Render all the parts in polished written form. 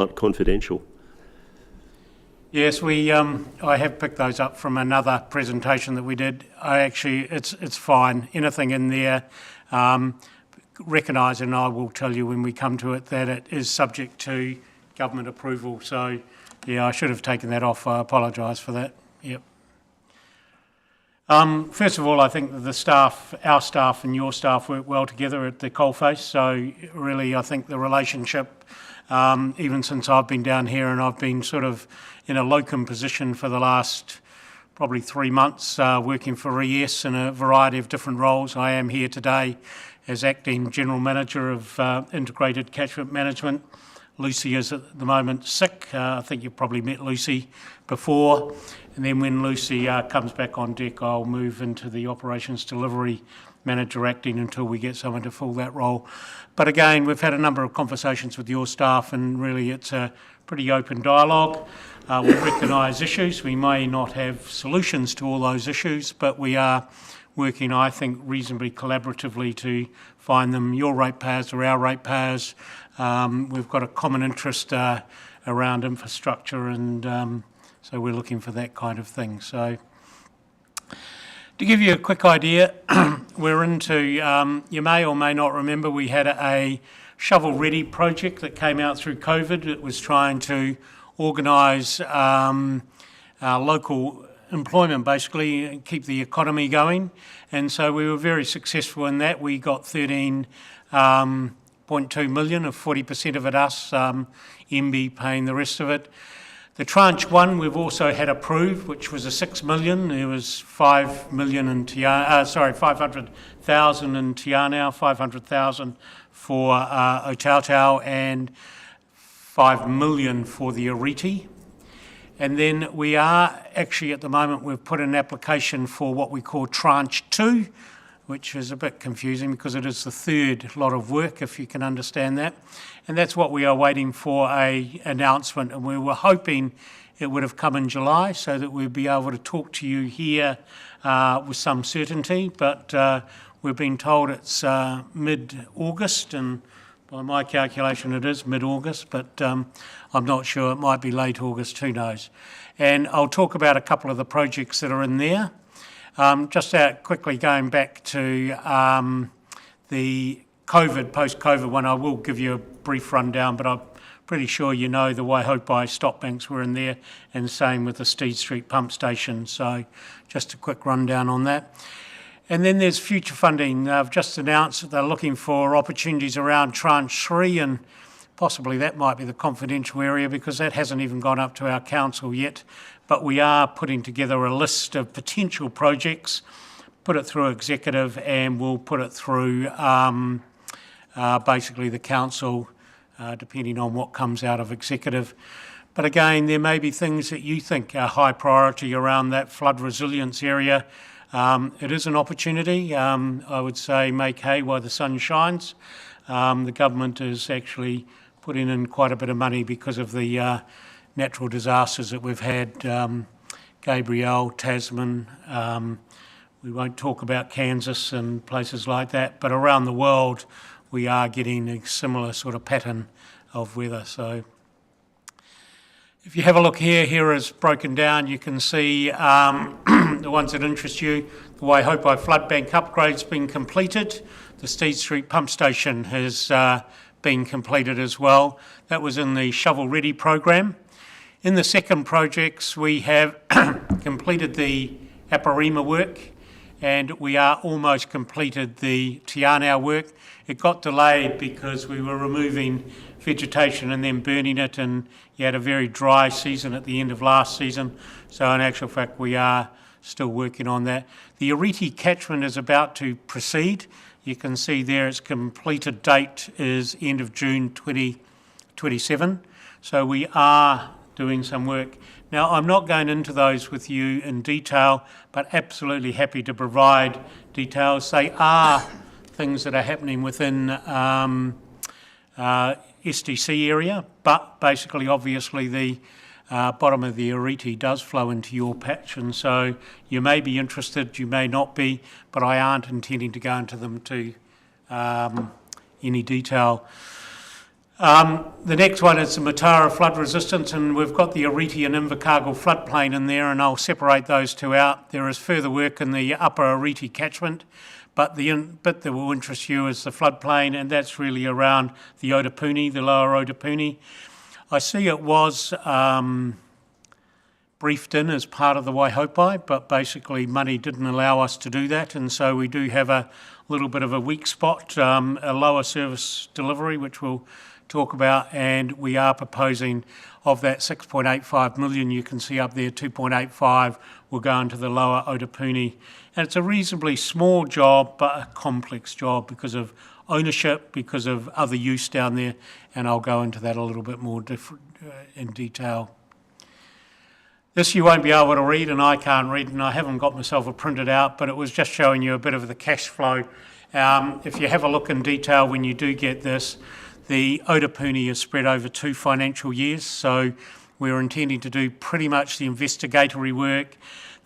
not confidential. Yes, I have picked those up from another presentation that we did. It's fine. Anything in there, recognise, and I will tell you when we come to it, that it is subject to government approval. So, yeah, I should have taken that off. I apologise for that. Yep. First of all, I think that our staff and your staff work well together at the coalface. So really, I think the relationship, even since I've been down here and I've been sort of in a locum position for the last probably 3 months, working for ES in a variety of different roles. I am here today as Acting General Manager of Integrated Catchment Management. Lucy is at the moment sick. I think you've probably met Lucy before. And then when Lucy comes back on deck, I'll move into the Operations Delivery Manager acting until we get someone to fill that role. But again, we've had a number of conversations with your staff, and really it's a pretty open dialogue. We recognise issues. We may not have solutions to all those issues, but we are working, I think, reasonably collaboratively to find them. Your ratepayers are our ratepayers. We've got a common interest around infrastructure, and so we're looking for that kind of thing. So to give you a quick idea, we're into, you may or may not remember, we had a shovel-ready project that came out through COVID. It was trying to organise local employment, basically, and keep the economy going. And so we were very successful in that. We got 13.2 million, of 40% of it us, MB paying the rest of it. The tranche one we've also had approved, which was a 6 million. There was 5 million in 500,000 in Te Anau, 500,000 for Otautau, and 5 million for the Ariti. And then we are actually at the moment, we've put an application for what we call tranche 2, which is a bit confusing because it is the third lot of work, if you can understand that. And that's what we are waiting for, an announcement. And we were hoping it would have come in July so that we'd be able to talk to you here with some certainty. But we've been told it's mid-August, and by my calculation it is mid-August, but I'm not sure. It might be late August, who knows. And I'll talk about a couple of the projects that are in there. Just quickly going back to the post-COVID one, I will give you a brief rundown, but I'm pretty sure you know the Waihopai stop banks were in there, and same with the Steed Street pump station. So just a quick rundown on that. And then there's future funding. They've just announced that they're looking for opportunities around tranche 3, and possibly that might be the confidential area because that hasn't even gone up to our council yet. But we are putting together a list of potential projects, put it through executive, and we'll put it through basically the council, depending on what comes out of executive. But again, there may be things that you think are high priority around that flood resilience area. It is an opportunity. I would say make hay while the sun shines. The government has actually put in quite a bit of money because of the natural disasters that we've had, Gabrielle, Tasman. We won't talk about Kansas and places like that, but around the world we are getting a similar sort of pattern of weather. So if you have a look here is broken down. You can see the ones that interest you. The Waihopai Flood Bank upgrade's been completed. The Steed Street pump station has been completed as well. That was in the shovel ready program. In the second projects, we have completed the Aparima work, and we are almost completed the Te Anau work. It got delayed because we were removing vegetation and then burning it, and you had a very dry season at the end of last season. So in actual fact, we are still working on that. The Ariti catchment is about to proceed. You can see there its completed date is end of June 2027. So we are doing some work. Now, I'm not going into those with you in detail, but absolutely happy to provide details. They are things that are happening within SDC area, but basically, obviously, the bottom of the Ariti does flow into your patch, and so you may be interested, you may not be, but I aren't intending to go into them to any detail. The next one is the Matara flood resistance, and we've got the Ariti and Invercargill floodplain in there, and I'll separate those two out. There is further work in the upper Ariti catchment, but the bit that will interest you is the floodplain, and that's really around the Otapuni, the lower Otapuni. I see it was briefed in as part of the Waihopai, but basically money didn't allow us to do that, and so we do have a little bit of a weak spot, a lower service delivery, which we'll talk about, and we are proposing of that 6.85 million you can see up there, 2.85 will go into the lower Otapuni. And it's a reasonably small job, but a complex job because of ownership, because of other use down there, and I'll go into that a little bit more in detail. This you won't be able to read, and I can't read, and I haven't got myself a printed out, but it was just showing you a bit of the cash flow. If you have a look in detail when you do get this, the Otapuni is spread over 2 financial years, so we're intending to do pretty much the investigatory work,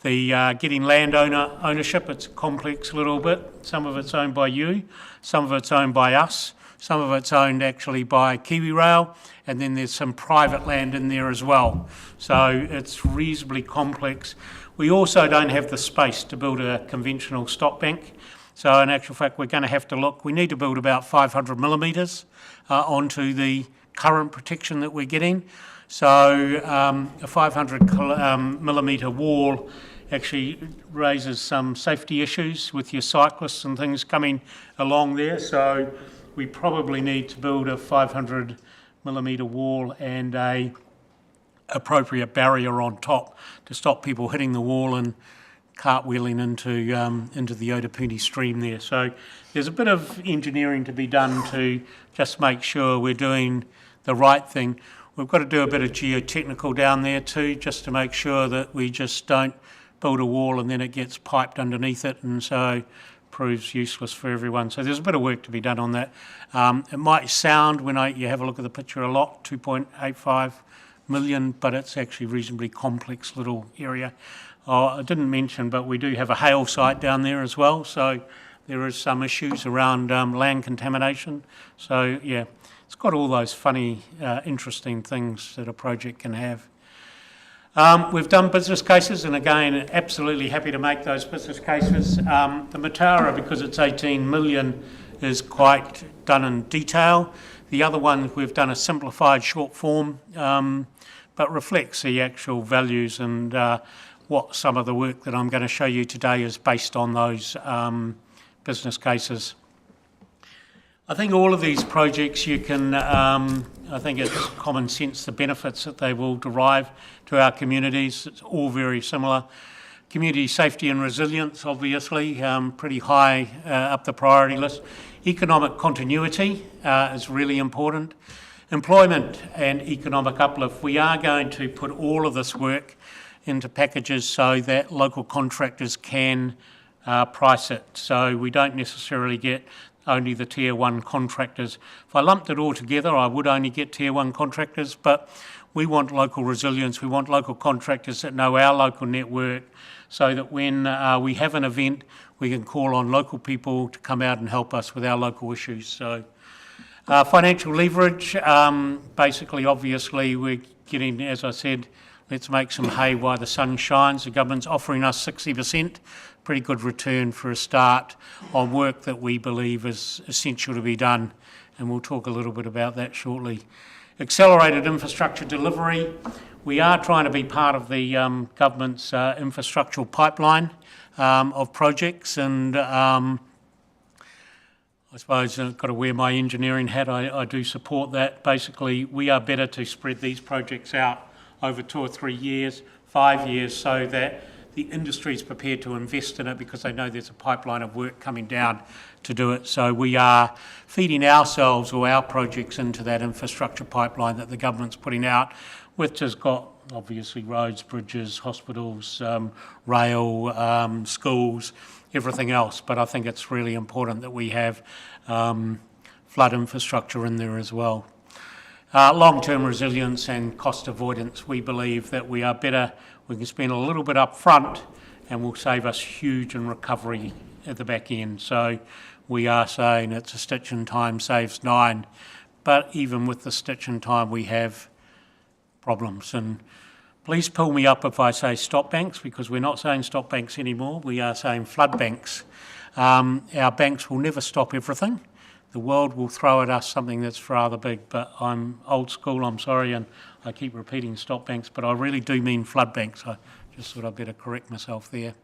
the getting landowner ownership. It's a complex little bit. Some of it's owned by you, some of it's owned by us, some of it's owned actually by Kiwi Rail, and then there's some private land in there as well. So it's reasonably complex. We also don't have the space to build a conventional stop bank. So in actual fact, we're going to have to look, we need to build about 500 millimetres onto the current protection that we're getting. So a 500 millimetre wall actually raises some safety issues with your cyclists and things coming along there. So we probably need to build a 500 millimetre wall and a appropriate barrier on top to stop people hitting the wall and cartwheeling into the Otapuni stream there. So there's a bit of engineering to be done to just make sure we're doing the right thing. We've got to do a bit of geotechnical down there too, just to make sure that we just don't build a wall and then it gets piped underneath it, and so proves useless for everyone. So there's a bit of work to be done on that. It might sound, when you have a look at the picture, a lot, 2.85 million, but it's actually a reasonably complex little area. I didn't mention, but we do have a hail site down there as well, so there is some issues around land contamination. So yeah, it's got all those funny, interesting things that a project can have. We've done business cases, and again, absolutely happy to make those business cases. The Matara, because it's 18 million, is quite done in detail. The other one, we've done a simplified short form, but reflects the actual values and what some of the work that I'm going to show you today is based on those business cases. I think all of these projects you can, I think it's common sense the benefits that they will derive to our communities. It's all very similar. Community safety and resilience, obviously, pretty high up the priority list. Economic continuity is really important. Employment and economic uplift. We are going to put all of this work into packages so that local contractors can price it. So we don't necessarily get only the Tier 1 contractors. If I lumped it all together, I would only get Tier 1 contractors, but we want local resilience. We want local contractors that know our local network so that when we have an event, we can call on local people to come out and help us with our local issues. So financial leverage, basically, obviously, we're getting, as I said, let's make some hay while the sun shines. The government's offering us 60%, pretty good return for a start on work that we believe is essential to be done, and we'll talk a little bit about that shortly. Accelerated infrastructure delivery. We are trying to be part of the government's infrastructural pipeline of projects, and I suppose I've got to wear my engineering hat. I do support that. Basically, we are better to spread these projects out over 2 or 3 years, 5 years, so that the industry is prepared to invest in it because they know there's a pipeline of work coming down to do it. So we are feeding ourselves or our projects into that infrastructure pipeline that the government's putting out, which has got obviously roads, bridges, hospitals, rail, schools, everything else. But I think it's really important that we have flood infrastructure in there as well. Long-term resilience and cost avoidance. We believe that we are better, we can spend a little bit up front and will save us huge in recovery at the back end. So we are saying it's a stitch in time saves 9. but even with the stitch in time, we have problems. And please pull me up if I say stop banks, because we're not saying stop banks anymore. We are saying flood banks. Our banks will never stop everything. The world will throw at us something that's rather big, but I'm old school, I'm sorry, and I keep repeating stop banks, but I really do mean flood banks. I just thought I'd better correct myself there.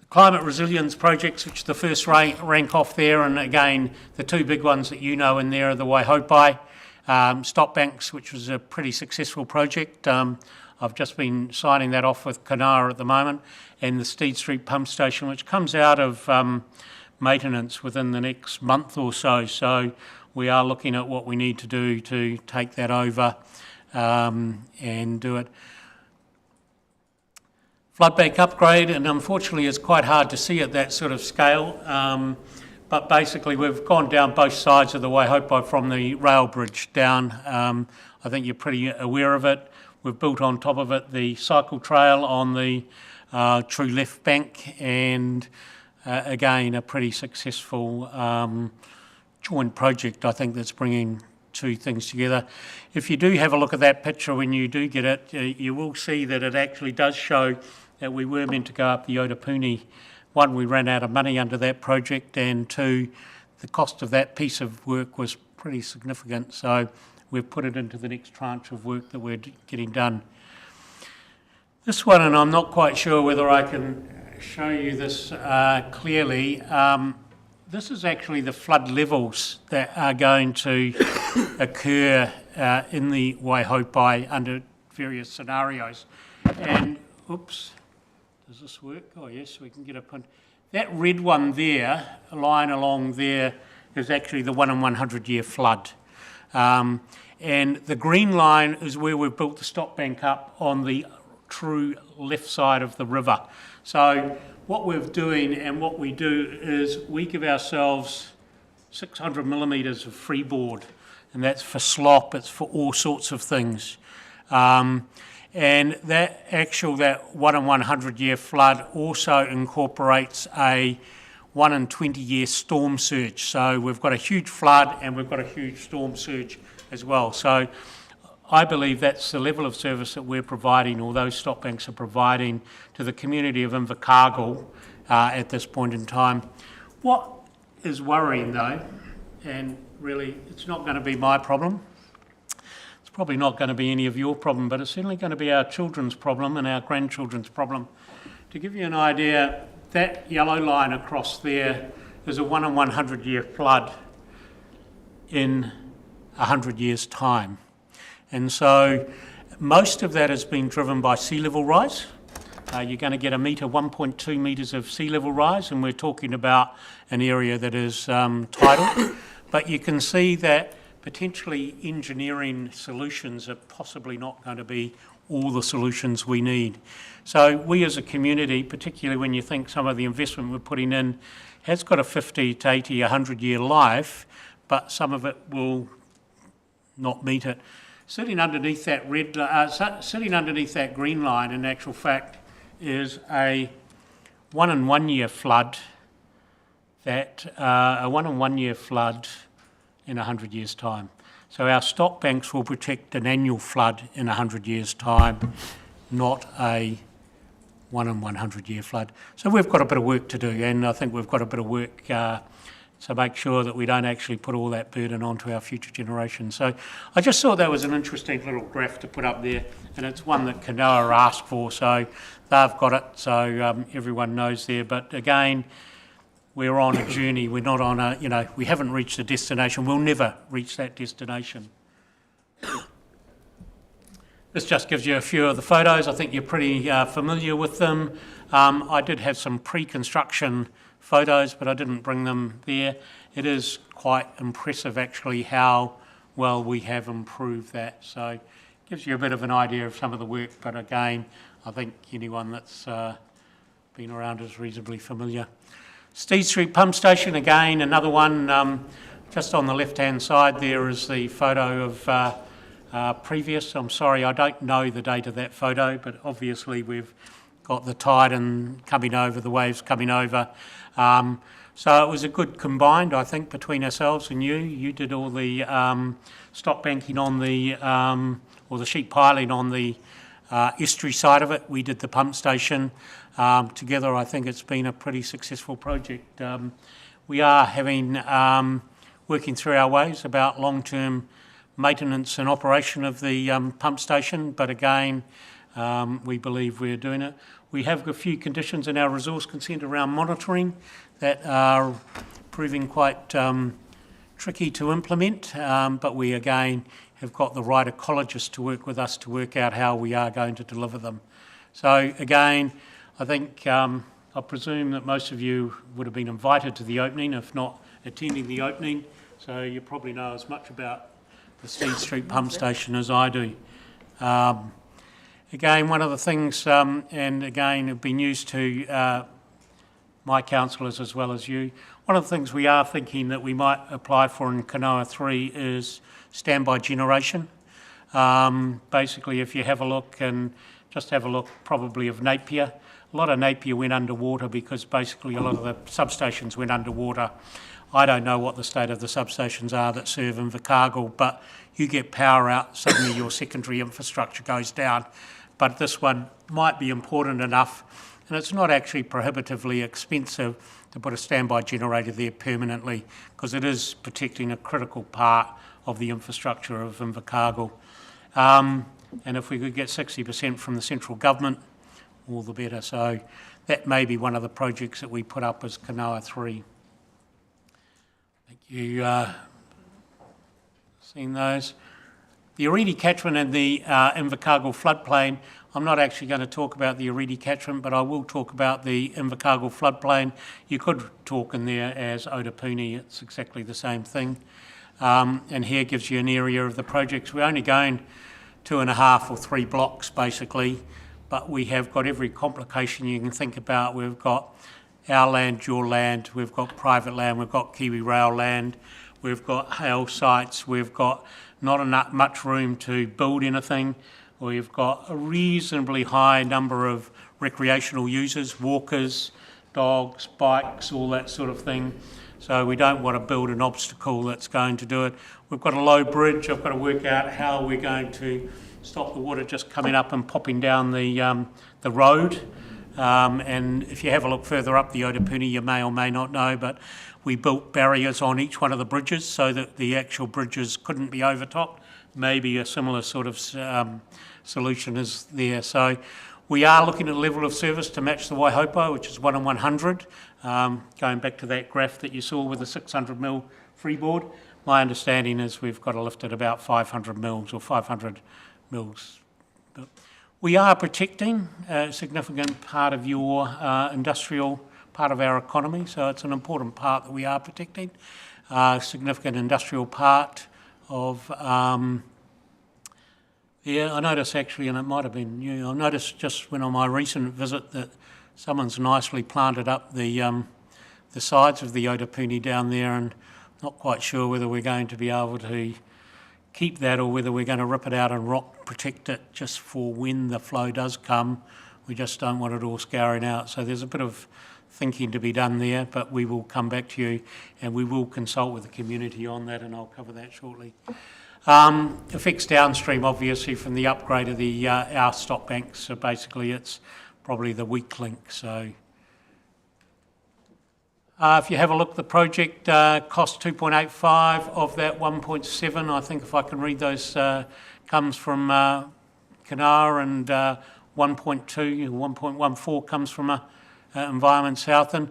The climate resilience projects, which the first rank off there, and again, the two big ones that you know in there are the Waihopai stop banks, which was a pretty successful project. I've just been signing that off with Kanara at the moment, and the Steed Street pump station, which comes out of maintenance within the next month or so. So we are looking at what we need to do to take that over and do it. Flood bank upgrade, and unfortunately it's quite hard to see at that sort of scale, but basically we've gone down both sides of the Waihopai from the rail bridge down. I think you're pretty aware of it. We've built on top of it the cycle trail on the true left bank, and again, a pretty successful joint project, I think, that's bringing two things together. If you do have a look at that picture when you do get it, you will see that it actually does show that we were meant to go up the Otapuni. One, we ran out of money under that project, and two, the cost of that piece of work was pretty significant, so we've put it into the next tranche of work that we're getting done. This one, and I'm not quite sure whether I can show you this clearly. This is actually the flood levels that are going to occur in the Waihopai under various scenarios. And, oops, does this work? Oh yes, we can get a pin. That red one there, a line along there, is actually the 1 in 100 year flood. And the green line is where we've built the stop bank up on the true left side of the river. So what we're doing and what we do is we give ourselves 600 millimetres of freeboard, and that's for slop, it's for all sorts of things. And that 1 in 100 year flood also incorporates a 1 in 20 year storm surge. So we've got a huge flood and we've got a huge storm surge as well. So I believe that's the level of service that we're providing, or those stop banks are providing, to the community of Invercargill at this point in time. What is worrying though, and really it's not going to be my problem, it's probably not going to be any of your problem, but it's certainly going to be our children's problem and our grandchildren's problem. To give you an idea, that yellow line across there is a 1 in 100 year flood in 100 years' time. And so most of that has been driven by sea level rise. You're going to get 1.2 metres of sea level rise, and we're talking about an area that is tidal. But you can see that potentially engineering solutions are possibly not going to be all the solutions we need. So we as a community, particularly when you think some of the investment we're putting in has got a 50 to 80, 100 year life, but some of it will not meet it. Sitting underneath that green line, in actual fact, is a 1 in 1 year flood. A 1 in 1 year flood in 100 years' time. So our stock banks will protect an annual flood in 100 years' time, not a 1 in 100 year flood. So we've got a bit of work to do, and I think we've got a bit of work to make sure that we don't actually put all that burden onto our future generations. So I just thought that was an interesting little graph to put up there, and it's one that Kanoa asked for, so they've got it, so everyone knows there. But again, we're on a journey. We're not on a, we haven't reached a destination. We'll never reach that destination. This just gives you a few of the photos. I think you're pretty familiar with them. I did have some pre-construction photos, but I didn't bring them there. It is quite impressive actually how well we have improved that. So it gives you a bit of an idea of some of the work, but again, I think anyone that's been around is reasonably familiar. Steed Street Pump Station, again, another one. Just on the left-hand side there is the photo of previous. I'm sorry, I don't know the date of that photo, but obviously we've got the tide and coming over, the waves coming over. So it was a good combined, I think, between ourselves and you. You did all the stock banking on the, or the sheet piling on the estuary side of it. We did the pump station. Together, I think it's been a pretty successful project. We are working through our ways about long-term maintenance and operation of the pump station, but again, we believe we're doing it. We have a few conditions in our resource consent around monitoring that are proving quite tricky to implement, but we again have got the right ecologists to work with us to work out how we are going to deliver them. So again, I think I presume that most of you would have been invited to the opening, if not attending the opening, so you probably know as much about the Steed Street pump station as I do. Again, one of the things, and again, have been used to my councillors as well as you, one of the things we are thinking that we might apply for in Kanoa 3 is standby generation. Basically, if you have a look, and just have a look probably of Napier, a lot of Napier went underwater because basically a lot of the substations went underwater. I don't know what the state of the substations are that serve Invercargill, but you get power out, suddenly your secondary infrastructure goes down. But this one might be important enough, and it's not actually prohibitively expensive to put a standby generator there permanently, because it is protecting a critical part of the infrastructure of Invercargill. And if we could get 60% from the central government, all the better. So that may be one of the projects that we put up as Kanoa 3. You seen those? The Oridi catchment and the Invercargill floodplain, I'm not actually going to talk about the Oridi catchment, but I will talk about the Invercargill floodplain. You could talk in there as Otapuni, it's exactly the same thing. And here gives you an area of the projects. We're only going 2.5 or 3 blocks basically, but we have got every complication you can think about. We've got our land, your land, we've got private land, we've got Kiwi Rail land, we've got hail sites, we've got not enough much room to build anything, we've got a reasonably high number of recreational users, walkers, dogs, bikes, all that sort of thing. So we don't want to build an obstacle that's going to do it. We've got a low bridge. I've got to work out how we're going to stop the water just coming up and popping down the road. And if you have a look further up the Otapuni, you may or may not know, but we built barriers on each one of the bridges so that the actual bridges couldn't be overtopped. Maybe a similar sort of solution is there. So we are looking at a level of service to match the Waihopa, which is 1 in 100. Going back to that graph that you saw with the 600 mil freeboard, my understanding is we've got to lift at about 500 mils or 500 mils. We are protecting a significant part of your industrial part of our economy, so it's an important part that we are protecting. Significant industrial part of, yeah, I noticed actually, and it might have been you, I noticed just when on my recent visit that someone's nicely planted up the sides of the Otapuni down there, and not quite sure whether we're going to be able to keep that or whether we're going to rip it out and rock protect it just for when the flow does come. We just don't want it all scouring out. So there's a bit of thinking to be done there, but we will come back to you and we will consult with the community on that, and I'll cover that shortly. Effects downstream, obviously, from the upgrade of the our stock banks. So basically it's probably the weak link. So if you have a look, the project cost 2.85 of that 1.7. I think if I can read those, comes from Kanoa, and 1.2, 1.14 comes from Environment Southern.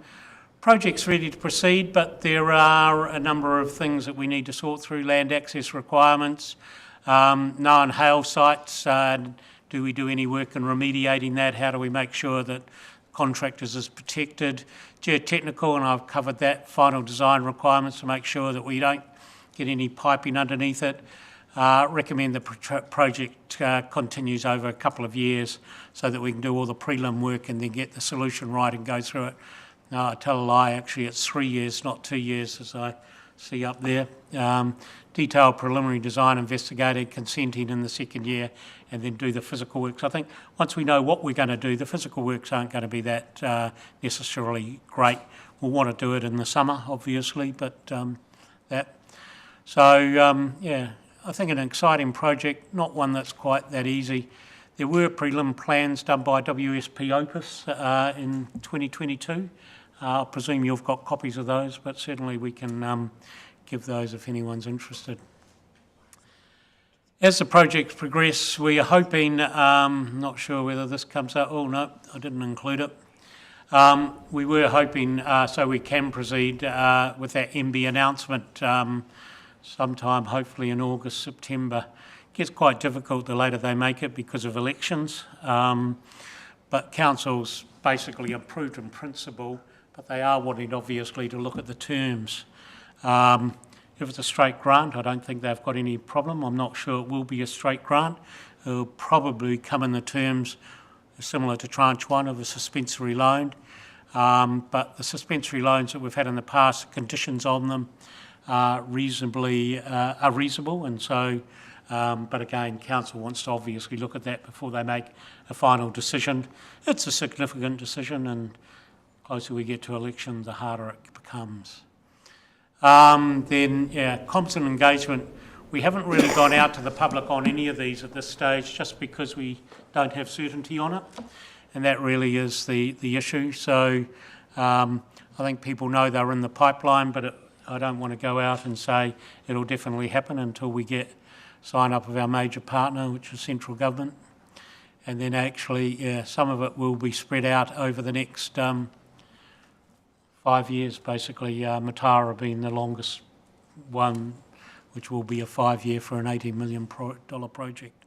Project's ready to proceed, but there are a number of things that we need to sort through. Land access requirements, known hail sites. Do we do any work in remediating that? How do we make sure that contractors is protected? Geotechnical, and I've covered that. Final design requirements to make sure that we don't get any piping underneath it. Recommend the project continues over a couple of years so that we can do all the prelim work and then get the solution right and go through it. No, I tell a lie, actually it's 3 years, not 2 years, as I see up there. Detailed preliminary design investigated, consenting in the second year, and then do the physical works. I think once we know what we're going to do, the physical works aren't going to be that necessarily great. We'll want to do it in the summer, obviously, but that. So, yeah, I think an exciting project, not one that's quite that easy. There were prelim plans done by WSP Opus in 2022. I presume you've got copies of those, but certainly we can give those if anyone's interested. As the projects progress, we are hoping, not sure whether this comes out, oh no, I didn't include it. We were hoping so we can proceed with that MB announcement sometime hopefully in August, September. It gets quite difficult the later they make it because of elections, but council's basically approved in principle, but they are wanting obviously to look at the terms. If it's a straight grant, I don't think they've got any problem. I'm not sure it will be a straight grant. It'll probably come in the terms similar to tranche 1 of a suspensory loan. But the suspensory loans that we've had in the past, the conditions on them are reasonable, and so, but again, council wants to obviously look at that before they make a final decision. It's a significant decision, and the closer we get to election, the harder it becomes. Then, yeah, comms and engagement. We haven't really gone out to the public on any of these at this stage just because we don't have certainty on it, and that really is the issue. So I think people know they're in the pipeline, but I don't want to go out and say it'll definitely happen until we get sign up of our major partner, which is central government. And then actually, yeah, some of it will be spread out over the next 5 years, basically. Matara being the longest one, which will be a 5-year for an $80 million project.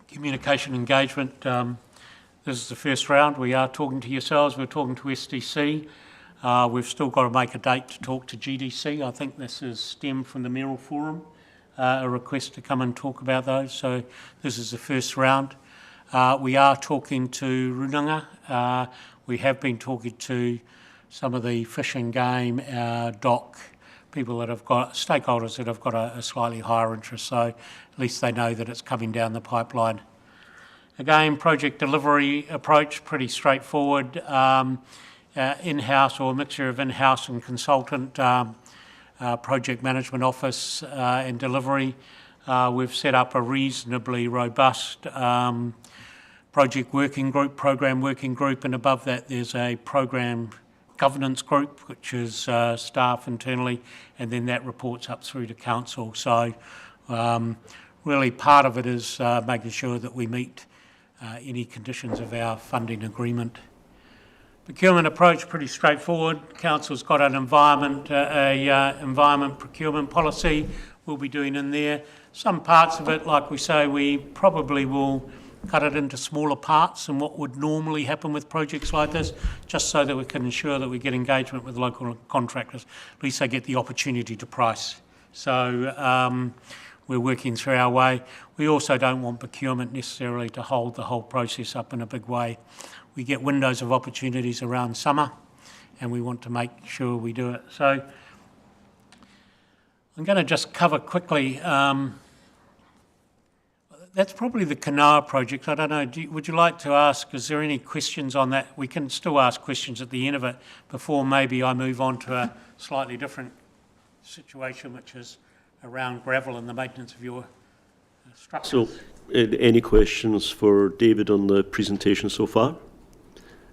Communication engagement. This is the first round. We are talking to yourselves. We're talking to SDC. We've still got to make a date to talk to GDC. I think this is stemmed from the Mayoral Forum, a request to come and talk about those. So this is the first round. We are talking to Runanga. We have been talking to some of the fish and game, dock, people that have got, stakeholders that have got a slightly higher interest, so at least they know that it's coming down the pipeline. Again, project delivery approach, pretty straightforward. In-house or a mixture of in-house and consultant, project management office and delivery. We've set up a reasonably robust project working group, program working group, and above that there's a program governance group, which is staff internally, and then that reports up through to council. So really part of it is making sure that we meet any conditions of our funding agreement. Procurement approach, pretty straightforward. Council's got an environment procurement policy we'll be doing in there. Some parts of it, like we say, we probably will cut it into smaller parts than what would normally happen with projects like this, just so that we can ensure that we get engagement with local contractors. At least they get the opportunity to price. So we're working through our way. We also don't want procurement necessarily to hold the whole process up in a big way. We get windows of opportunities around summer, and we want to make sure we do it. So I'm going to just cover quickly. That's probably the Kanoa project. I don't know, would you like to ask, is there any questions on that? We can still ask questions at the end of it before maybe I move on to a slightly different situation, which is around gravel and the maintenance of your structures. So, any questions for David on the presentation so far?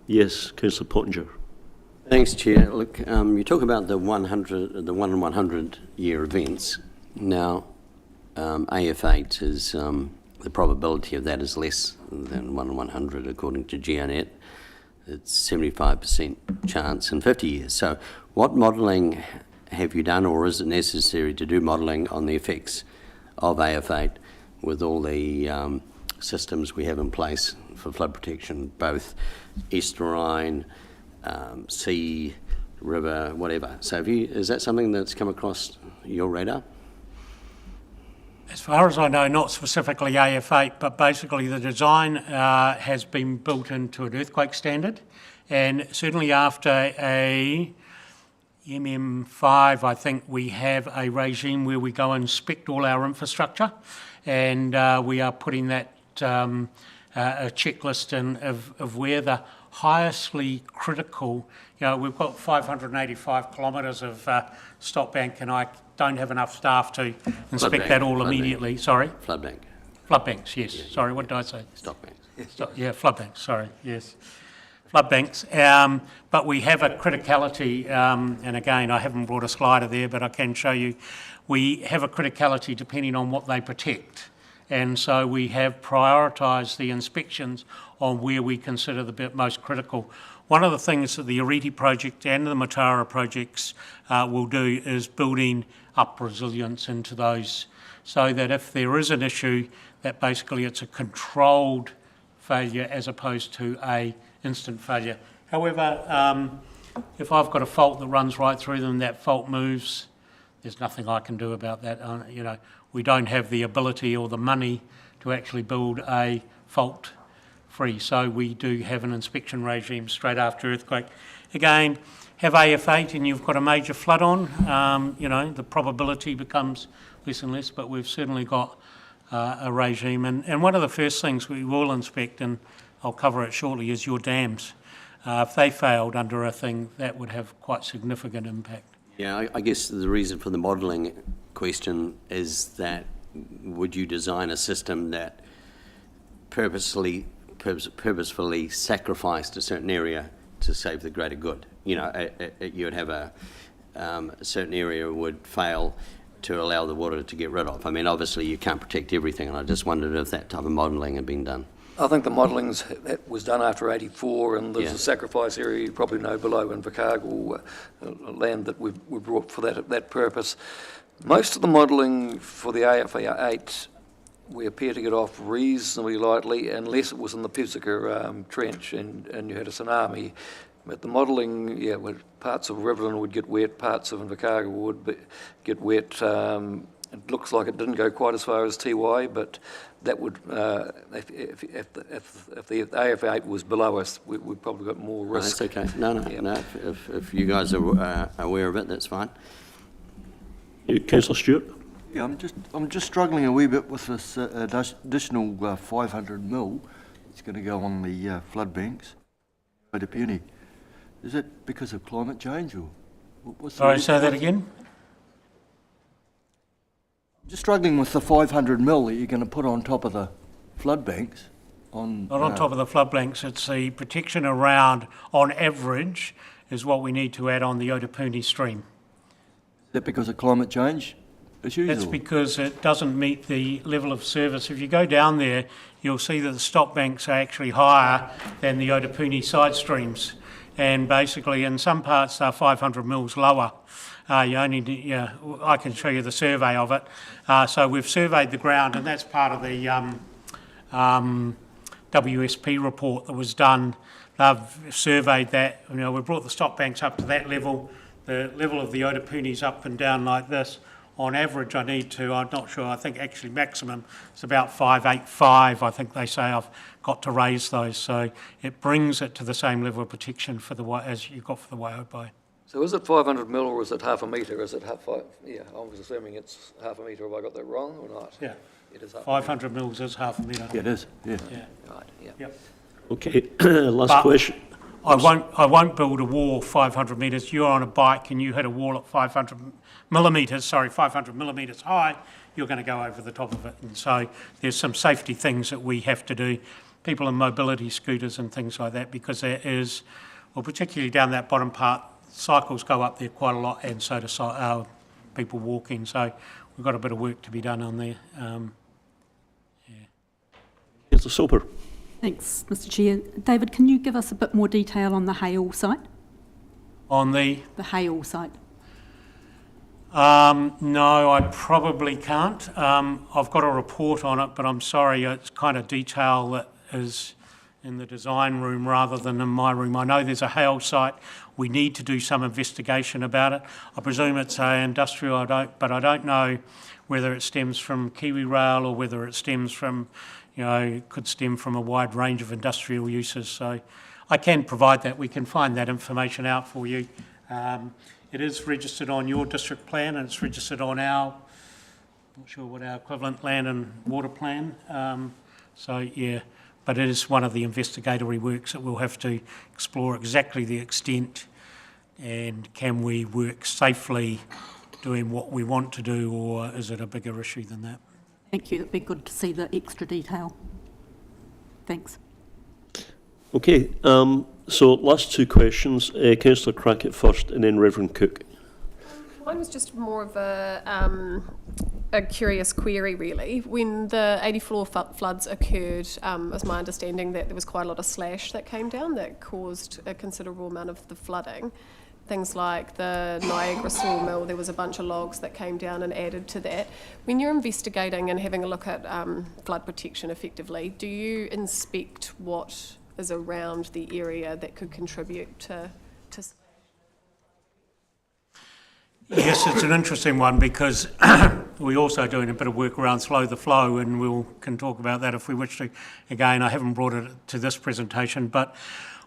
Yes, Councillor Pottinger. Thanks, Chair. Look, you talk about the 1 in 100 year events. Now, AF8 is the probability of that is less than 1 in 100 according to GeoNet. It's 75% chance in 50 years. So, what modelling have you done, or is it necessary to do modelling on the effects of AF8 with all the systems we have in place for flood protection, both estuarine, sea, river, whatever? So is that something that's come across your radar? As far as I know, not specifically AF8, but basically the design has been built into an earthquake standard, and certainly after a MM5, I think we have a regime where we go and inspect all our infrastructure, and we are putting that a checklist in of where the highestly critical, we've got 585 kilometres of stop bank, and I don't have enough staff to inspect that all immediately. Sorry? Flood bank, Flood banks, yes. Yeah, Sorry, what did I say? stock banks. Yeah, flood banks, sorry, yes. Flood banks, but we have a criticality, and again, I haven't brought a slider there, but I can show you. We have a criticality depending on what they protect. And so we have prioritised the inspections on where we consider the bit most critical. One of the things that the Ariti project and the Matara projects will do is building up resilience into those, so that if there is an issue, that basically it's a controlled failure as opposed to a instant failure. However, if I've got a fault that runs right through them, that fault moves, there's nothing I can do about that. We don't have the ability or the money to actually build a fault free. So we do have an inspection regime straight after earthquake. Again, have AF8 and you've got a major flood on, the probability becomes less and less, but we've certainly got a regime. And one of the first things we will inspect, and I'll cover it shortly, is your dams. If they failed under a thing, that would have quite significant impact. Yeah, I guess the reason for the modelling question is that would you design a system that purposefully sacrificed a certain area to save the greater good? You'd have a certain area would fail to allow the water to get rid of. I mean, obviously you can't protect everything, and I just wondered if that type of modelling had been done. I think the modelling that was done after 84, and there's a sacrifice area you probably know below in Vicargo, land that we've brought for that purpose. Most of the modelling for the AFA8 we appear to get off reasonably lightly, unless it was in the Pesica trench and you had a tsunami. But the modelling, parts of Riverland would get wet, parts of Invercargill would get wet. It looks like it didn't go quite as far as TY, but that would, if the AF8 was below us, we've probably got more risk. That's okay. No. If you guys are aware of it, that's fine. Councillor Stewart? Yeah, I'm just struggling a wee bit with this additional 500 mil. It's going to go on the flood banks. Puny. Is it because of climate change or what's Sorry, say that again? Just struggling with the 500 mil that you're going to put on top of the flood banks. Not on top of the flood banks, it's the protection around, on average, is what we need to add on the Otapuni stream. Is that because of climate change issues? That's because it doesn't meet the level of service. If you go down there, you'll see that the stop banks are actually higher than the Otapuni side streams. And basically, in some parts, they're 500 mils lower. I can show you the survey of it. So we've surveyed the ground, and that's part of the WSP report that was done. They've surveyed that. We brought the stop banks up to that level. The level of the Otapuni's up and down like this. On average, I'm not sure, I think actually maximum is about 585. I think they say I've got to raise those. So it brings it to the same level of protection as you've got for the Waihopai. So is it 500 mil or is it half a metre? Is it half? Yeah, I was assuming it's half a metre. Have I got that wrong or not? Yeah. It is half 500 mils is half a metre. Yeah, it is. Yeah. Right. Yeah. Yep. Okay, last question. I won't build a wall 500 metres. You're on a bike and you hit a wall at 500 millimetres high, you're going to go over the top of it. And so there's some safety things that we have to do. People in mobility scooters and things like that, because there is, well, particularly down that bottom part, cycles go up there quite a lot, and so do people walking. So we've got a bit of work to be done on there. Councillor Soper. Thanks, Mr Chair. David, can you give us a bit more detail on the Hale site? On the Hale site. No, I probably can't. I've got a report on it, but I'm sorry, it's kind of detail that is in the design room rather than in my room. I know there's a Hale site. We need to do some investigation about it. I presume it's industrial, but I don't know whether it stems from Kiwi Rail or whether it stems from, could stem from a wide range of industrial uses. So I can provide that. We can find that information out for you. It is registered on your district plan and it's registered on our, not sure what our equivalent land and water plan. So yeah, but it is one of the investigatory works that we'll have to explore exactly the extent and can we work safely doing what we want to do, or is it a bigger issue than that? Thank you. It'd be good to see the extra detail. Thanks. Okay, so last two questions. Councillor Crackett first and then Reverend Cook. Mine was just more of a curious query, really. When the 84 floods occurred, it was my understanding that there was quite a lot of slash that came down that caused a considerable amount of the flooding. Things like the Niagara sawmill, there was a bunch of logs that came down and added to that. When you're investigating and having a look at flood protection effectively, do you inspect what is around the area that could contribute to Yes, it's an interesting one because we're also doing a bit of work around slow the flow, and we can talk about that if we wish to. Again, I haven't brought it to this presentation, but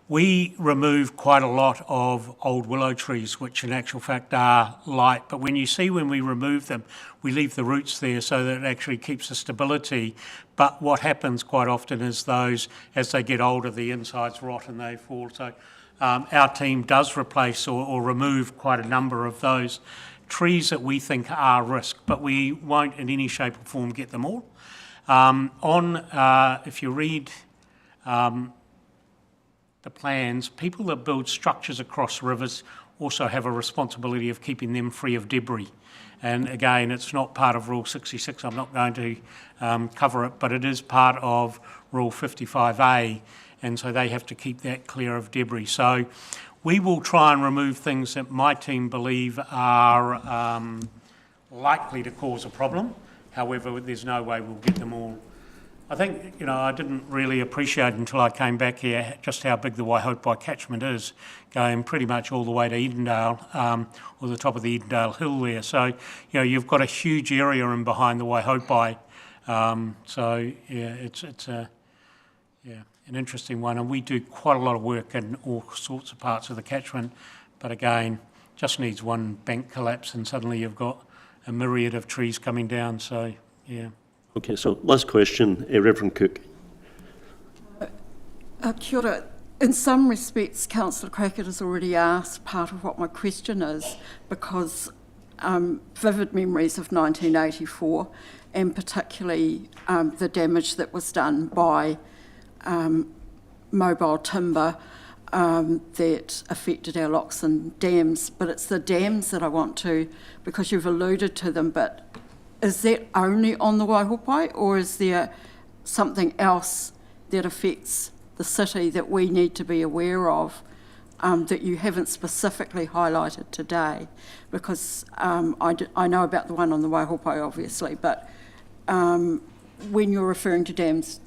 we remove quite a lot of old willow trees, which in actual fact are light. But when we remove them, we leave the roots there so that it actually keeps the stability. But what happens quite often is those, as they get older, the insides rot and they fall. So our team does replace or remove quite a number of those trees that we think are risk, but we won't in any shape or form get them all. If you read the plans, people that build structures across rivers also have a responsibility of keeping them free of debris. And again, it's not part of Rule 66, I'm not going to cover it, but it is part of Rule 55A, and so they have to keep that clear of debris. So we will try and remove things that my team believe are likely to cause a problem. However, there's no way we'll get them all. I think, I didn't really appreciate until I came back here just how big the Waihopai catchment is, going pretty much all the way to Edendale, or the top of the Edendale Hill there. So, you've got a huge area in behind the Waihopai. It's an interesting one, and we do quite a lot of work in all sorts of parts of the catchment, but again, just needs one bank collapse and suddenly you've got a myriad of trees coming down, so yeah. Okay, so last question, Reverend Cook. Kia ora. In some respects, Councillor Crackett has already asked part of what my question is, because vivid memories of 1984, and particularly the damage that was done by mobile timber that affected our locks and dams. But it's the dams that I want to, because you've alluded to them, but is that only on the Waihopai, or is there something else that affects the city that we need to be aware of that you haven't specifically highlighted today? Because I know about the one on the Waihopai, obviously, but when you're referring to dams,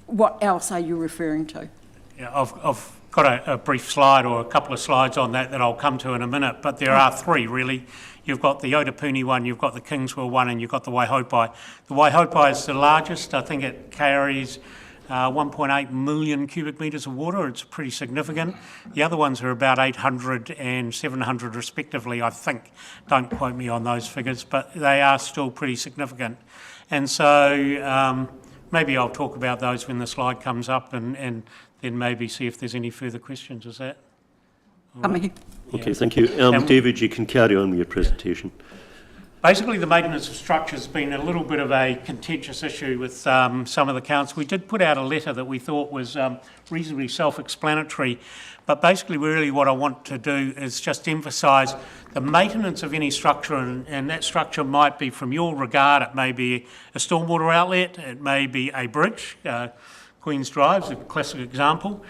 what else are you referring to? Yeah, I've got a brief slide or a couple of slides on that I'll come to in a minute, but there are three really. You've got the Otapuni one, you've got the Kingswell one, and you've got the Waihopai. The Waihopai is the largest. I think it carries 1.8 million cubic metres of water. It's pretty significant. The other ones are about 800 and 700 respectively, I think. Don't quote me on those figures, but they are still pretty significant. And so maybe I'll talk about those when the slide comes up and then maybe see if there's any further questions. Is that all right? Okay, thank you. David, you can carry on with your presentation. Basically, the maintenance of structure has been a little bit of a contentious issue with some of the councils. We did put out a letter that we thought was reasonably self-explanatory, but basically really what I want to do is just emphasise the maintenance of any structure, and that structure might be, from your regard, it may be a stormwater outlet, it may be a bridge. Queen's Drive is a classic example.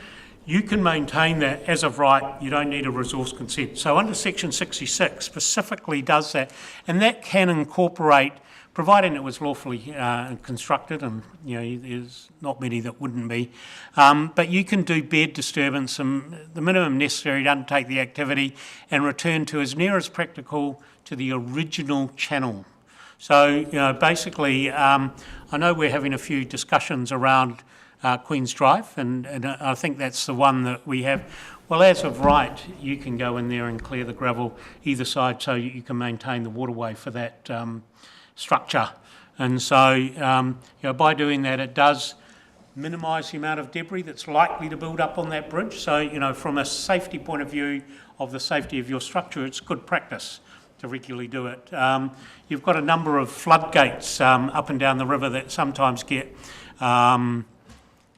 You can maintain that as of right, you don't need a resource consent. So under section 66 specifically does that, and that can incorporate, providing it was lawfully constructed, and there's not many that wouldn't be, but you can do bed disturbance and the minimum necessary to undertake the activity and return to as near as practical to the original channel. So basically, I know we're having a few discussions around Queen's Drive, and I think that's the one that we have. Well, as of right, you can go in there and clear the gravel either side so you can maintain the waterway for that structure. And so, by doing that, it does minimise the amount of debris that's likely to build up on that bridge. So, from a safety point of view of the safety of your structure, it's good practice to regularly do it. You've got a number of floodgates up and down the river that sometimes get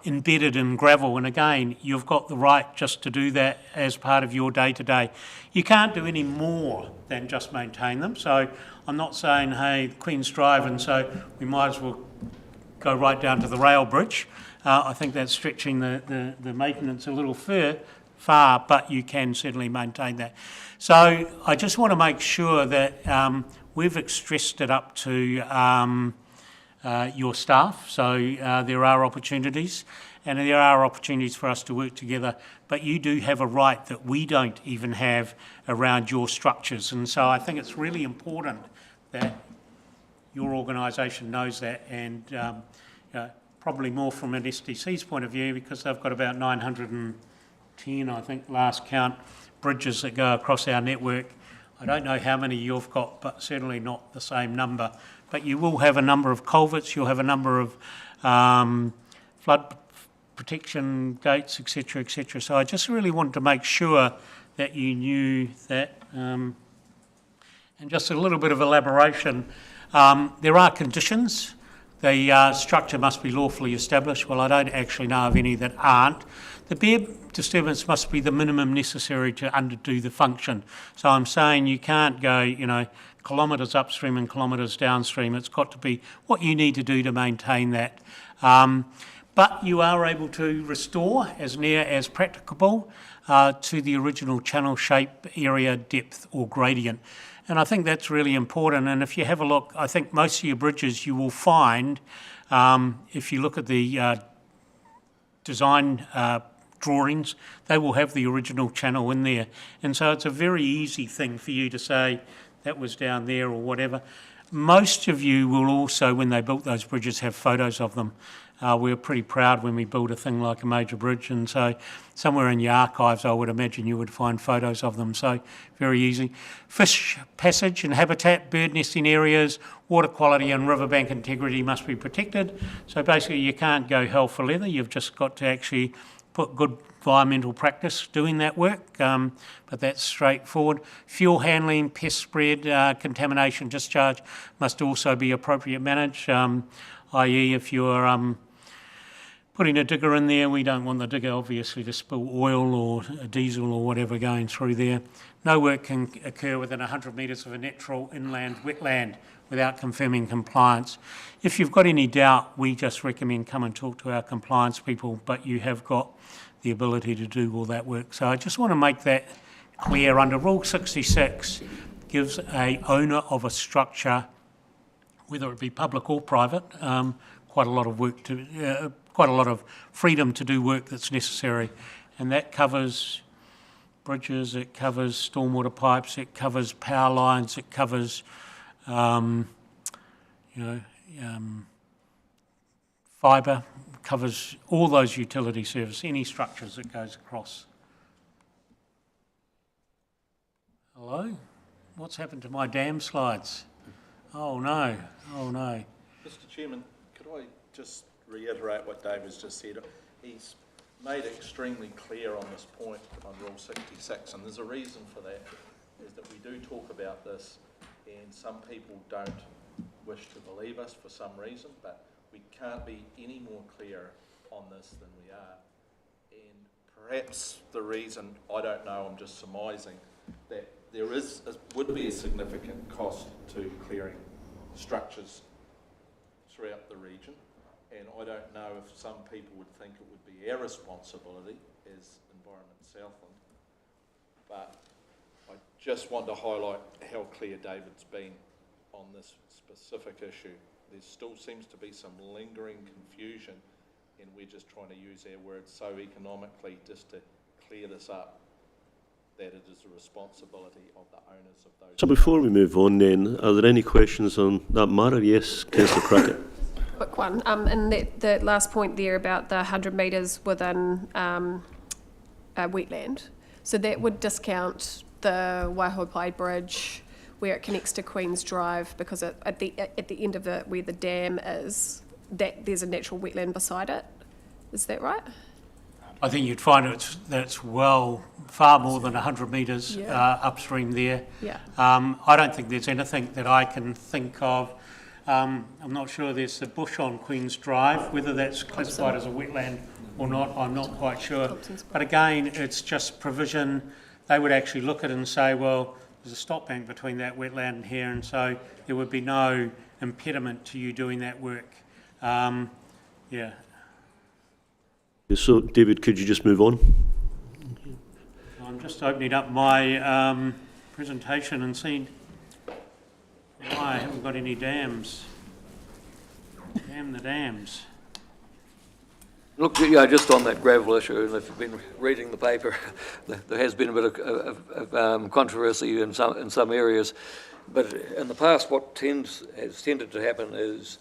embedded in gravel, and again, you've got the right just to do that as part of your day-to-day. You can't do any more than just maintain them, so I'm not saying, hey, Queen's Drive, and so we might as well go right down to the rail bridge. I think that's stretching the maintenance a little far, but you can certainly maintain that. So I just want to make sure that we've stressed it up to your staff, so there are opportunities, and there are opportunities for us to work together, but you do have a right that we don't even have around your structures, and so I think it's really important that your organisation knows that, and probably more from an SDC's point of view, because they've got about 910, I think, last count, bridges that go across our network. I don't know how many you've got, but certainly not the same number. But you will have a number of culverts, you'll have a number of flood protection gates, etc., etc. So I just really wanted to make sure that you knew that. And just a little bit of elaboration, there are conditions. The structure must be lawfully established. Well, I don't actually know of any that aren't. The bare disturbance must be the minimum necessary to underdo the function. So I'm saying you can't go, kilometres upstream and kilometres downstream. It's got to be what you need to do to maintain that. But you are able to restore as near as practicable to the original channel shape, area, depth or gradient. And I think that's really important. And if you have a look, I think most of your bridges you will find, if you look at the design drawings, they will have the original channel in there. And so it's a very easy thing for you to say, that was down there or whatever. Most of you will also, when they built those bridges, have photos of them. We're pretty proud when we build a thing like a major bridge, and so somewhere in your archives I would imagine you would find photos of them, so very easy. Fish passage and habitat, bird nesting areas, water quality and riverbank integrity must be protected. So basically you can't go hell for leather, you've just got to actually put good environmental practice doing that work, but that's straightforward. Fuel handling, pest spread, contamination discharge must also be appropriately managed, i.e. if you're putting a digger in there, we don't want the digger obviously to spill oil or diesel or whatever going through there. No work can occur within 100 metres of a natural inland wetland without confirming compliance. If you've got any doubt, we just recommend come and talk to our compliance people, but you have got the ability to do all that work. So I just want to make that clear. Under Rule 66, gives a owner of a structure, whether it be public or private, quite a lot of work to, quite a lot of freedom to do work that's necessary, and that covers bridges, it covers stormwater pipes, it covers power lines, it covers, fibre, covers all those utility services, any structures that goes across. Hello? What's happened to my damn slides? Oh no, oh no. Mr. Chairman, could I just reiterate what Dave has just said? He's made it extremely clear on this point on Rule 66, and there's a reason for that, is that we do talk about this and some people don't wish to believe us for some reason, but we can't be any more clear on this than we are. And perhaps the reason, I don't know, I'm just surmising, that there would be a significant cost to clearing structures throughout the region, and I don't know if some people would think it would be our responsibility as Environment Southland, but I just want to highlight how clear David's been on this specific issue. There still seems to be some lingering confusion, and we're just trying to use our words so economically just to clear this up, that it is the responsibility of the owners of those. So before we move on then, are there any questions on that matter? Yes, Councillor Crockett. Quick one. And the last point there about the 100 metres within a wetland. So that would discount the Waihopai Bridge where it connects to Queen's Drive, because at the end of it, where the dam is, that there's a natural wetland beside it. Is that right? I think you'd find that's far more than 100 metres upstream there. Yeah. I don't think there's anything that I can think of. I'm not sure there's the bush on Queen's Drive, whether that's classified as a wetland or not, I'm not quite sure. But again, it's just provision. They would actually look at it and say, well, there's a stop bank between that wetland and here, and so there would be no impediment to you doing that work. Yeah. So, David, could you just move on? I'm just opening up my presentation and seeing why I haven't got any dams. Damn the dams. Look, yeah, just on that gravel issue, and if you've been reading the paper, there has been a bit of controversy in some areas. But in the past, what has tended to happen is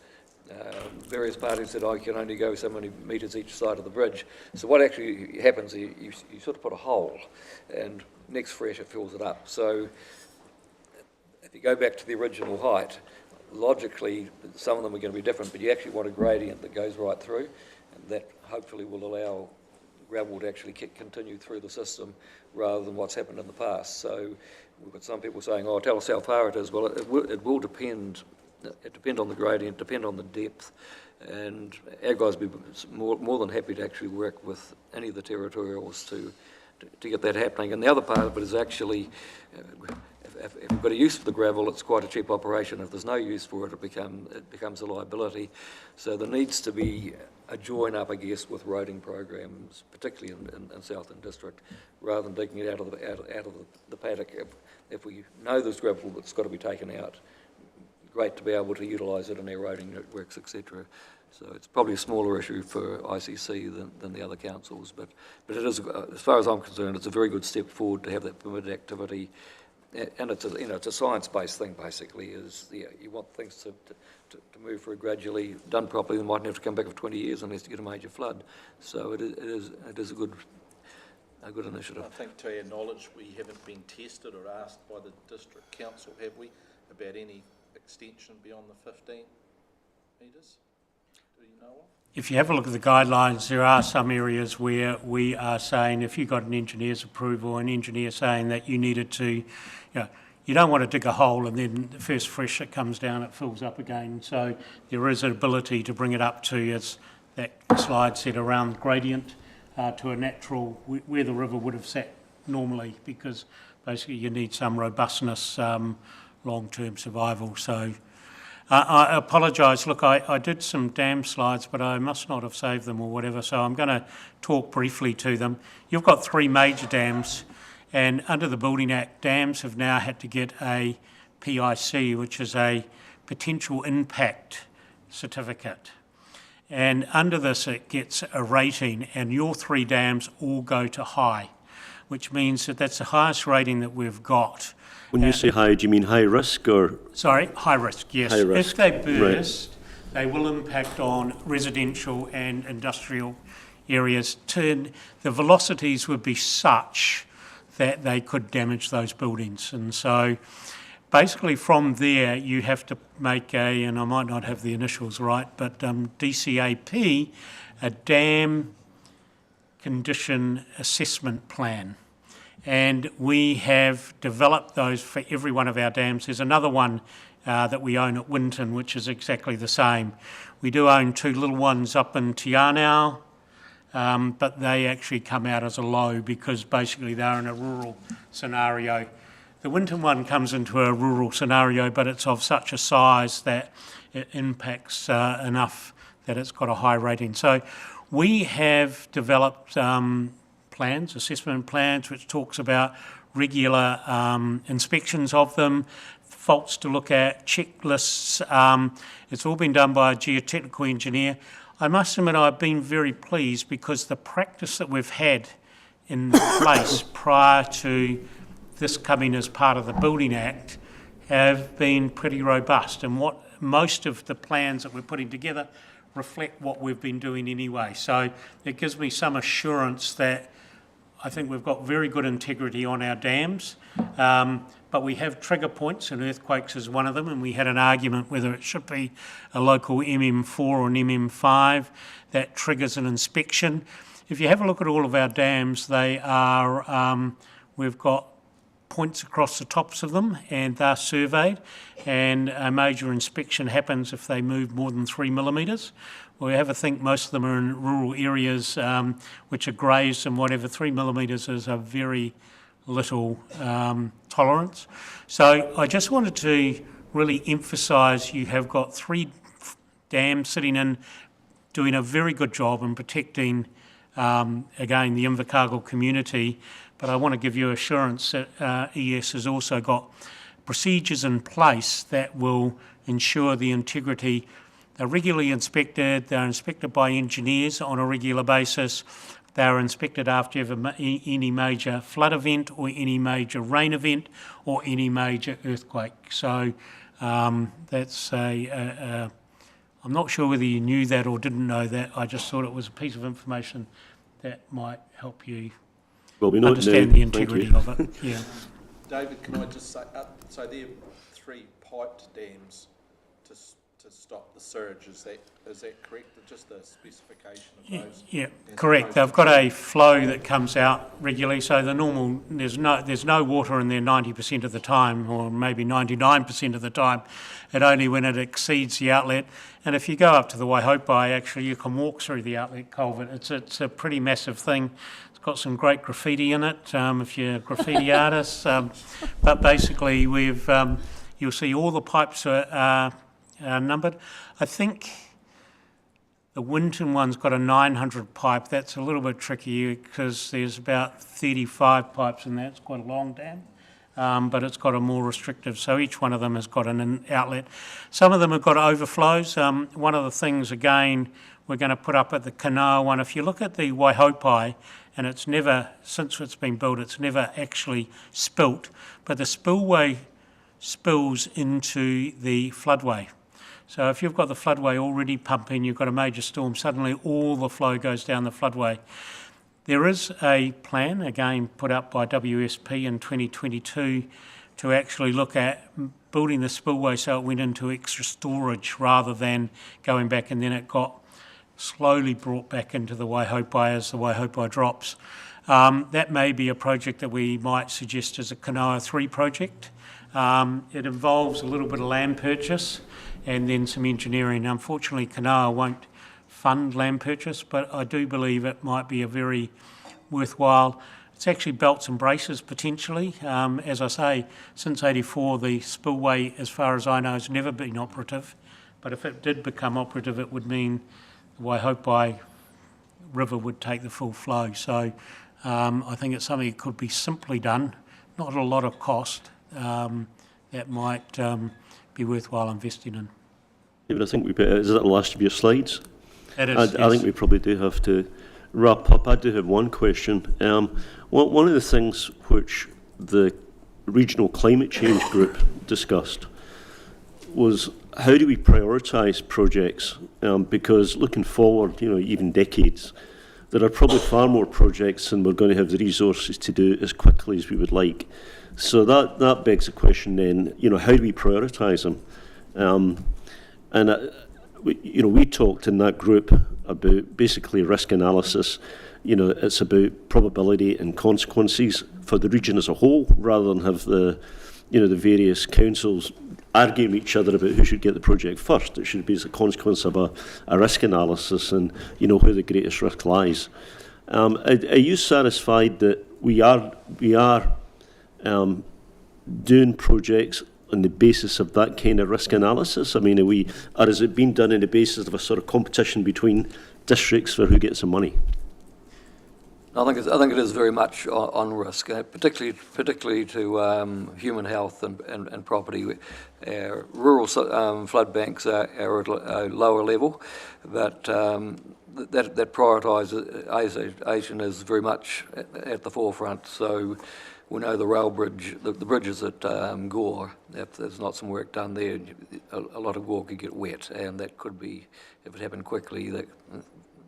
various parties said, I can only go so many metres each side of the bridge. So what actually happens, you sort of put a hole, and next fresh it fills it up. So if you go back to the original height, logically, some of them are going to be different, but you actually want a gradient that goes right through, and that hopefully will allow gravel to actually continue through the system rather than what's happened in the past. So we've got some people saying, oh, tell us how far it is. Well, it will depend. It depends on the gradient, depend on the depth, and our guys will be more than happy to actually work with any of the territorials to get that happening. And the other part of it is actually, if you've got a use for the gravel, it's quite a cheap operation. If there's no use for it, it becomes a liability. So there needs to be a join up, I guess, with roading programs, particularly in Southern District, rather than digging it out of the paddock. If we know there's gravel that's got to be taken out, great to be able to utilise it in our roading networks, etc. So it's probably a smaller issue for ICC than the other councils, but it is, as far as I'm concerned, it's a very good step forward to have that permitted activity, and it's a science-based thing basically. You want things to move through gradually, done properly. They mightn't have to come back for 20 years unless you get a major flood. So it is a good initiative. I think, to our knowledge, we haven't been tested or asked by the district council, have we, about any extension beyond the 15 metres? Do you know of? If you have a look at the guidelines, there are some areas where we are saying if you got an engineer's approval, an engineer saying that you needed to, you don't want to dig a hole and then the first fresh that comes down, it fills up again. So there is an ability to bring it up to, as that slide said, around gradient to a natural, where the river would have sat normally, because basically you need some robustness, long-term survival. So I apologise. Look, I did some dam slides, but I must not have saved them or whatever, so I'm going to talk briefly to them. You've got 3 major dams, and under the Building Act, dams have now had to get a PIC, which is a potential impact certificate. And under this, it gets a rating, and your 3 dams all go to high, which means that that's the highest rating that we've got. When you say high, do you mean high risk or? Sorry, high risk, yes. High risk. If they burst, they will impact on residential and industrial areas. The velocities would be such that they could damage those buildings. And so basically from there, you have to make and I might not have the initials right, but DCAP, a dam condition assessment plan. And we have developed those for every one of our dams. There's another one that we own at Winton, which is exactly the same. We do own 2 little ones up in Tianau, but they actually come out as a low because basically they're in a rural scenario. The Winton one comes into a rural scenario, but it's of such a size that it impacts enough that it's got a high rating. So we have developed assessment plans, which talks about regular inspections of them, faults to look at, checklists. It's all been done by a geotechnical engineer. I must admit I've been very pleased because the practice that we've had in place prior to this coming as part of the Building Act have been pretty robust, and what most of the plans that we're putting together reflect what we've been doing anyway. So it gives me some assurance that I think we've got very good integrity on our dams, but we have trigger points, and earthquakes is one of them, and we had an argument whether it should be a local MM4 or an MM5 that triggers an inspection. If you have a look at all of our dams, they are, we've got points across the tops of them, and they're surveyed, and a major inspection happens if they move more than 3 millimetres. We have a think most of them are in rural areas which are grazed, and whatever 3 millimetres is a very little tolerance. So I just wanted to really emphasise you have got 3 dams sitting in, doing a very good job in protecting, again, the Invercargill community, but I want to give you assurance that ES has also got procedures in place that will ensure the integrity. They're regularly inspected, they're inspected by engineers on a regular basis, they're inspected after you have any major flood event or any major rain event or any major earthquake. So that's I'm not sure whether you knew that or didn't know that. I just thought it was a piece of information that might help you understand the integrity of it. Yeah. David, can I just say, so there are 3 piped dams to stop the surge, is that correct? Just the specification of those? Yeah, correct. They've got a flow that comes out regularly, so the normal, there's no water in there 90% of the time, or maybe 99% of the time. It only when it exceeds the outlet. And if you go up to the Waihopai, actually you can walk through the outlet culvert. It's a pretty massive thing. It's got some great graffiti in it, if you're a graffiti artist. But basically you'll see all the pipes are numbered. I think the Winton one's got a 900 pipe. That's a little bit tricky because there's about 35 pipes in there. It's quite a long dam, but it's got a more restrictive. So each one of them has got an outlet. Some of them have got overflows. One of the things, again, we're going to put up at the Kanoa one. If you look at the Waihopai, and it's never, since it's been built, it's never actually spilt, but the spillway spills into the floodway. So if you've got the floodway already pumping, you've got a major storm, suddenly all the flow goes down the floodway. There is a plan, again, put up by WSP in 2022 to actually look at building the spillway so it went into extra storage rather than going back, and then it got slowly brought back into the Waihopai as the Waihopai drops. That may be a project that we might suggest as a Kanoa 3 project. It involves a little bit of land purchase and then some engineering. Unfortunately, Kanoa won't fund land purchase, but I do believe it might be a very worthwhile. It's actually belts and braces potentially. As I say, since '84, the spillway, as far as I know, has never been operative. But if it did become operative, it would mean the Waihopai River would take the full flow. So I think it's something that could be simply done, not at a lot of cost, that might be worthwhile investing in. David, I think is that the last of your slides? It is, I think we probably do have to wrap up. I do have one question. One of the things which the Regional Climate Change Group discussed was how do we prioritise projects? Because looking forward, even decades, there are probably far more projects than we're going to have the resources to do as quickly as we would like. So that begs the question then, how do we prioritise them? We talked in that group about basically risk analysis. It's about probability and consequences for the region as a whole, rather than have the various councils arguing with each other about who should get the project first. It should be as a consequence of a risk analysis and where the greatest risk lies. Are you satisfied that we are doing projects on the basis of that kind of risk analysis? I mean, or has it been done on the basis of a sort of competition between districts for who gets the money? I think it is very much on risk, particularly to human health and property. Rural flood banks are at a lower level, but that prioritisation is very much at the forefront. So we know the rail bridge, the bridges at Gore, if there's not some work done there, a lot of Gore could get wet, and that could be, if it happened quickly,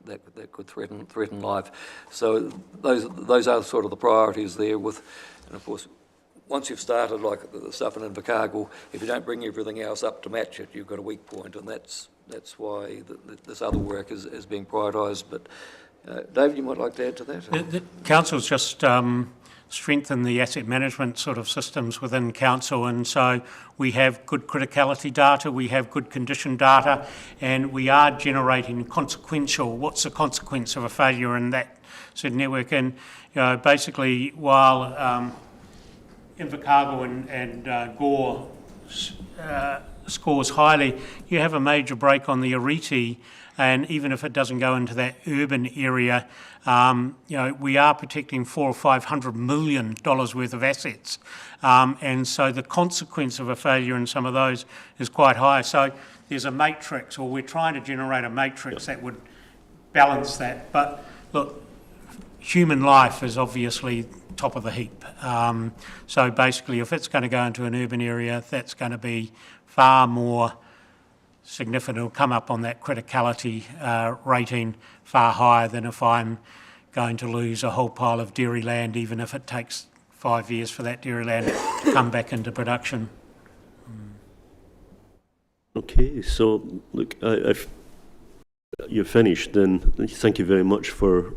that could threaten life. So those are sort of the priorities there with, and of course, once you've started, like the stuff in Invercargill, if you don't bring everything else up to match it, you've got a weak point, and that's why this other work is being prioritised. But David, you might like to add to that? The council's just strengthened the asset management sort of systems within council, and so we have good criticality data, we have good condition data, and we are generating what's the consequence of a failure in that certain network. And basically, while Invercargill and Gore scores highly, you have a major break on the Ariti, and even if it doesn't go into that urban area, we are protecting $400 or $500 million worth of assets, and so the consequence of a failure in some of those is quite high. So there's a matrix, or we're trying to generate a matrix that would balance that. But look, human life is obviously top of the heap. So basically, if it's going to go into an urban area, that's going to be far more significant. It'll come up on that criticality rating far higher than if I'm going to lose a whole pile of dairy land, even if it takes 5 years for that dairy land to come back into production. Okay, so look, if you're finished, then thank you very much for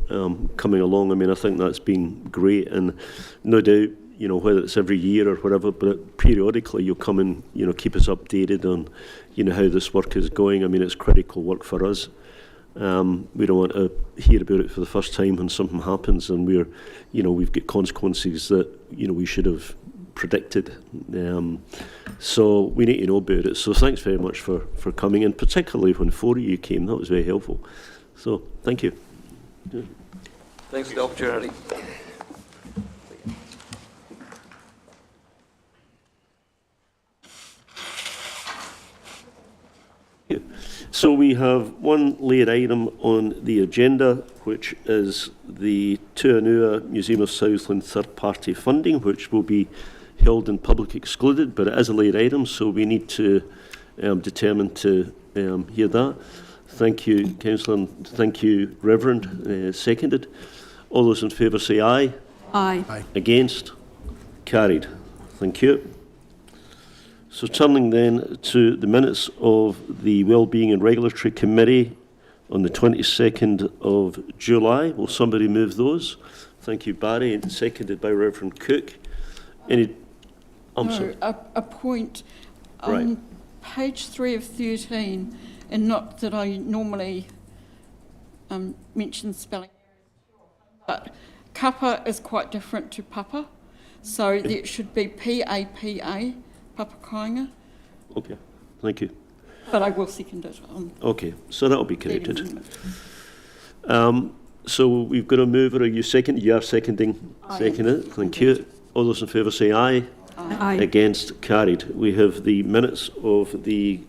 coming along. I mean, I think that's been great, and no doubt, whether it's every year or whatever, but periodically you'll come and, keep us updated on, how this work is going. I mean, it's critical work for us. We don't want to hear about it for the first time when something happens and we've got consequences that, we should have predicted. So we need to know about it. So thanks very much for coming, and particularly when 4 of you came, that was very helpful. So thank you. Thanks for the opportunity. So we have one laid item on the agenda, which is the Tuanua Museum of Southland third-party funding, which will be held in public excluded, but it is a laid item, so we need to determine to hear that. Thank you, Councillor, and thank you, Reverend. Seconded. All those in favour say aye. Aye. Aye. Against? Carried. Thank you. So turning then to the minutes of the Wellbeing and Regulatory Committee on the 22nd of July. Will somebody move those? Thank you, Barry, and seconded by Reverend Cook. Any? Sorry. A point on Right. page 3 of 13, and not that I normally mention spelling, but kappa is quite different to papa, so it should be P-A-P-A. Papakainga. Okay, thank you. But I will second it. Okay, so that'll be corrected. So we've got a mover. Are you second? You are seconding. Second it. Thank you. All those in favour say aye. Aye. Against? Carried. We have the minutes of the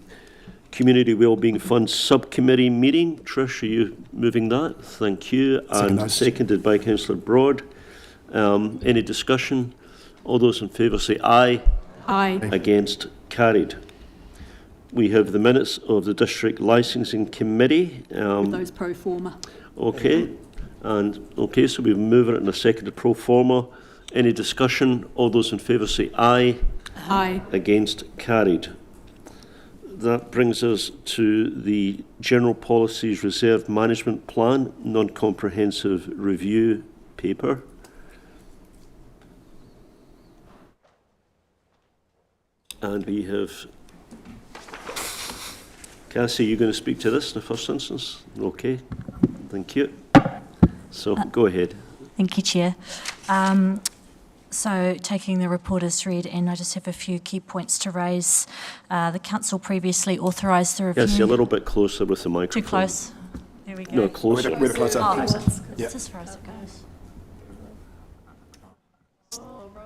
Community Wellbeing Fund Subcommittee meeting. Trish, are you moving that? Thank you. And seconded by Councillor Broad. Any discussion? All those in favour say aye. Aye. Against? Carried. We have the minutes of the District Licensing Committee. Those pro forma. Okay. And okay, so we've moved it in a seconded pro forma. Any discussion? All those in favour say aye. Aye. Against? Carried. That brings us to the General Policies Reserve Management Plan Non-Comprehensive Review paper. And we have, Cassie, you're going to speak to this in the first instance? Okay, thank you. So go ahead. Thank you, Chair. So taking the report as read, and I just have a few key points to raise. The Council previously authorised the review. Cassie, a little bit closer with the microphone. Too close? There we go. No, closer. We're closer. Oh, Yeah. it's as far as it goes. Oh, right.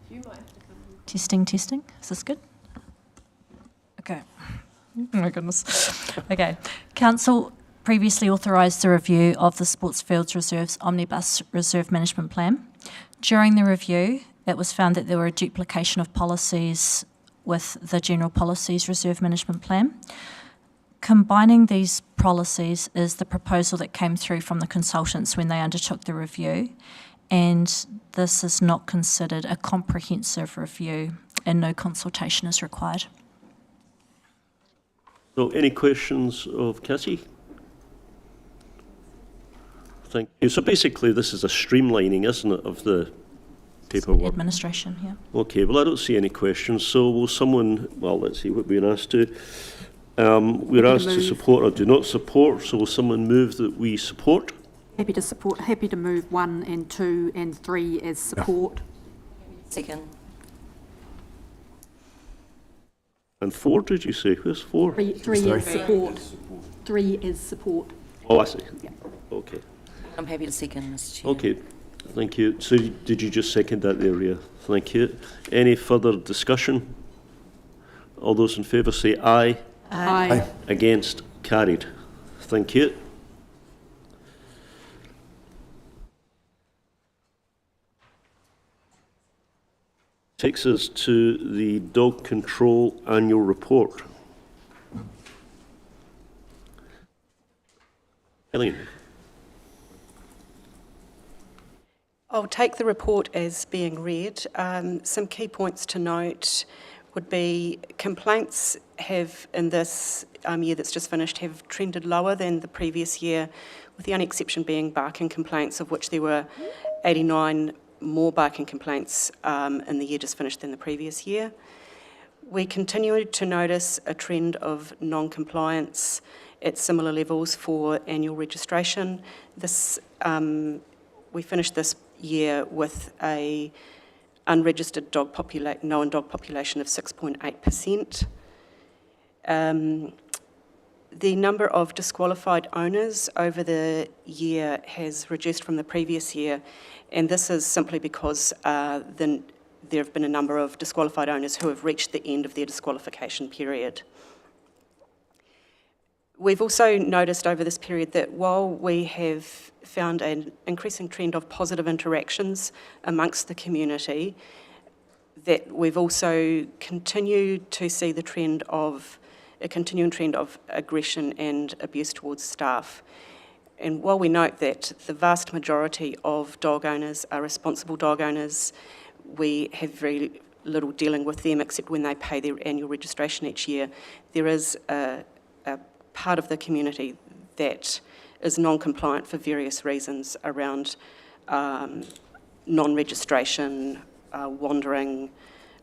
You might have to come. Testing, testing. Is this good? Okay. Oh my goodness. Okay. Council previously authorised the review of the Sportsfields Reserves Omnibus Reserve Management Plan. During the review, it was found that there were a duplication of policies with the General Policies Reserve Management Plan. Combining these policies is the proposal that came through from the consultants when they undertook the review, and this is not considered a comprehensive review and no consultation is required. So any questions of Cassie? Thank you. So basically this is a streamlining, isn't it, of the paperwork? Administration, yeah. Okay, well I don't see any questions, so will someone, well let's see what we're asked to. We're asked to support or do not support, so will someone move that we support? Happy to support, happy to move 1 and 2 and 3 as support. Second. And 4, did you say? Where's 4? 3 is support. 3 is support. Oh, I see. Yeah. Okay. I'm happy to second, Mr Chair. Okay, thank you. So did you just second that there, Ria? Thank you. Any further discussion? All those in favour say aye. Aye. Against? Carried. Thank you. Takes us to the dog control annual report. Eileen. I'll take the report as being read. Some key points to note would be complaints have, in this year that's just finished, have trended lower than the previous year, with the only exception being barking complaints, of which there were 89 more barking complaints in the year just finished than the previous year. We continue to notice a trend of non-compliance at similar levels for annual registration. We finished this year with a unregistered known dog population of 6.8%. The number of disqualified owners over the year has reduced from the previous year, and this is simply because there have been a number of disqualified owners who have reached the end of their disqualification period. We've also noticed over this period that while we have found an increasing trend of positive interactions amongst the community, that we've also continued to see the trend of a continuing trend of aggression and abuse towards staff. And while we note that the vast majority of dog owners are responsible dog owners, we have very little dealing with them except when they pay their annual registration each year. There is a part of the community that is non-compliant for various reasons around non-registration, wandering,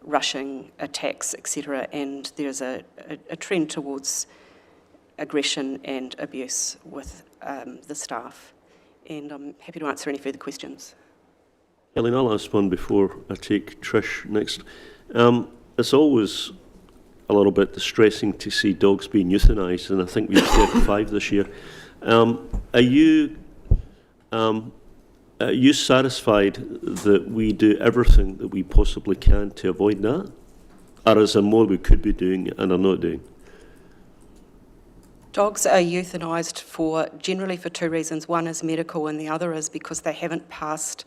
rushing, attacks, etc. And there's a trend towards aggression and abuse with the staff. And I'm happy to answer any further questions. Ellen, I'll ask one before I take Trish next. It's always a little bit distressing to see dogs being euthanised, and I think we have 35 this year. Are you satisfied that we do everything that we possibly can to avoid that? Or is there more we could be doing and are not doing? Dogs are euthanised generally for 2 reasons. One is medical and the other is because they haven't passed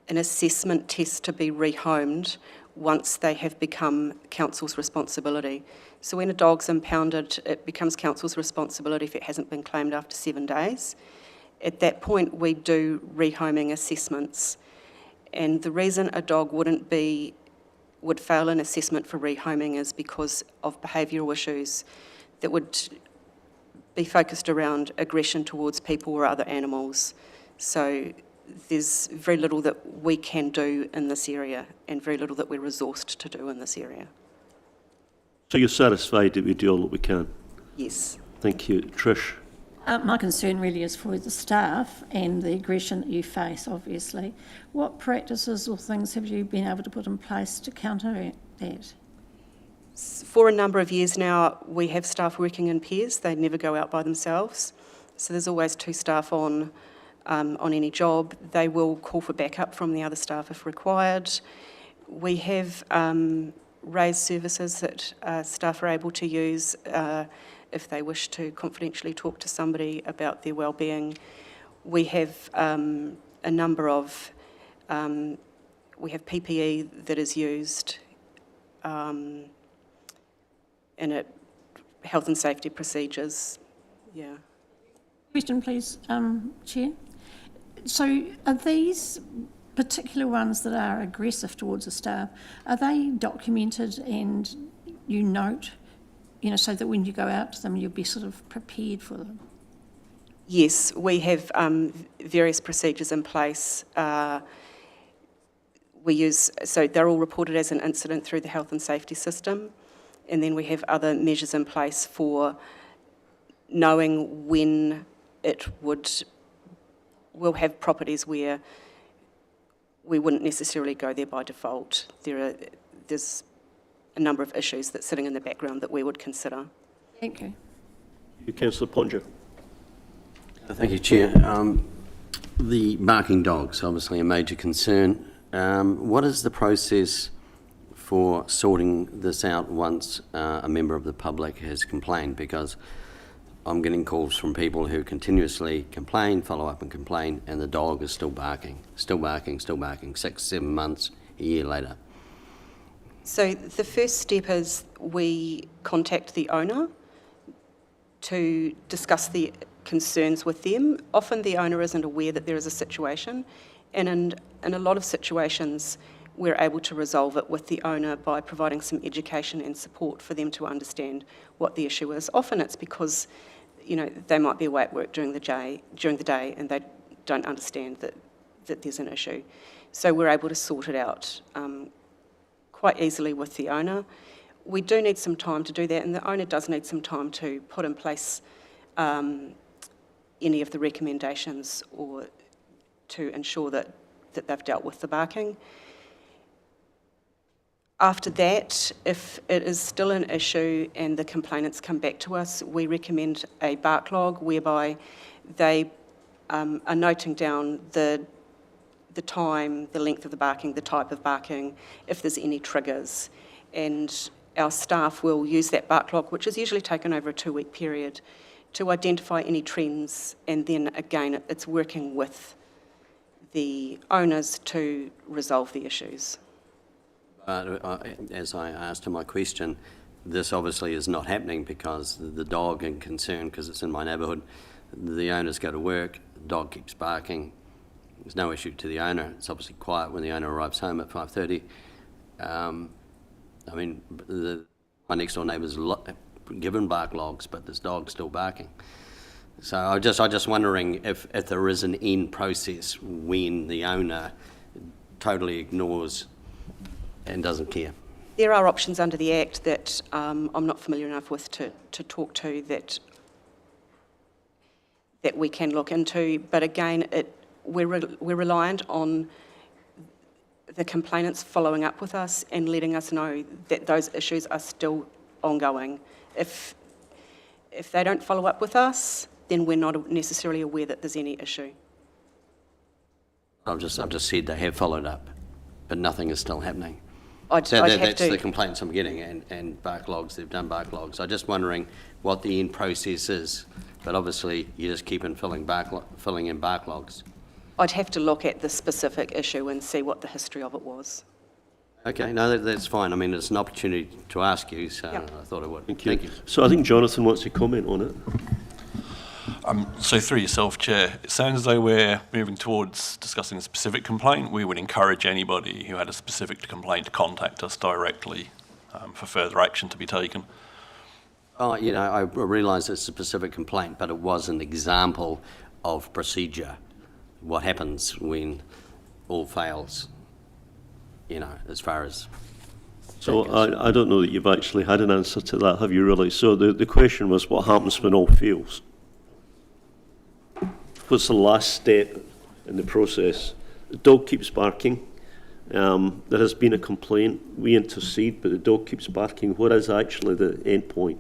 an assessment test to be rehomed once they have become council's responsibility. So when a dog's impounded, it becomes council's responsibility if it hasn't been claimed after 7 days. At that point, we do rehoming assessments. And the reason a dog would fail an assessment for rehoming is because of behavioural issues that would be focused around aggression towards people or other animals. So there's very little that we can do in this area and very little that we're resourced to do in this area. So you're satisfied that we do all that we can? Yes. Thank you. Trish? My concern really is for the staff and the aggression that you face, obviously. What practices or things have you been able to put in place to counter that? For a number of years now, we have staff working in pairs. They never go out by themselves. So there's always 2 staff on any job. They will call for backup from the other staff if required. We have raised services that staff are able to use if they wish to confidentially talk to somebody about their wellbeing. We have a number of, we have PPE that is used and it health and safety procedures. Yeah. Question, please, Chair. So are these particular ones that are aggressive towards the staff, are they documented and you note, so that when you go out to them, you'll be sort of prepared for them? Yes, we have various procedures in place. So they're all reported as an incident through the health and safety system, and then we have other measures in place for knowing when we'll have properties where we wouldn't necessarily go there by default. There's a number of issues that's sitting in the background that we would consider. Thank you. Councillor Ponga. Thank you, Chair. The barking dogs, obviously a major concern. What is the process for sorting this out once a member of the public has complained? Because I'm getting calls from people who continuously complain, follow up and complain, and the dog is still barking, 6, 7 months, a year later. So the first step is we contact the owner to discuss the concerns with them. Often the owner isn't aware that there is a situation, and in a lot of situations we're able to resolve it with the owner by providing some education and support for them to understand what the issue is. Often it's because they might be away at work during the day and they don't understand that there's an issue. So we're able to sort it out quite easily with the owner. We do need some time to do that, and the owner does need some time to put in place any of the recommendations or to ensure that they've dealt with the barking. After that, if it is still an issue and the complainants come back to us, we recommend a bark log whereby they are noting down the time, the length of the barking, the type of barking, if there's any triggers. And our staff will use that bark log, which is usually taken over a 2-week period, to identify any trends, and then again it's working with the owners to resolve the issues. As I asked in my question, this obviously is not happening because the dog in concern, because it's in my neighbourhood, the owners go to work, the dog keeps barking, there's no issue to the owner, it's obviously quiet when the owner arrives home at 5:30. My next door neighbour's given bark logs, but this dog's still barking. So I'm just wondering if there is an end process when the owner totally ignores and doesn't care. There are options under the Act that I'm not familiar enough with to talk to that we can look into, but again, we're reliant on the complainants following up with us and letting us know that those issues are still ongoing. If they don't follow up with us, then we're not necessarily aware that there's any issue. I've just said they have followed up, but nothing is still happening. That's the complaints I'm getting, and bark logs, they've done bark logs. I'm just wondering what the end process is, but obviously you just keep on filling in bark logs. I'd have to look at the specific issue and see what the history of it was. Okay, no, that's fine. I mean, it's an opportunity to ask you, so Yep. I thought I would. Thank you. So I think Jonathan wants to comment on it. So through yourself, Chair, it sounds as though we're moving towards discussing a specific complaint. We would encourage anybody who had a specific complaint to contact us directly for further action to be taken. Oh, I realise it's a specific complaint, but it was an example of procedure. What happens when all fails, as far as... So I don't know that you've actually had an answer to that, have you really? So the question was, what happens when all fails? What's the last step in the process? The dog keeps barking. There has been a complaint. We intercede, but the dog keeps barking. What is actually the end point?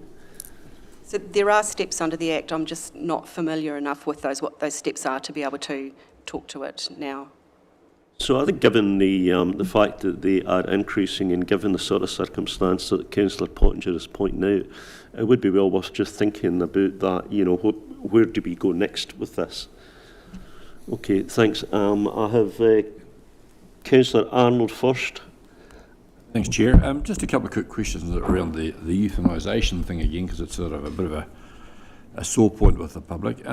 So there are steps under the Act. I'm just not familiar enough with what those steps are to be able to talk to it now. So I think given the fact that they are increasing and given the sort of circumstance that Councillor Pottinger is pointing out, it would be well worth just thinking about that, where do we go next with this? Okay, thanks. I have Councillor Arnold first. Thanks, Chair. Just a couple of quick questions around the euthanisation thing again, because it's sort of a bit of a sore point with the public.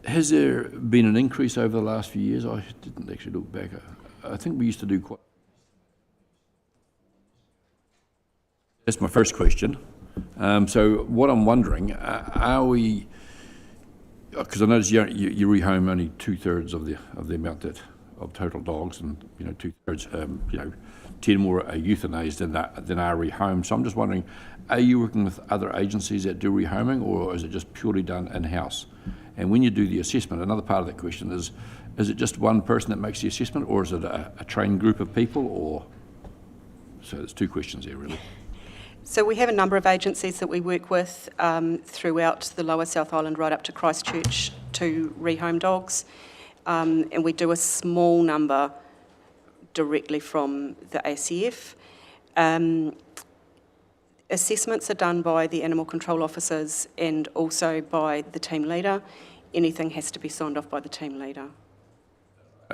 Has there been an increase over the last few years? I didn't actually look back. I think we used to do quite... That's my first question. So what I'm wondering, are we... Because I noticed you rehome only 2/3 of the amount of total dogs, and 2/3, 10 more are euthanised than are rehomed. So I'm just wondering, are you working with other agencies that do rehoming, or is it just purely done in-house? And when you do the assessment, another part of that question is it just one person that makes the assessment, or is it a trained group of people, or... So there's two questions there, really. So we have a number of agencies that we work with throughout the Lower South Island right up to Christchurch to rehome dogs. And we do a small number directly from the ACF. Assessments are done by the animal control officers and also by the team leader. Anything has to be signed off by the team leader.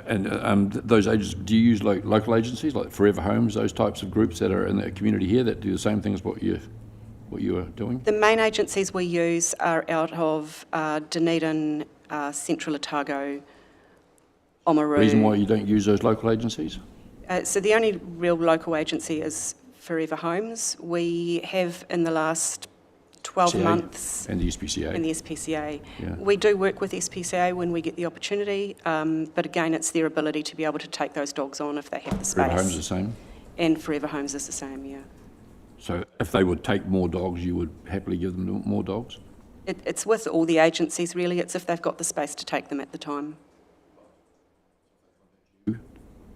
And those agencies, do you use local agencies like Forever Homes, those types of groups that are in the community here that do the same thing as what you are doing? The main agencies we use are out of Dunedin, Central Otago, Oamaru. The reason why you don't use those local agencies? So the only real local agency is Forever Homes. We have in the last 12 months... And the SPCA. And the SPCA. Yeah. We do work with SPCA when we get the opportunity, but again, it's their ability to be able to take those dogs on if they have the space. Forever Homes is the same? And Forever Homes is the same, yeah. So if they would take more dogs, you would happily give them more dogs? It's with all the agencies, really. It's if they've got the space to take them at the time.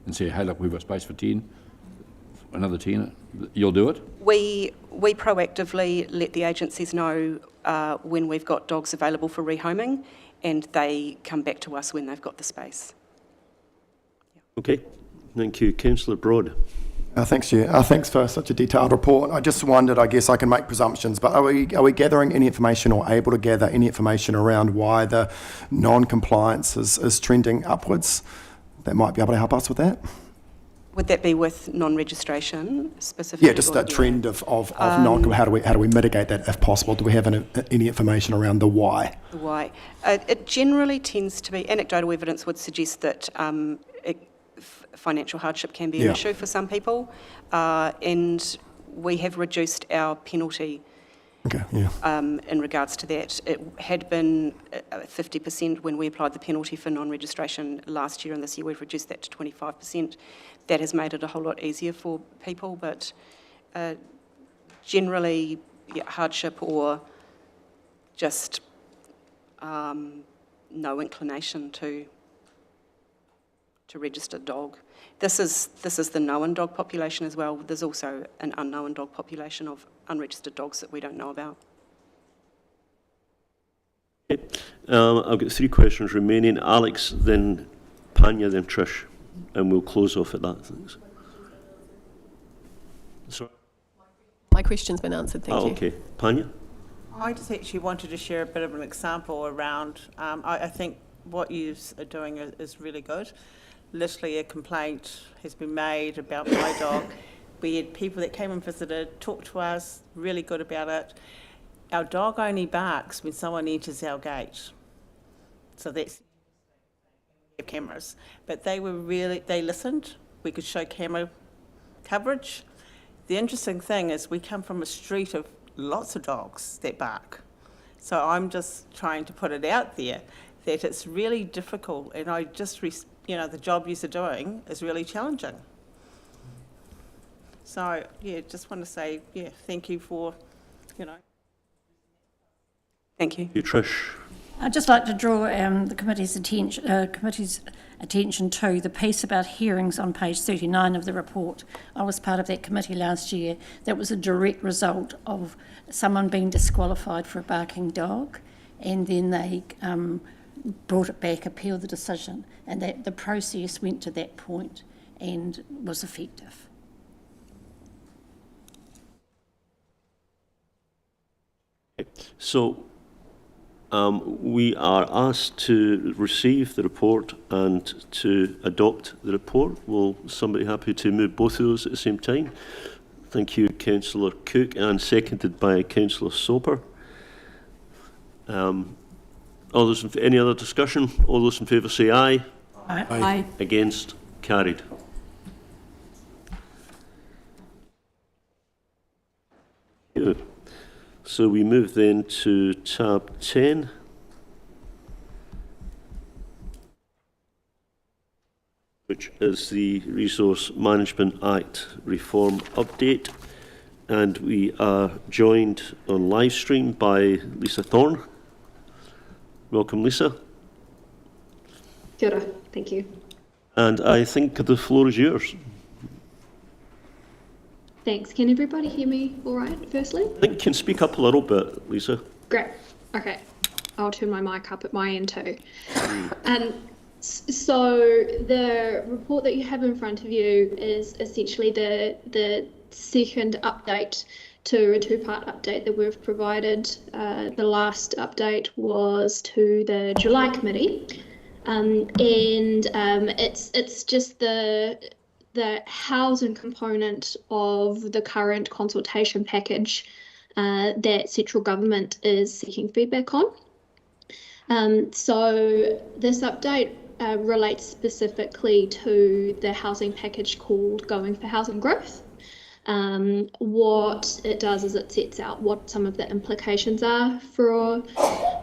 And say, hey, look, we've got space for 10, another 10, you'll do it? We proactively let the agencies know when we've got dogs available for rehoming, and they come back to us when they've got the space. Yeah. Okay, thank you. Councillor Broad. Thanks, Chair. Thanks for such a detailed report. I just wondered, I guess I can make presumptions, but are we gathering any information or able to gather any information around why the non-compliance is trending upwards? That might be able to help us with that. Would that be with non-registration specifically? Yeah, just a trend of non. How do we mitigate that if possible? Do we have any information around the why? The why. It generally tends to be, anecdotal evidence would suggest that financial hardship can be an issue for some people, and we have reduced our penalty. Okay, yeah. In regards to that. It had been 50% when we applied the penalty for non-registration last year, and this year we've reduced that to 25%. That has made it a whole lot easier for people, but generally hardship or just no inclination to register dog. This is the known dog population as well. There's also an unknown dog population of unregistered dogs that we don't know about. Okay. I've got 3 questions remaining. Alex, then Panya, then Trish, and we'll close off at that. Thanks. Sorry. My question's been answered, thank you. Okay. Panya? I just actually wanted to share a bit of an example around, I think what you are doing is really good. Literally a complaint has been made about my dog. We had people that came and visited, talked to us, really good about it. Our dog only barks when someone enters our gate. So that's cameras. But they listened. We could show camera coverage. The interesting thing is we come from a street of lots of dogs that bark. So I'm just trying to put it out there that it's really difficult, and I just, the job you're doing is really challenging. So, just want to say, thank you for, Thank you. You, Trish. I'd just like to draw the committee's attention to the piece about hearings on page 39 of the report. I was part of that committee last year. That was a direct result of someone being disqualified for a barking dog, and then they brought it back, appealed the decision, and that the process went to that point and was effective. Okay. So We are asked to receive the report and to adopt the report. Will somebody happy to move both of those at the same time? Thank you, Councillor Cook, and seconded by Councillor Soper. Any other discussion? All those in favour say aye. Aye. Aye. Against? Carried. Good. So we move then to tab 10. Which is the Resource Management Act Reform Update. And we are joined on live stream by Lisa Thorne. Welcome, Lisa. Kia ora. Thank you. And I think the floor is yours. Thanks. Can everybody hear me all right, firstly? I think you can speak up a little bit, Lisa. Great. Okay. I'll turn my mic up at my end too. So the report that you have in front of you is essentially the second update to a two-part update that we've provided. The last update was to the July committee, and it's just the housing component of the current consultation package that central government is seeking feedback on. So this update relates specifically to the housing package called Going for Housing Growth. What it does is it sets out what some of the implications are for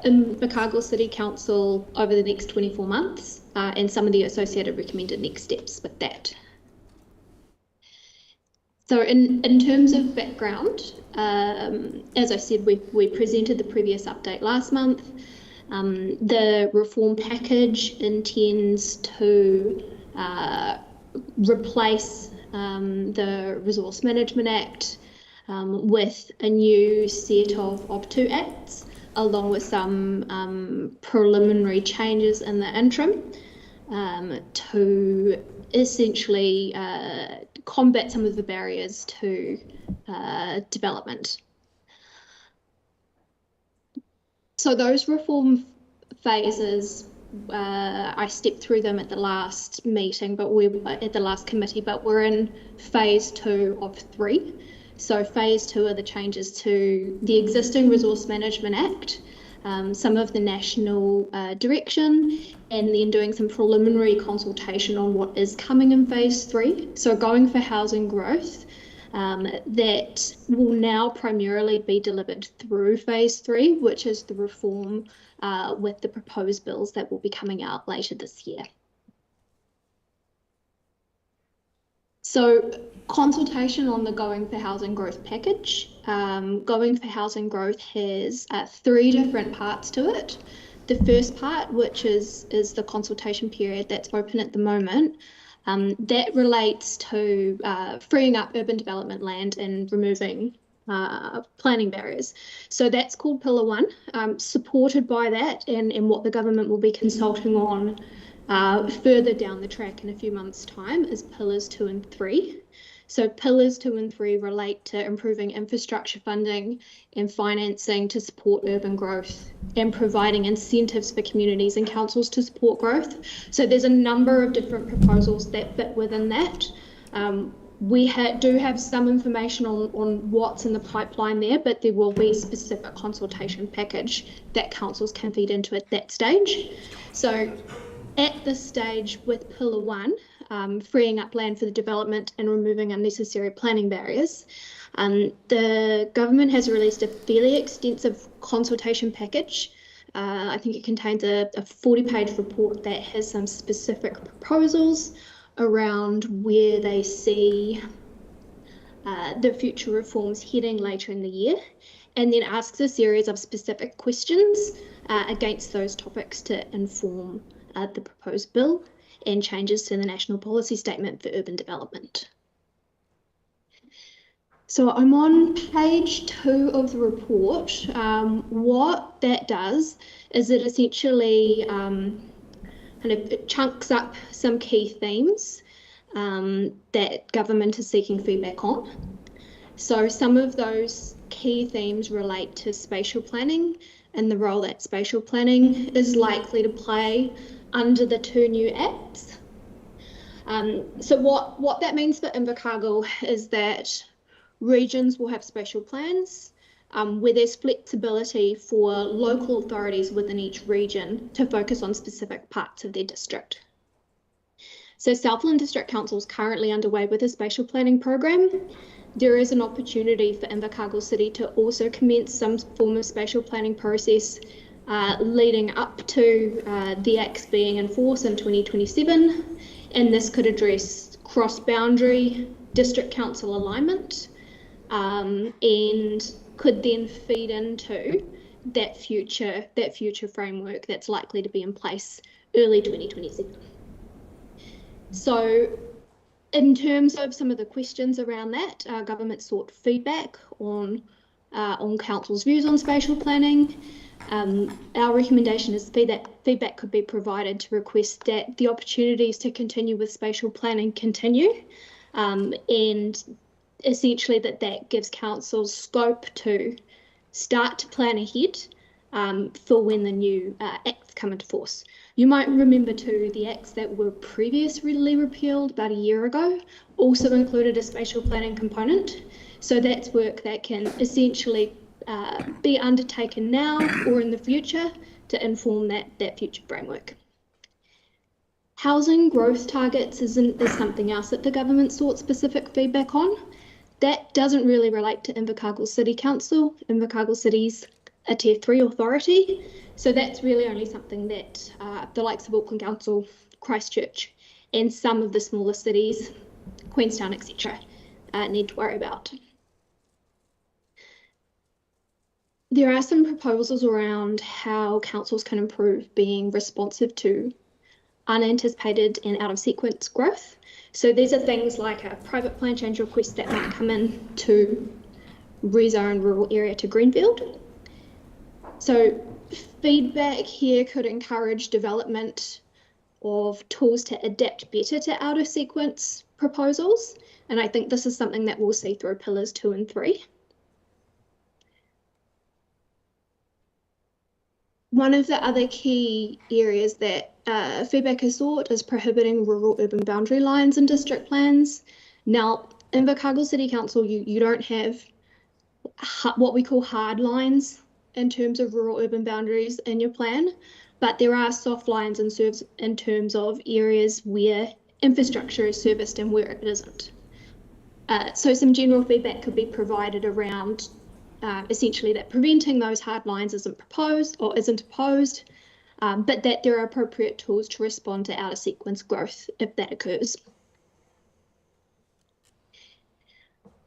Invercargill City Council over the next 24 months and some of the associated recommended next steps with that. So in terms of background, as I said, we presented the previous update last month. The reform package intends to replace the Resource Management Act with a new set of two acts, along with some preliminary changes in the interim to essentially combat some of the barriers to development. So those reform phases, I stepped through them at the last meeting, but at the last committee, but we're in phase 2 of 3. So phase 2 are the changes to the existing Resource Management Act, some of the national direction, and then doing some preliminary consultation on what is coming in phase 3. So Going for Housing Growth, that will now primarily be delivered through phase 3, which is the reform with the proposed bills that will be coming out later this year. So consultation on the Going for Housing Growth package. Going for Housing Growth has 3 different parts to it. The first part, which is the consultation period that's open at the moment, that relates to freeing up urban development land and removing planning barriers. So that's called Pillar 1. Supported by that and what the government will be consulting on further down the track in a few months' time is Pillars 2 and 3. So Pillars 2 and 3 relate to improving infrastructure funding and financing to support urban growth and providing incentives for communities and councils to support growth. So there's a number of different proposals that fit within that. We do have some information on what's in the pipeline there, but there will be a specific consultation package that councils can feed into at that stage. So at this stage with Pillar 1, freeing up land for the development and removing unnecessary planning barriers, the government has released a fairly extensive consultation package. I think it contains a 40-page report that has some specific proposals around where they see the future reforms heading later in the year, and then asks a series of specific questions against those topics to inform the proposed bill and changes to the National Policy Statement for Urban Development. So I'm on page 2 of the report. What that does is it essentially kind of chunks up some key themes that government is seeking feedback on. So some of those key themes relate to spatial planning, and the role that spatial planning is likely to play under the two new acts. So what that means for Invercargill is that regions will have spatial plans where there's flexibility for local authorities within each region to focus on specific parts of their district. So Southland District Council is currently underway with a spatial planning program. There is an opportunity for Invercargill City to also commence some form of spatial planning process leading up to the acts being in force in 2027, and this could address cross-boundary district council alignment and could then feed into that future framework that's likely to be in place early 2027. So in terms of some of the questions around that, government sought feedback on council's views on spatial planning. Our recommendation is feedback could be provided to request that the opportunities to continue with spatial planning continue, and essentially that gives councils scope to start to plan ahead for when the new acts come into force. You might remember too, the acts that were previously repealed about a year ago also included a spatial planning component. So that's work that can essentially be undertaken now or in the future to inform that future framework. Housing growth targets is something else that the government sought specific feedback on. That doesn't really relate to Invercargill City Council. Invercargill City's a Tier 3 authority, so that's really only something that the likes of Auckland Council, Christchurch, and some of the smaller cities, Queenstown, etc., need to worry about. There are some proposals around how councils can improve being responsive to unanticipated and out-of-sequence growth. So these are things like a private plan change request that might come in to rezone rural area to greenfield. So feedback here could encourage development of tools to adapt better to out-of-sequence proposals, and I think this is something that we'll see through pillars 2 and 3. One of the other key areas that feedback is sought is prohibiting rural-urban boundary lines in district plans. Now, in Invercargill City Council, you don't have what we call hard lines in terms of rural-urban boundaries in your plan, but there are soft lines in terms of areas where infrastructure is serviced and where it isn't. So some general feedback could be provided around essentially that preventing those hard lines isn't opposed, but that there are appropriate tools to respond to out-of-sequence growth if that occurs.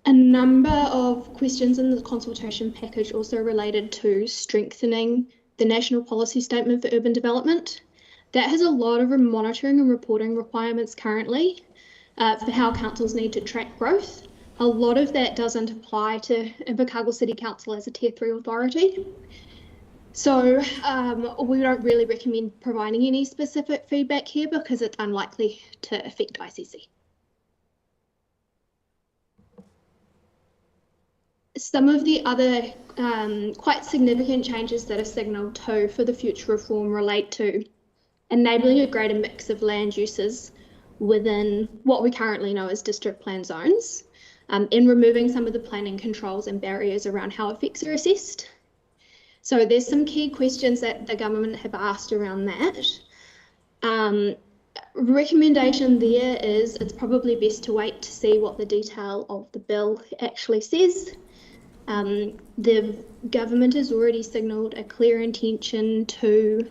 A number of questions in the consultation package also related to strengthening the National Policy Statement for Urban Development. That has a lot of monitoring and reporting requirements currently for how councils need to track growth. A lot of that doesn't apply to Invercargill City Council as a Tier 3 authority. So we don't really recommend providing any specific feedback here because it's unlikely to affect ICC. Some of the other quite significant changes that are signalled too for the future reform relate to enabling a greater mix of land uses within what we currently know as district plan zones, and removing some of the planning controls and barriers around how effects are assessed. So there's some key questions that the government have asked around that. Recommendation there is it's probably best to wait to see what the detail of the bill actually says. The government has already signalled a clear intention to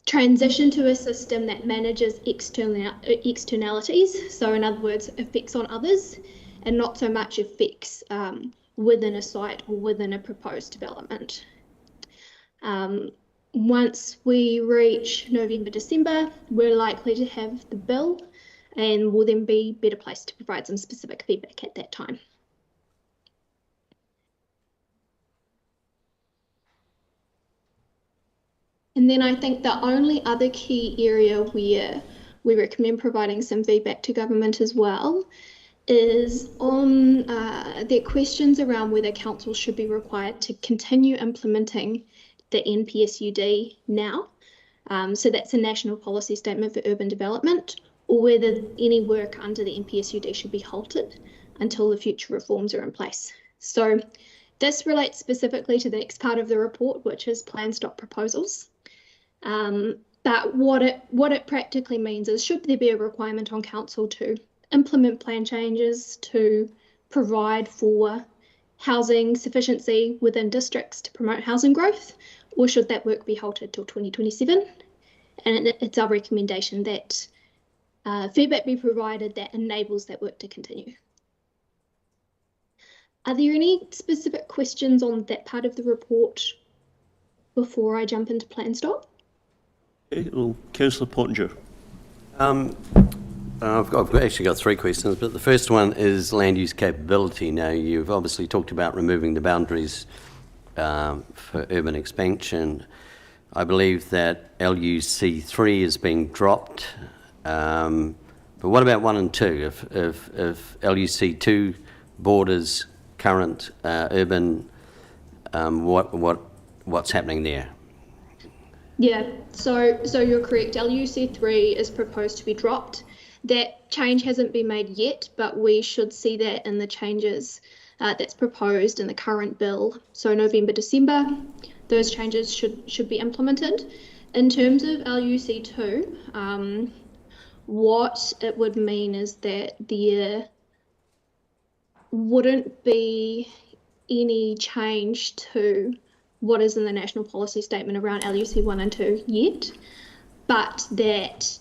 transition to a system that manages externalities, so in other words, effects on others, and not so much effects within a site or within a proposed development. Once we reach November, December, we're likely to have the bill and we'll then be better placed to provide some specific feedback at that time. And then I think the only other key area where we recommend providing some feedback to government as well is on their questions around whether councils should be required to continue implementing the NPSUD now. So that's a national policy statement for urban development, or whether any work under the NPSUD should be halted until the future reforms are in place. So this relates specifically to the next part of the report, which is plan stop proposals. But what it practically means is, should there be a requirement on council to implement plan changes to provide for housing sufficiency within districts to promote housing growth, or should that work be halted till 2027? And it's our recommendation that feedback be provided that enables that work to continue. Are there any specific questions on that part of the report before I jump into plan stop? Okay, well, Councillor Pottinger. I've actually got three questions, but the first one is land use capability. Now, you've obviously talked about removing the boundaries for urban expansion. I believe that LUC3 is being dropped, but what about 1 and 2? If LUC2 borders current urban, what's happening there? Yeah, so you're correct. LUC3 is proposed to be dropped. That change hasn't been made yet, but we should see that in the changes that's proposed in the current bill. So November, December, those changes should be implemented. In terms of LUC2, what it would mean is that there wouldn't be any change to what is in the national policy statement around LUC 1 and 2 yet, but that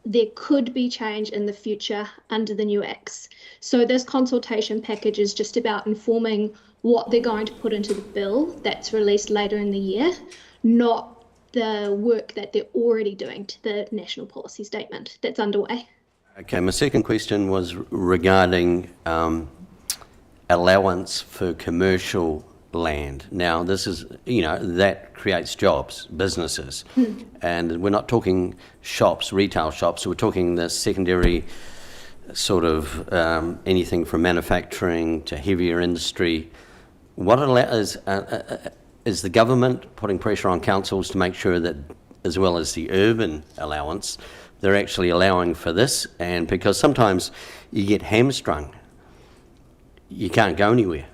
there could be change in the future under the new acts. So this consultation package is just about informing what they're going to put into the bill that's released later in the year, not the work that they're already doing to the national policy statement that's underway. Okay, my second question was regarding allowance for commercial land. Now, this is, that creates jobs, businesses, and we're not talking shops, retail shops, we're talking the secondary sort of anything from manufacturing to heavier industry. What is the government putting pressure on councils to make sure that, as well as the urban allowance, they're actually allowing for this? And because sometimes you get hamstrung, you can't go anywhere.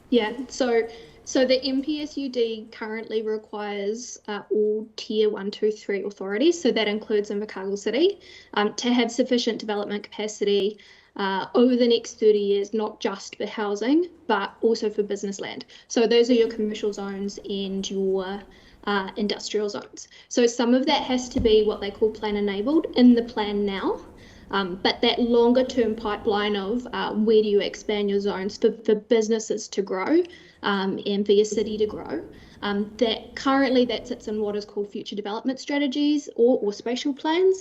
Yeah, so the NPSUD currently requires all Tier 1, 2, 3 authorities, so that includes Invercargill City, to have sufficient development capacity over the next 30 years, not just for housing, but also for business land. So those are your commercial zones and your industrial zones. So some of that has to be what they call plan enabled in the plan now. But that longer term pipeline of where do you expand your zones for businesses to grow and for your city to grow, that currently that sits in what is called future development strategies or spatial plans.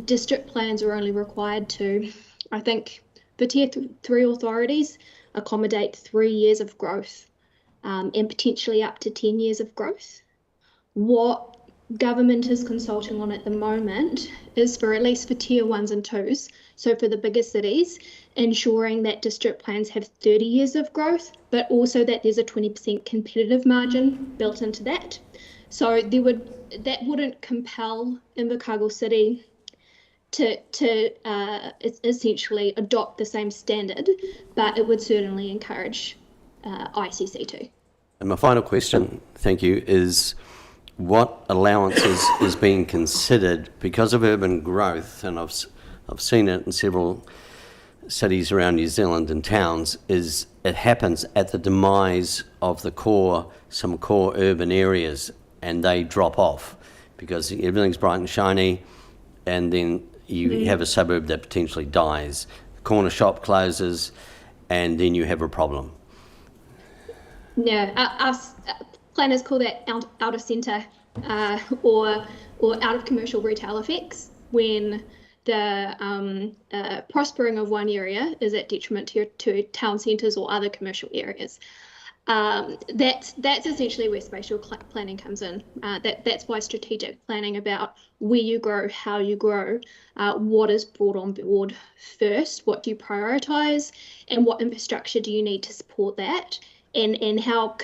District plans are only required to, I think, for Tier 3 authorities, accommodate 3 years of growth and potentially up to 10 years of growth. What government is consulting on at the moment is for, at least for Tier 1s and 2s, so for the bigger cities, ensuring that district plans have 30 years of growth, but also that there's a 20% competitive margin built into that. So that wouldn't compel Invercargill City to essentially adopt the same standard, but it would certainly encourage ICC to. And my final question, thank you, is what allowances is being considered because of urban growth, and I've seen it in several cities around New Zealand and towns, is it happens at the demise of some core urban areas, and they drop off because everything's bright and shiny, and then you have a suburb that potentially dies. The corner shop closes, and then you have a problem. Yeah, us planners call that out of centre or out of commercial retail effects, when the prospering of one area is at detriment to town centres or other commercial areas. That's essentially where spatial planning comes in. That's why strategic planning about where you grow, how you grow, what is brought on board first, what do you prioritise, and what infrastructure do you need to support that, and how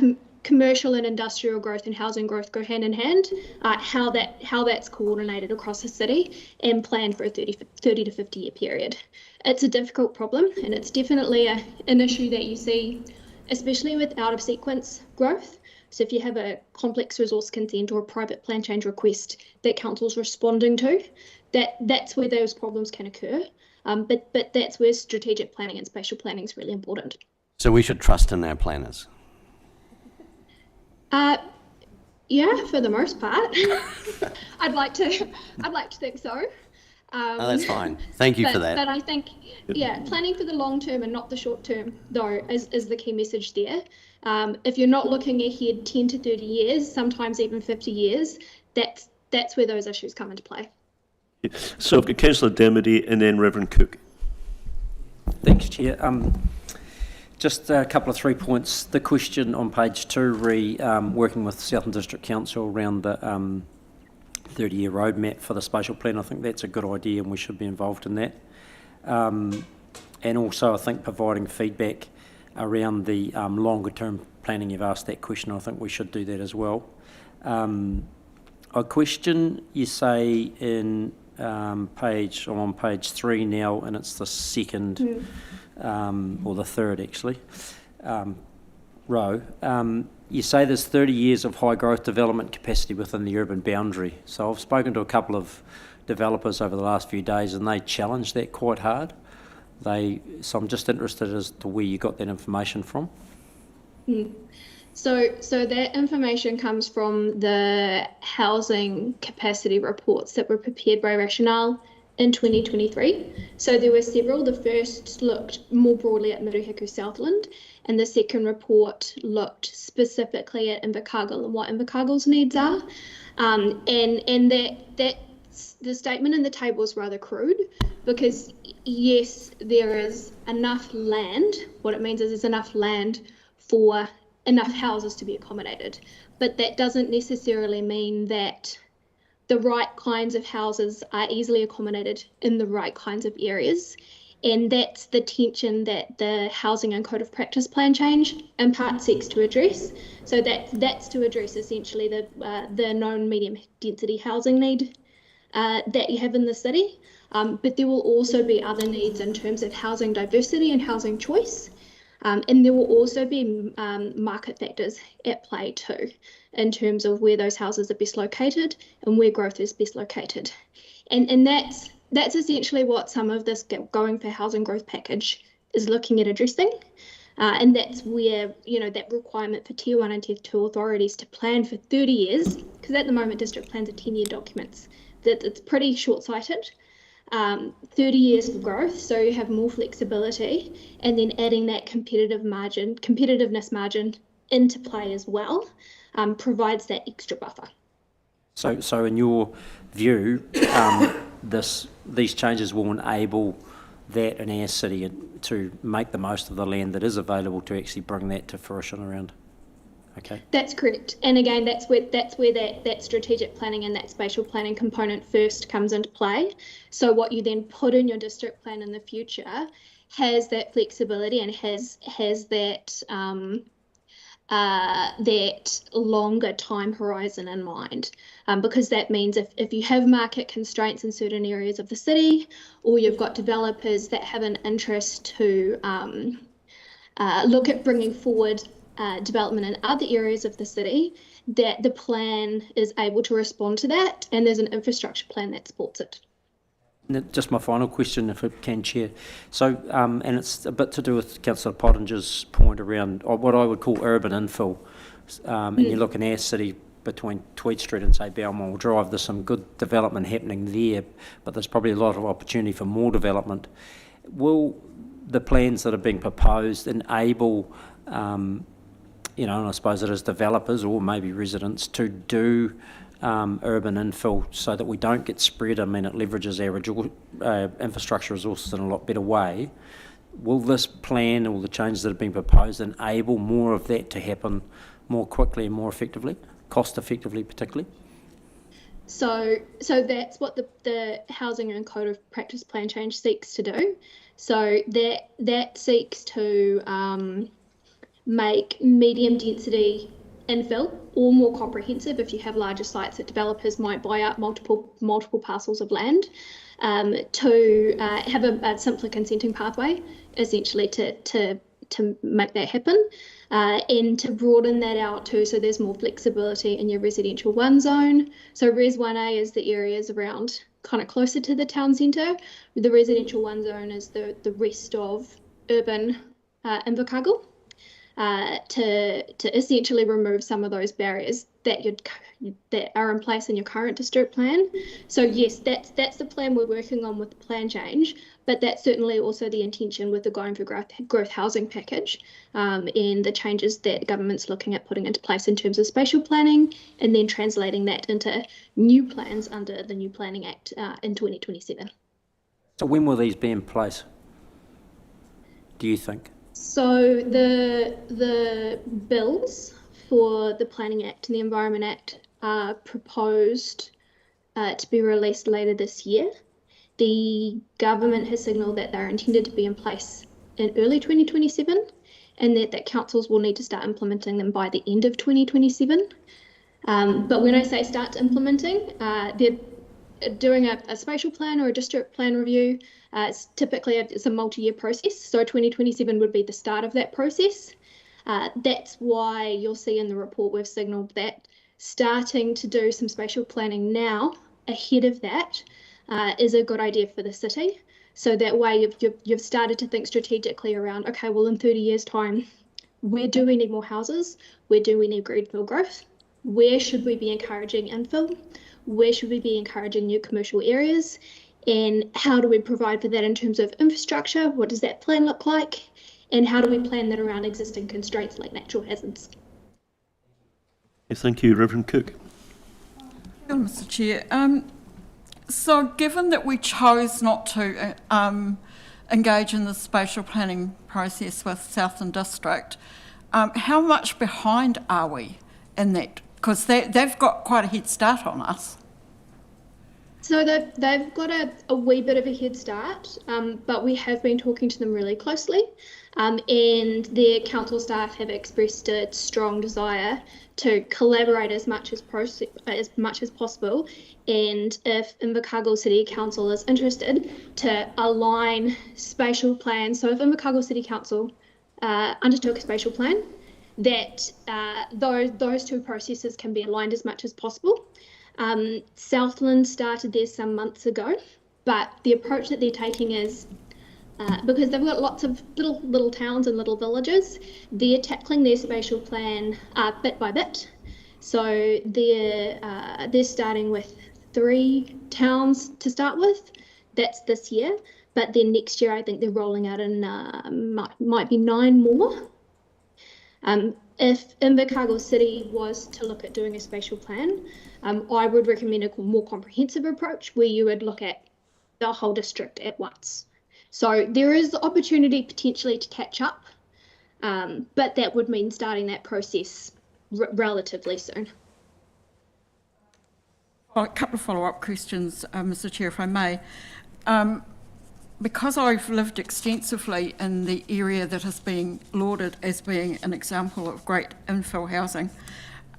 commercial and industrial growth and housing growth go hand in hand, how that's coordinated across the city and planned for a 30 to 50 year period. It's a difficult problem, and it's definitely an issue that you see, especially with out of sequence growth. So if you have a complex resource consent or a private plan change request that council's responding to, that's where those problems can occur. But that's where strategic planning and spatial planning is really important. So we should trust in our planners. Yeah, for the most part. I'd like to think so. Oh, that's fine. Thank you for that. But I think, planning for the long term and not the short term, though, is the key message there. If you're not looking ahead 10 to 30 years, sometimes even 50 years, that's where those issues come into play. So I've got Councillor Dermody and then Reverend Cook. Thanks, Chair. Just a couple of 3 points. The question on page 2, working with Southern District Council around the 30-year roadmap for the spatial plan. I think that's a good idea and we should be involved in that. And also I think providing feedback around the longer term planning. You've asked that question. I think we should do that as well. A question you say in I'm on page 3 now, and it's the second or the third actually row. You say there's 30 years of high growth development capacity within the urban boundary. So I've spoken to a couple of developers over the last few days and they challenge that quite hard. So I'm just interested as to where you got that information from. So that information comes from the housing capacity reports that were prepared by Rationale in 2023. So there were several. The first looked more broadly at Miruhiku Southland, and the second report looked specifically at Invercargill and what Invercargill's needs are. And that the statement in the table is rather crude, because yes, there is enough land. What it means is there's enough land for enough houses to be accommodated, but that doesn't necessarily mean that the right kinds of houses are easily accommodated in the right kinds of areas. And that's the tension that the Housing and Code of Practice plan change in part seeks to address. So that's to address essentially the known medium density housing need that you have in the city. But there will also be other needs in terms of housing diversity and housing choice. And there will also be market factors at play too, in terms of where those houses are best located and where growth is best located. And that's essentially what some of this Going for Housing Growth package is looking at addressing. And that's where, that requirement for Tier 1 and Tier 2 authorities to plan for 30 years, because at the moment district plans are 10-year documents, that it's pretty short-sighted. 30 years for growth, so you have more flexibility, and then adding that competitiveness margin into play as well, provides that extra buffer. So in your view, these changes will enable that in our city to make the most of the land that is available to actually bring that to fruition around. Okay. That's correct. And again, that's where that strategic planning and that spatial planning component first comes into play. So what you then put in your district plan in the future has that flexibility and has that that longer time horizon in mind, because that means if you have market constraints in certain areas of the city, or you've got developers that have an interest to look at bringing forward development in other areas of the city, that the plan is able to respond to that, and there's an infrastructure plan that supports it. Just my final question, if it can, Chair. So, and it's a bit to do with Councillor Pottinger's point around what I would call urban infill. And you look in our city between Tweed Street and, say, Belmont Drive, there's some good development happening there, but there's probably a lot of opportunity for more development. Will the plans that are being proposed enable and I suppose it is developers or maybe residents to do urban infill so that we don't get spread? I mean, it leverages our infrastructure resources in a lot better way Will this plan or the changes that have been proposed enable more of that to happen more quickly and more effectively, cost effectively particularly? So that's what the Housing and Code of Practice Plan change seeks to do. So that seeks to make medium density infill or more comprehensive if you have larger sites that developers might buy up multiple parcels of land, to have a simpler consenting pathway, essentially to make that happen, and to broaden that out too, so there's more flexibility in your residential 1 zone. So Res 1A is the areas around kind of closer to the town centre. The residential 1 zone is the rest of urban Invercargill, to essentially remove some of those barriers that are in place in your current district plan. So yes, that's the plan we're working on with the plan change, but that's certainly also the intention with the Going for Growth housing package, and the changes that government's looking at putting into place in terms of spatial planning, and then translating that into new plans under the New Planning Act in 2027. So when will these be in place, do you think? So the bills for the Planning Act and the Environment Act are proposed to be released later this year. The government has signalled that they're intended to be in place in early 2027, and that councils will need to start implementing them by the end of 2027. But when I say start implementing, they're doing a spatial plan or a district plan review. It's typically it's a multi-year process, so 2027 would be the start of that process. That's why you'll see in the report we've signalled that starting to do some spatial planning now ahead of that is a good idea for the city. So that way you've started to think strategically around, okay, well in 30 years' time, where do we need more houses? Where do we need greenfield growth? Where should we be encouraging infill? Where should we be encouraging new commercial areas? And how do we provide for that in terms of infrastructure? What does that plan look like? And how do we plan that around existing constraints like natural hazards? Thank you, Reverend Cook. Mr. Chair. So given that we chose not to engage in the spatial planning process with Southland District, how much behind are we in that? Because they've got quite a head start on us. So they've got a wee bit of a head start, but we have been talking to them really closely, and their council staff have expressed a strong desire to collaborate as much as possible, and if Invercargill City Council is interested, to align spatial plans. So if Invercargill City Council undertook a spatial plan, that those two processes can be aligned as much as possible. Southland started theirs some months ago, but the approach that they're taking is, because they've got lots of little towns and little villages, they're tackling their spatial plan bit by bit. So they're starting with 3 towns to start with. That's this year, but then next year I think they're rolling out in might be 9 more. If Invercargill City was to look at doing a spatial plan, I would recommend a more comprehensive approach where you would look at the whole district at once. So there is the opportunity potentially to catch up, but that would mean starting that process relatively soon. Well, a couple of follow-up questions, Mr. Chair, if I may. Because I've lived extensively in the area that is being lauded as being an example of great infill housing,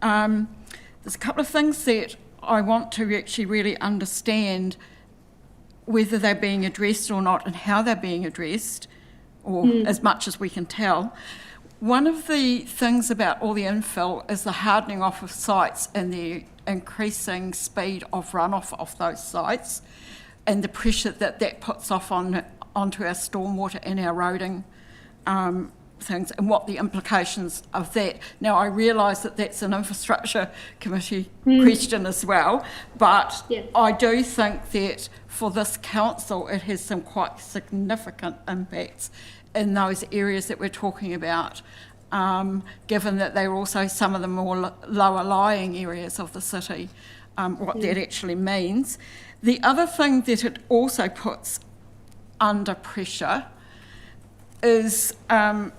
there's a couple of things that I want to actually really understand whether they're being addressed or not and how they're being addressed, or as much as we can tell. One of the things about all the infill is the hardening off of sites and the increasing speed of runoff of those sites, and the pressure that puts off onto our stormwater and our roading things, and what the implications of that. Now, I realise that that's an infrastructure committee question as well, but I do think that for this council it has some quite significant impacts in those areas that we're talking about, given that they're also some of the more lower lying areas of the city, what that actually means. The other thing that it also puts under pressure is, and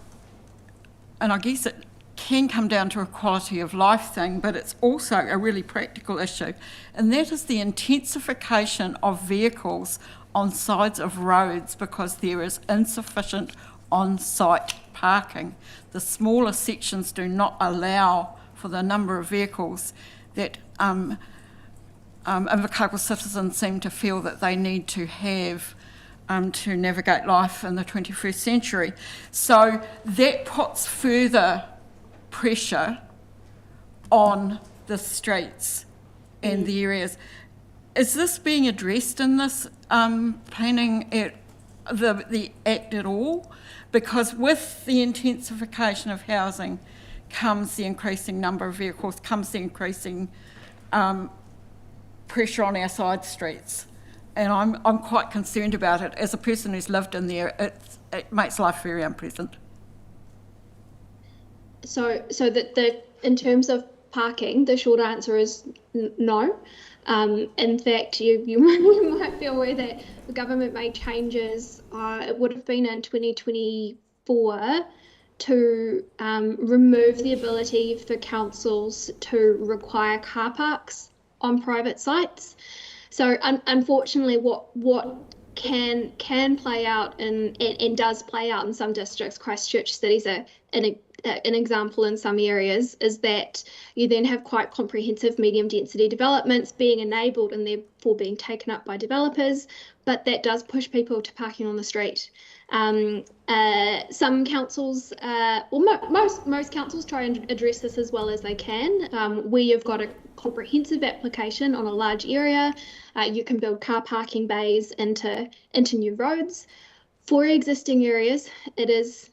I guess it can come down to a quality of life thing, but it's also a really practical issue, and that is the intensification of vehicles on sides of roads because there is insufficient on-site parking. The smaller sections do not allow for the number of vehicles that Invercargill citizens seem to feel that they need to have to navigate life in the 21st century. So that puts further pressure on the streets and the areas. Is this being addressed in this planning at the Act at all? Because with the intensification of housing comes the increasing number of vehicles, comes the increasing pressure on our side streets. And I'm quite concerned about it. As a person who's lived in there, it makes life very unpleasant. So that in terms of parking, the short answer is no. In fact, you might be aware that the government made changes, it would have been in 2024, to remove the ability for councils to require car parks on private sites. So unfortunately, what can play out and does play out in some districts, Christchurch City's an example in some areas, is that you then have quite comprehensive medium density developments being enabled and therefore being taken up by developers, but that does push people to parking on the street. Some councils, most councils try and address this as well as they can. Where you've got a comprehensive application on a large area, you can build car parking bays into new roads. For existing areas, it is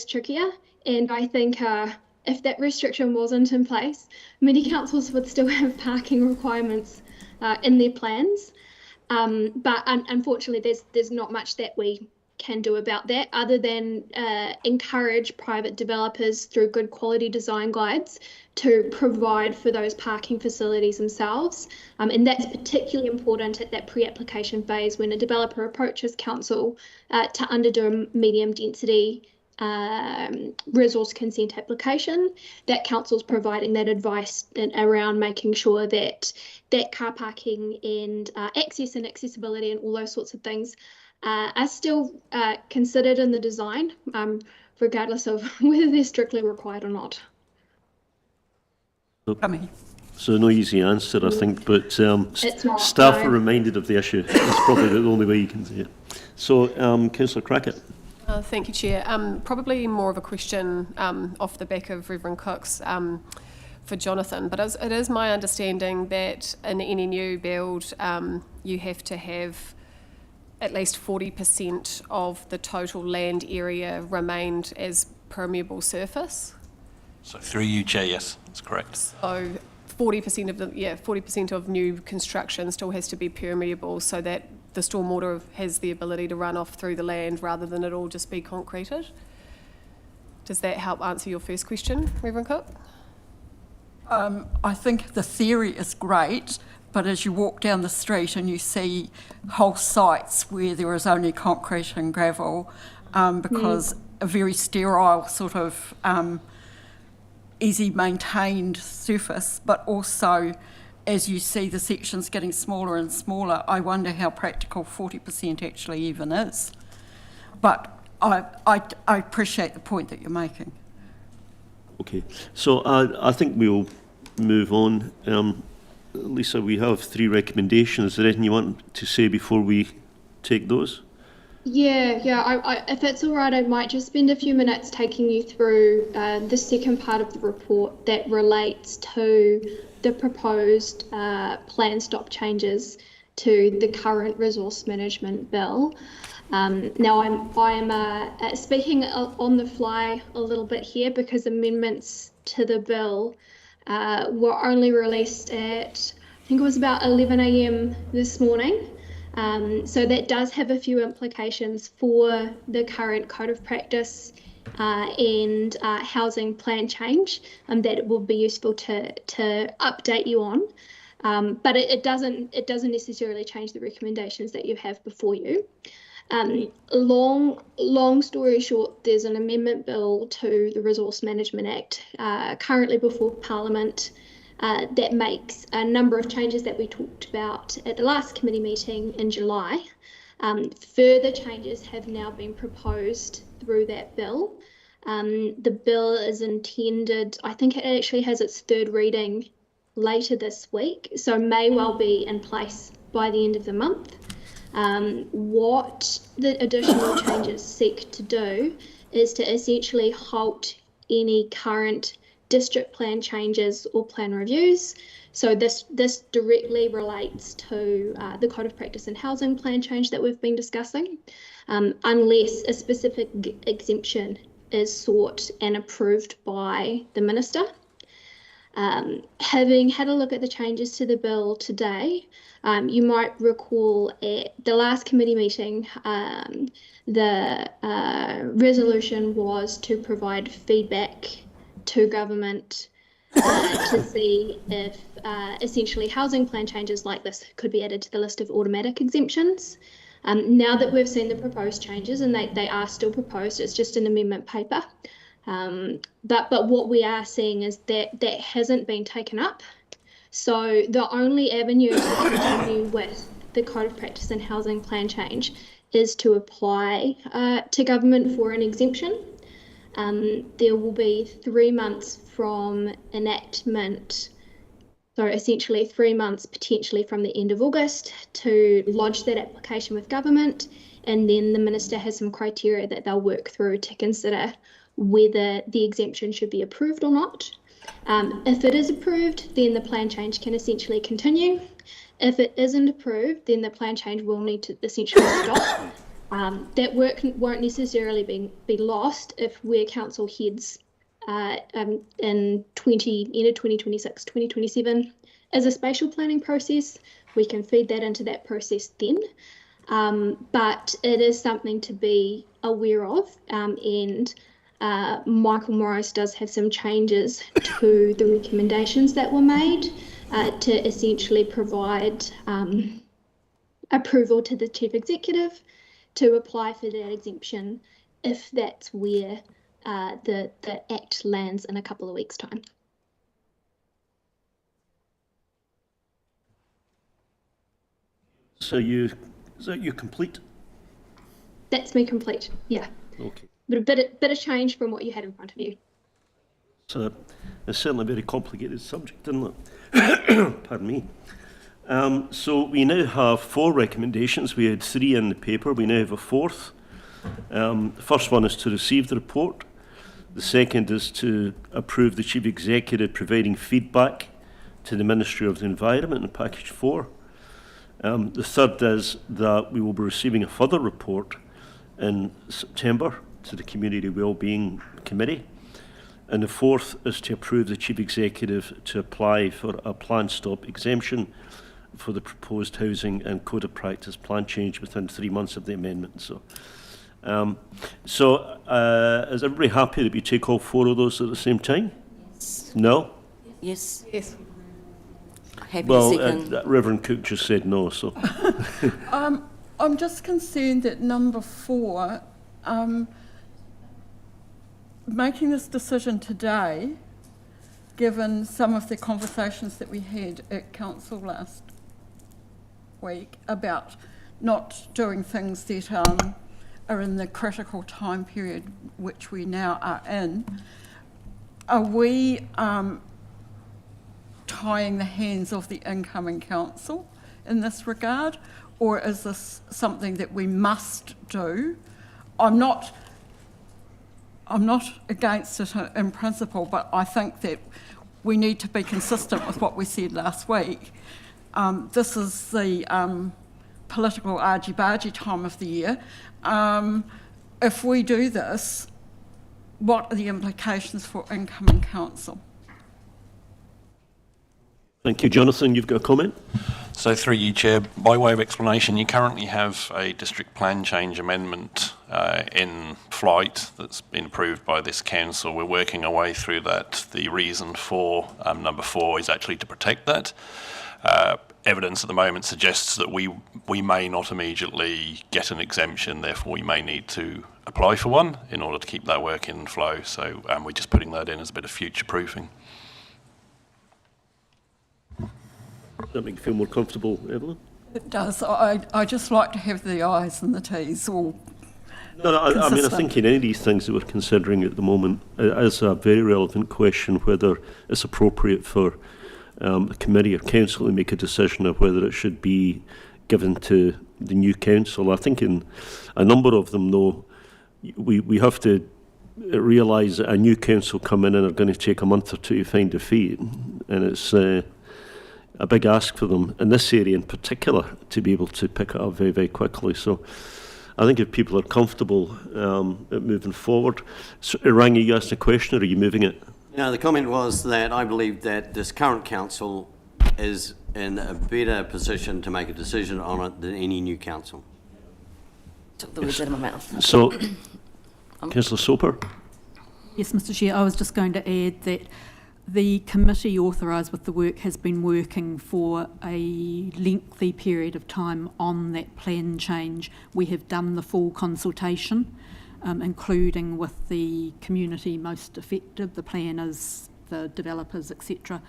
trickier, and I think if that restriction wasn't in place, many councils would still have parking requirements in their plans. But unfortunately, there's not much that we can do about that other than encourage private developers through good quality design guides to provide for those parking facilities themselves. And that's particularly important at that pre-application phase when a developer approaches council to underdo a medium density resource consent application, that council's providing that advice around making sure that car parking and access and accessibility and all those sorts of things are still considered in the design, regardless of whether they're strictly required or not. So no easy answer, I think, but It's not, staff no. are reminded of the issue. It's probably the only way you can say it. So, Councillor Crackett. Thank you, Chair. Probably more of a question off the back of Reverend Cook's for Jonathan, but it is my understanding that in any new build you have to have at least 40% of the total land area remained as permeable surface. So through you, Chair, yes, that's correct. So 40% of new construction still has to be permeable so that the stormwater has the ability to run off through the land rather than it all just be concreted. Does that help answer your first question, Reverend Cook? I think the theory is great, but as you walk down the street and you see whole sites where there is only concrete and gravel, because a very sterile sort of easy maintained surface, but also as you see the sections getting smaller and smaller, I wonder how practical 40% actually even is. But I appreciate the point that you're making. Okay, so I think we'll move on. Lisa, we have 3 recommendations. Is there anything you want to say before we take those? Yeah. I, if it's all right, I might just spend a few minutes taking you through the second part of the report that relates to the proposed plan stop changes to the current resource management bill. Now I'm speaking on the fly a little bit here because amendments to the bill were only released at, I think it was about 11 a.m. this morning. So that does have a few implications for the current code of practice and housing plan change that it will be useful to update you on. But it doesn't necessarily change the recommendations that you have before you. Long story short, there's an amendment bill to the Resource Management Act currently before Parliament that makes a number of changes that we talked about at the last committee meeting in July. Further changes have now been proposed through that bill. The bill is intended, I think it actually has its third reading later this week, so may well be in place by the end of the month. What the additional changes seek to do is to essentially halt any current district plan changes or plan reviews. So this directly relates to the Code of Practice and Housing plan change that we've been discussing, unless a specific exemption is sought and approved by the Minister. Having had a look at the changes to the bill today, you might recall at the last committee meeting, the resolution was to provide feedback to government to see if essentially housing plan changes like this could be added to the list of automatic exemptions. Now that we've seen the proposed changes, and they are still proposed, it's just an amendment paper. But what we are seeing is that hasn't been taken up. So the only avenue to continue with the Code of Practice and Housing plan change is to apply to government for an exemption. There will be 3 months from enactment, so essentially 3 months potentially from the end of August to lodge that application with government, and then the Minister has some criteria that they'll work through to consider whether the exemption should be approved or not. If it is approved, then the plan change can essentially continue. If it isn't approved, then the plan change will need to essentially stop. That work won't necessarily be lost if we're council heads in end of 2026, 2027 as a spatial planning process. We can feed that into that process then. But it is something to be aware of, and Michael Morris does have some changes to the recommendations that were made to essentially provide approval to the Chief Executive to apply for that exemption if that's where the Act lands in a couple of weeks' time. So is that you complete? That's me complete, yeah. Okay. But a bit of change from what you had in front of you. So it's certainly a very complicated subject, isn't it? Pardon me. So we now have 4 recommendations. We had 3 in the paper. We now have a 4th. The first one is to receive the report. The second is to approve the Chief Executive providing feedback to the Ministry of the Environment in Package 4. The third is that we will be receiving a further report in September to the Community Wellbeing Committee. And the fourth is to approve the Chief Executive to apply for a plan stop exemption for the proposed housing and code of practice plan change within 3 months of the amendment. Is everybody happy that we take all 4 of those at the same time? Yes. No? Yes. Yes. Happy Well, second. Reverend Cook just said no, so. I'm just concerned that number 4, making this decision today, given some of the conversations that we had at council last week about not doing things that are in the critical time period which we now are in, are we tying the hands of the incoming council in this regard, or is this something that we must do? I'm not against it in principle, but I think that we need to be consistent with what we said last week. This is the political argy-bargy time of the year. If we do this, what are the implications for incoming council? Thank you. Jonathan, you've got a comment? So through you, Chair, by way of explanation, you currently have a district plan change amendment in flight that's been approved by this council. We're working our way through that. The reason for number 4 is actually to protect that. evidence at the moment suggests that we may not immediately get an exemption, therefore we may need to apply for one in order to keep that work in flow. So we're just putting that in as a bit of future proofing. Does that make you feel more comfortable, Evelyn? It does. I just like to have the I's and the T's all No, I mean, I consistent. think in any of these things that we're considering at the moment, it is a very relevant question whether it's appropriate for a committee or council to make a decision of whether it should be given to the new council. I think in a number of them, though, we have to realise that a new council come in and are going to take a month or two to find their feet, and it's a big ask for them in this area in particular to be able to pick it up very, very quickly. So I think if people are comfortable at moving forward. So, Rangi, you asked a question, or are you moving it? No, the comment was that I believe that this current council is in a better position to make a decision on it than any new council. Took the words out of my mouth. So, Councillor Soper? Yes, Mr Chair, I was just going to add that the committee authorised with the work has been working for a lengthy period of time on that plan change. We have done the full consultation, including with the community most affected, the planners, the developers, etc.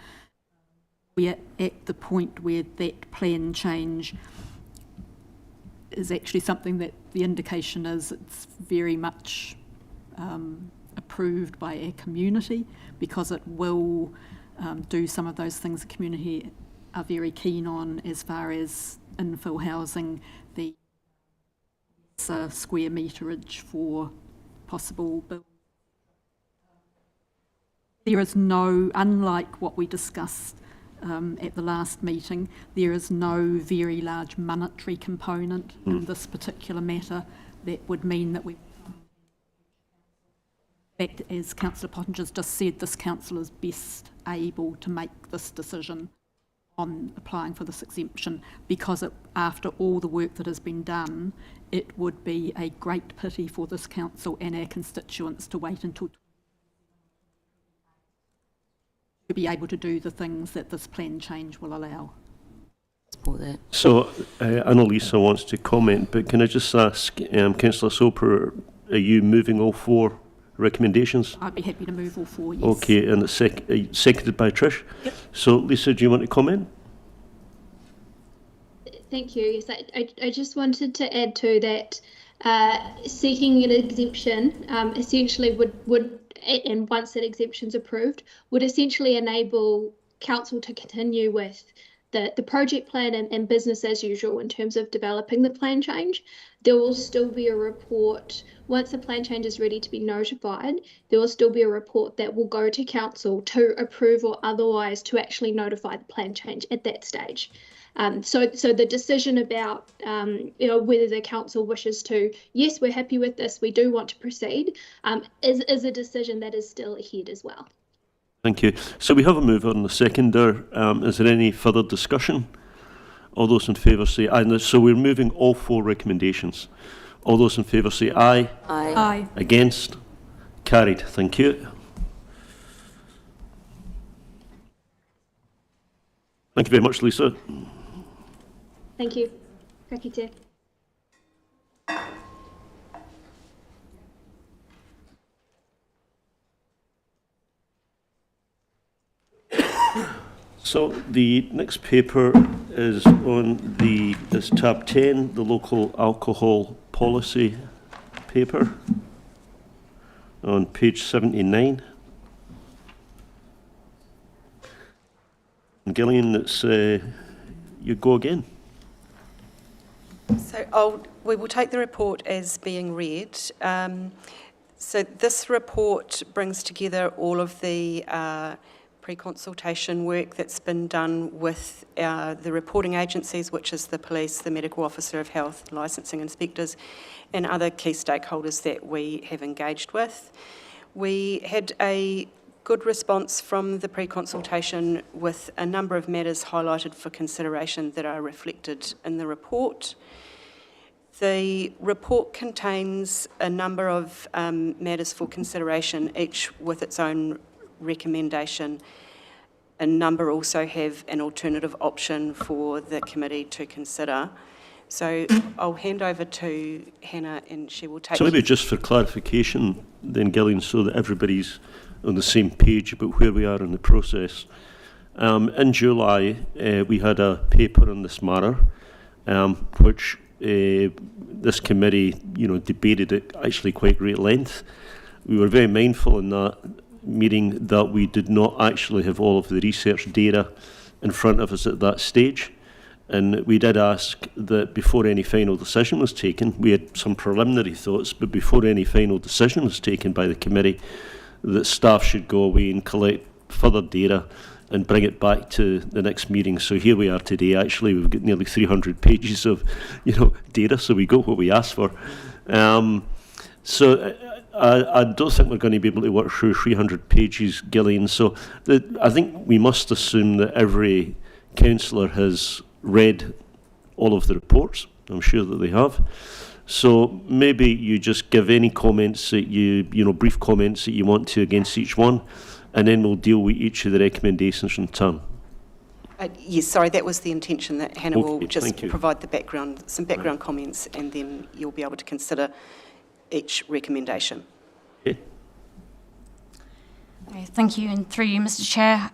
We are at the point where that plan change is actually something that the indication is it's very much approved by our community, because it will do some of those things the community are very keen on, as far as infill housing, the square meterage for possible build. There is no, unlike what we discussed at the last meeting, there is no very large monetary component in this particular matter that would mean that we, in fact, as Councillor Pottinger's just said, this council is best able to make this decision on applying for this exemption, because after all the work that has been done, it would be a great pity for this council and our constituents to wait until to be able to do the things that this plan change will allow. Support that. So, Annalisa wants to comment, but can I just ask, Councillor Soper, are you moving all four recommendations? I'd be happy to move all four, yes. Okay, and it's seconded by Trish. Yep. So, Lisa, do you want to comment? Thank you. Yes, I just wanted to add to that. Seeking an exemption essentially would, and once that exemption's approved, would essentially enable council to continue with the project plan and business as usual in terms of developing the plan change. There will still be a report, once the plan change is ready to be notified, there will still be a report that will go to council to approve or otherwise to actually notify the plan change at that stage. So the decision about whether the council wishes to, yes, we're happy with this, we do want to proceed, is a decision that is still ahead as well. Thank you. So we have a mover and a seconder. Is there any further discussion? All those in favour say aye. And so we're moving all four recommendations. All those in favour say aye. Aye. Aye. Against? Carried. Thank you. Thank you very much, Lisa. Thank you. Kaki te. So the next paper is on is tab 10, the local alcohol policy paper, on page 79. And Gillian, it's you go again. So we will take the report as being read. So this report brings together all of the pre-consultation work that's been done with the reporting agencies, which is the police, the medical officer of health, licensing inspectors, and other key stakeholders that we have engaged with. We had a good response from the pre-consultation with a number of matters highlighted for consideration that are reflected in the report. The report contains a number of matters for consideration, each with its own recommendation. A number also have an alternative option for the committee to consider. So I'll hand over to Hannah and she will take... So maybe just for clarification then, Gillian, so that everybody's on the same page about where we are in the process. In July, we had a paper on this matter, which this committee, debated at actually quite great length. We were very mindful in that meeting that we did not actually have all of the research data in front of us at that stage. And we did ask that before any final decision was taken, we had some preliminary thoughts, but before any final decision was taken by the committee, that staff should go away and collect further data and bring it back to the next meeting. So here we are today. Actually, we've got nearly 300 pages of, data, so we got what we asked for. So I don't think we're going to be able to work through 300 pages, Gillian. So I think we must assume that every councillor has read all of the reports. I'm sure that they have. So maybe you just give any comments that brief comments that you want to against each one, and then we'll deal with each of the recommendations in turn. Yes, sorry, that was the intention, that Hannah will Okay, just thank you. provide some background comments, and then you'll be able to consider each recommendation. Okay. Okay, thank you, and through you, Mr. Chair.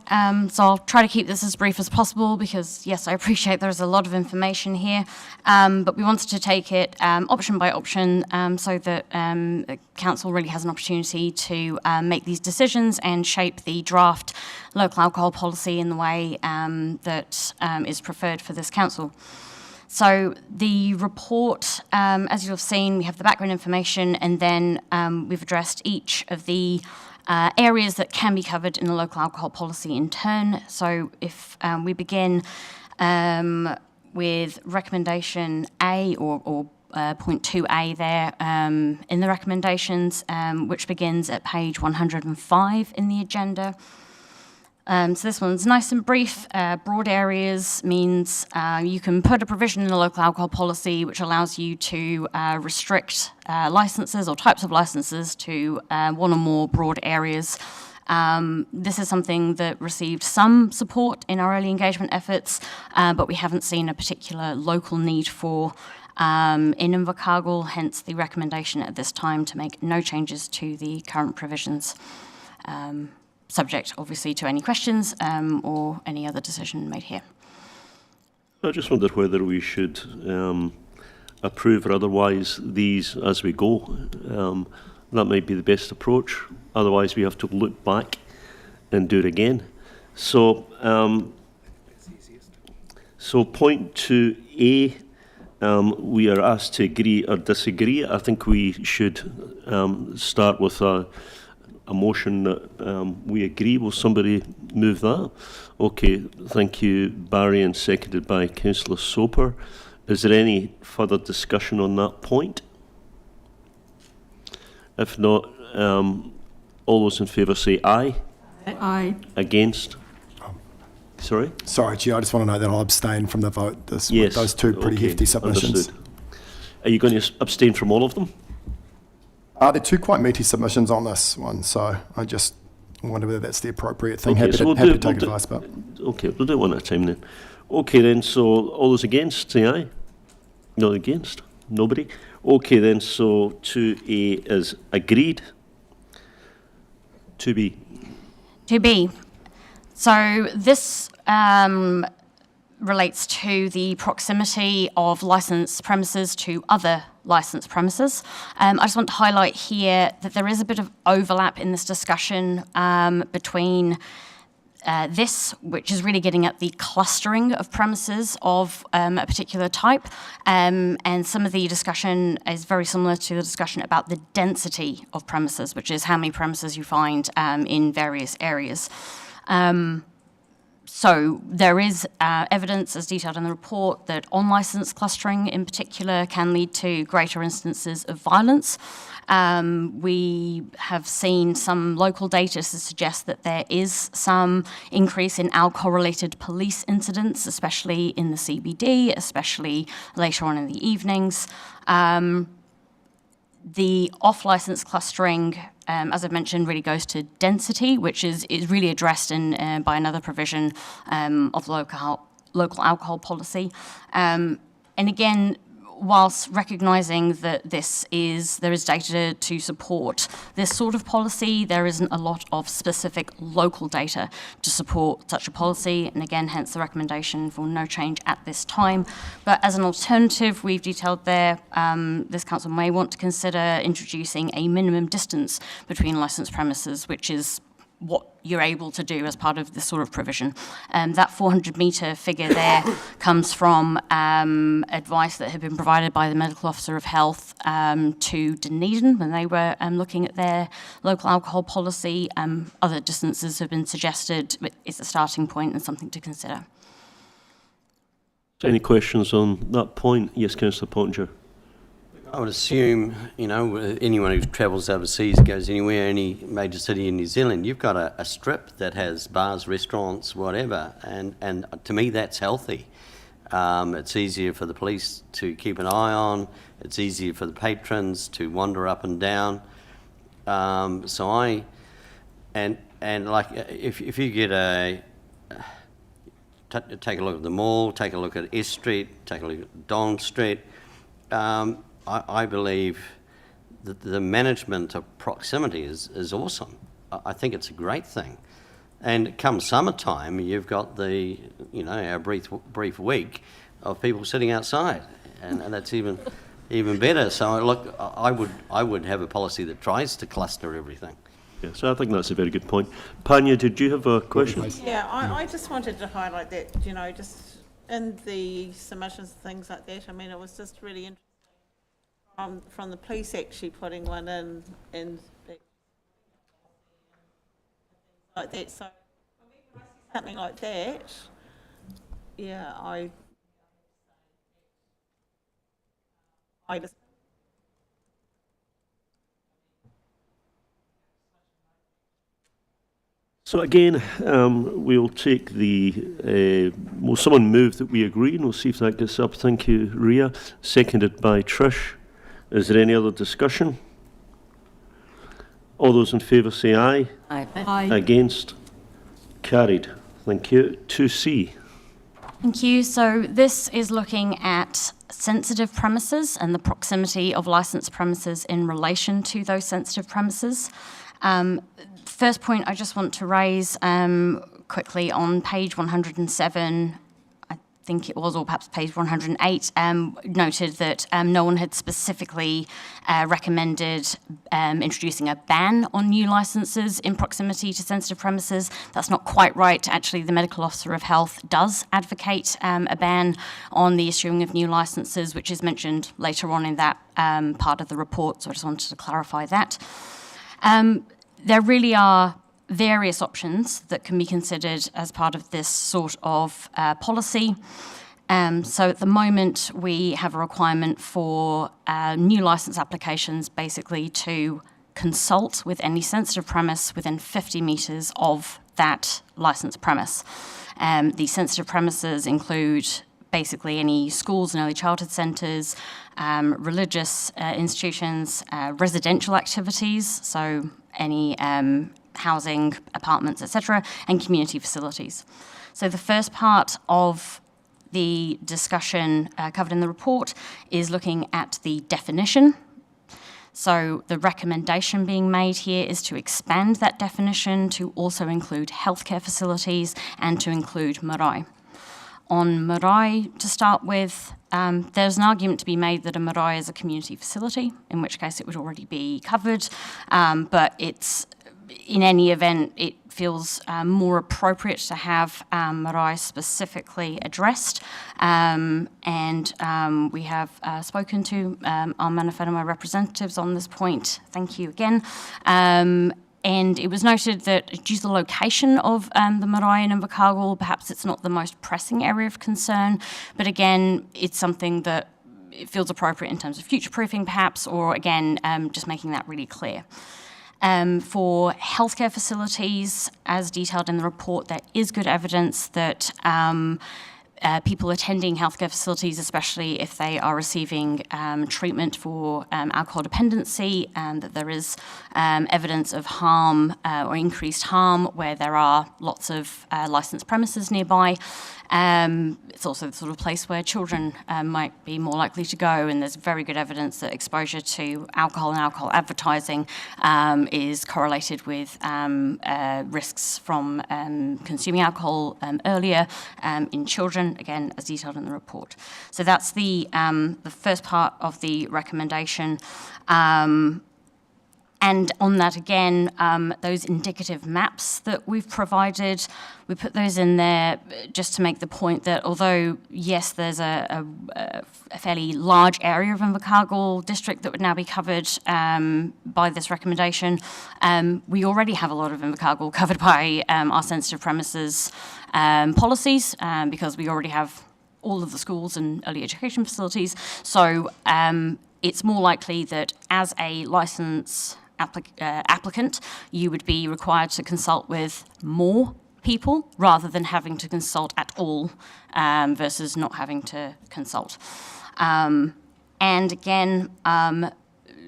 So I'll try to keep this as brief as possible because, yes, I appreciate there's a lot of information here, but we wanted to take it option by option so that the Council really has an opportunity to make these decisions and shape the draft local alcohol policy in the way that is preferred for this Council. So the report, as you've seen, we have the background information, and then we've addressed each of the areas that can be covered in the local alcohol policy in turn. So if we begin with recommendation A or point 2A there in the recommendations, which begins at page 105 in the agenda. So this one's nice and brief. Broad areas means you can put a provision in the local alcohol policy which allows you to restrict licences or types of licences to one or more broad areas. This is something that received some support in our early engagement efforts, but we haven't seen a particular local need for in Invercargill, hence the recommendation at this time to make no changes to the current provisions. Subject, obviously, to any questions or any other decision made here. I just wondered whether we should approve or otherwise these as we go. That might be the best approach. Otherwise, we have to look back and do it again. So, point 2A, we are asked to agree or disagree. I think we should start with a motion that we agree. Will somebody move that? Okay, thank you, Barry, and seconded by Councillor Soper. Is there any further discussion on that point? If not, all those in favour say aye. Aye. Against? Sorry? Sorry, Chair, I just want to know that I'll abstain from the vote with Yes. those two pretty Okay, hefty submissions. understood. Are you going to abstain from all of them? There are two quite meaty submissions on this one, so I just wonder whether that's the appropriate thing. Okay, Happy so to, we'll happy do- to take we'll do- advice, but Okay, we'll do it one at a time then. Okay then, so all those against, say aye. No against? Nobody? Okay then, so 2A is agreed. 2B. 2B. So this relates to the proximity of licensed premises to other licensed premises. I just want to highlight here that there is a bit of overlap in this discussion between this, which is really getting at the clustering of premises of a particular type, and some of the discussion is very similar to the discussion about the density of premises, which is how many premises you find in various areas. So there is evidence, as detailed in the report, that on-licence clustering in particular can lead to greater instances of violence. We have seen some local data to suggest that there is some increase in alcohol-related police incidents, especially in the CBD, especially later on in the evenings. The off-licence clustering as I've mentioned, really goes to density, which is really addressed in by another provision of local alcohol policy. And again, whilst recognising that there is data to support this sort of policy, there isn't a lot of specific local data to support such a policy, and again, hence the recommendation for no change at this time. But as an alternative, we've detailed there, this council may want to consider introducing a minimum distance between licensed premises, which is what you're able to do as part of this sort of provision. That 400-metre figure there comes from advice that had been provided by the Medical Officer of Health to Dunedin when they were looking at their local alcohol policy. Other distances have been suggested, but it's a starting point and something to consider. Any questions on that point? Yes, Councillor Pottinger. I would assume, anyone who travels overseas, goes anywhere, any major city in New Zealand, you've got a strip that has bars, restaurants, whatever, and to me that's healthy. It's easier for the police to keep an eye on, it's easier for the patrons to wander up and down. If you get take a look at the mall, take a look at S Street, take a look at Don Street, I believe that the management of proximity is awesome. I think it's a great thing. And come summertime, you've got our brief week of people sitting outside, and that's even better. So look, I would have a policy that tries to cluster everything. Yeah, so I think that's a very good point. Panya, did you have a question? Yeah, I just wanted to highlight that, just in the submissions and things like that, it was just really interesting. From the police actually putting one in and like that. So when I see something like that, I just. So again, we'll take will someone move that we agree, and we'll see if that gets up. Thank you, Ria. Seconded by Trish. Is there any other discussion? All those in favour say aye. Aye. Aye. Against? Carried. Thank you. 2C. Thank you. So this is looking at sensitive premises and the proximity of licensed premises in relation to those sensitive premises. First point I just want to raise quickly on page 107, I think it was, or perhaps page 108, noted that no one had specifically recommended introducing a ban on new licences in proximity to sensitive premises. That's not quite right. Actually, the Medical Officer of Health does advocate a ban on the issuing of new licences, which is mentioned later on in that part of the report, so I just wanted to clarify that. There really are various options that can be considered as part of this sort of policy. So at the moment, we have a requirement for new licence applications basically to consult with any sensitive premise within 50 metres of that licensed premise. The sensitive premises include basically any schools and early childhood centres, religious institutions, residential activities, so any housing, apartments, etc., and community facilities. So the first part of the discussion covered in the report is looking at the definition. So the recommendation being made here is to expand that definition to also include healthcare facilities and to include marae. On marae, to start with, there's an argument to be made that a marae is a community facility, in which case it would already be covered, but in any event, it feels more appropriate to have marae specifically addressed, and we have spoken to our mana whenua representatives on this point. Thank you again. And it was noted that due to the location of the marae in Invercargill, perhaps it's not the most pressing area of concern, but again, it's something that it feels appropriate in terms of future-proofing perhaps, or again, just making that really clear. For healthcare facilities, as detailed in the report, there is good evidence that people attending healthcare facilities, especially if they are receiving treatment for alcohol dependency, and that there is evidence of harm or increased harm where there are lots of licensed premises nearby. It's also the sort of place where children might be more likely to go, and there's very good evidence that exposure to alcohol and alcohol advertising is correlated with risks from consuming alcohol earlier in children, again, as detailed in the report. So that's the first part of the recommendation. And on that again, those indicative maps that we've provided, we put those in there just to make the point that although, yes, there's a fairly large area of Invercargill district that would now be covered by this recommendation, we already have a lot of Invercargill covered by our sensitive premises policies because we already have all of the schools and early education facilities. So it's more likely that as a licence applicant, you would be required to consult with more people rather than having to consult at all versus not having to consult. And again,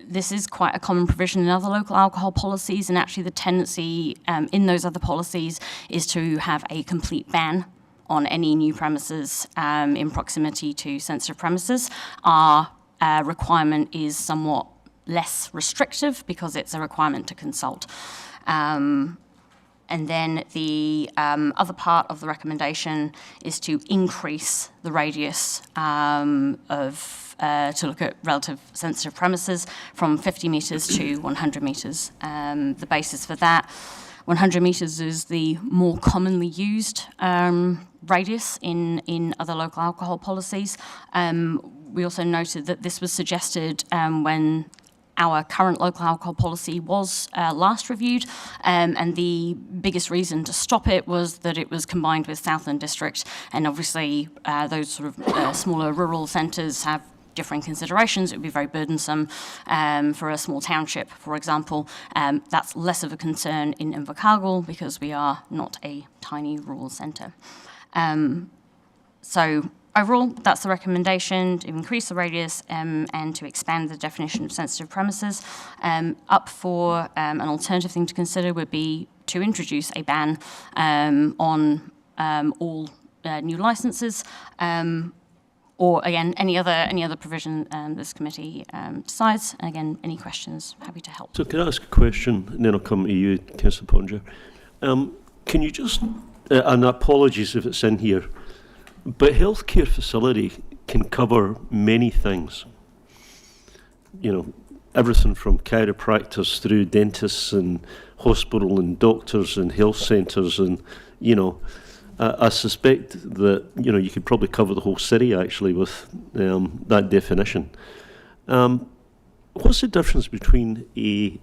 this is quite a common provision in other local alcohol policies, and actually the tendency in those other policies is to have a complete ban on any new premises in proximity to sensitive premises. Our requirement is somewhat less restrictive because it's a requirement to consult. And then the other part of the recommendation is to increase the radius to look at relative sensitive premises from 50 metres to 100 metres. The basis for that, 100 metres is the more commonly used radius in other local alcohol policies. We also noted that this was suggested when our current local alcohol policy was last reviewed, and the biggest reason to stop it was that it was combined with Southland District, and obviously those sort of smaller rural centres have different considerations. It would be very burdensome for a small township, for example. That's less of a concern in Invercargill because we are not a tiny rural centre. So overall, that's the recommendation, to increase the radius and to expand the definition of sensitive premises. Up for an alternative thing to consider would be to introduce a ban on all new licences, or again, any other provision this committee decides. And again, any questions, happy to help. So can I ask a question, and then I'll come to you, Councillor Ponger. Can you just, and apologies if it's in here, but healthcare facility can cover many things. You know, everything from chiropractors through dentists and hospital and doctors and health centres, and, you know, I suspect that, you know, you could probably cover the whole city actually with that definition. What's the difference between a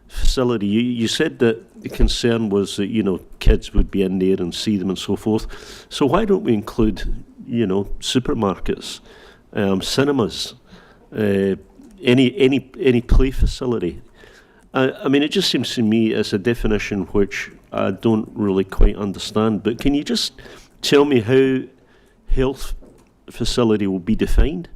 facility? You said that the concern was that, you know, kids would be in there and see them and so forth. So why don't we include, you know, supermarkets, cinemas, any play facility? I mean, it just seems to me as a definition which I don't really quite understand. But can you just tell me how health facility will be defined?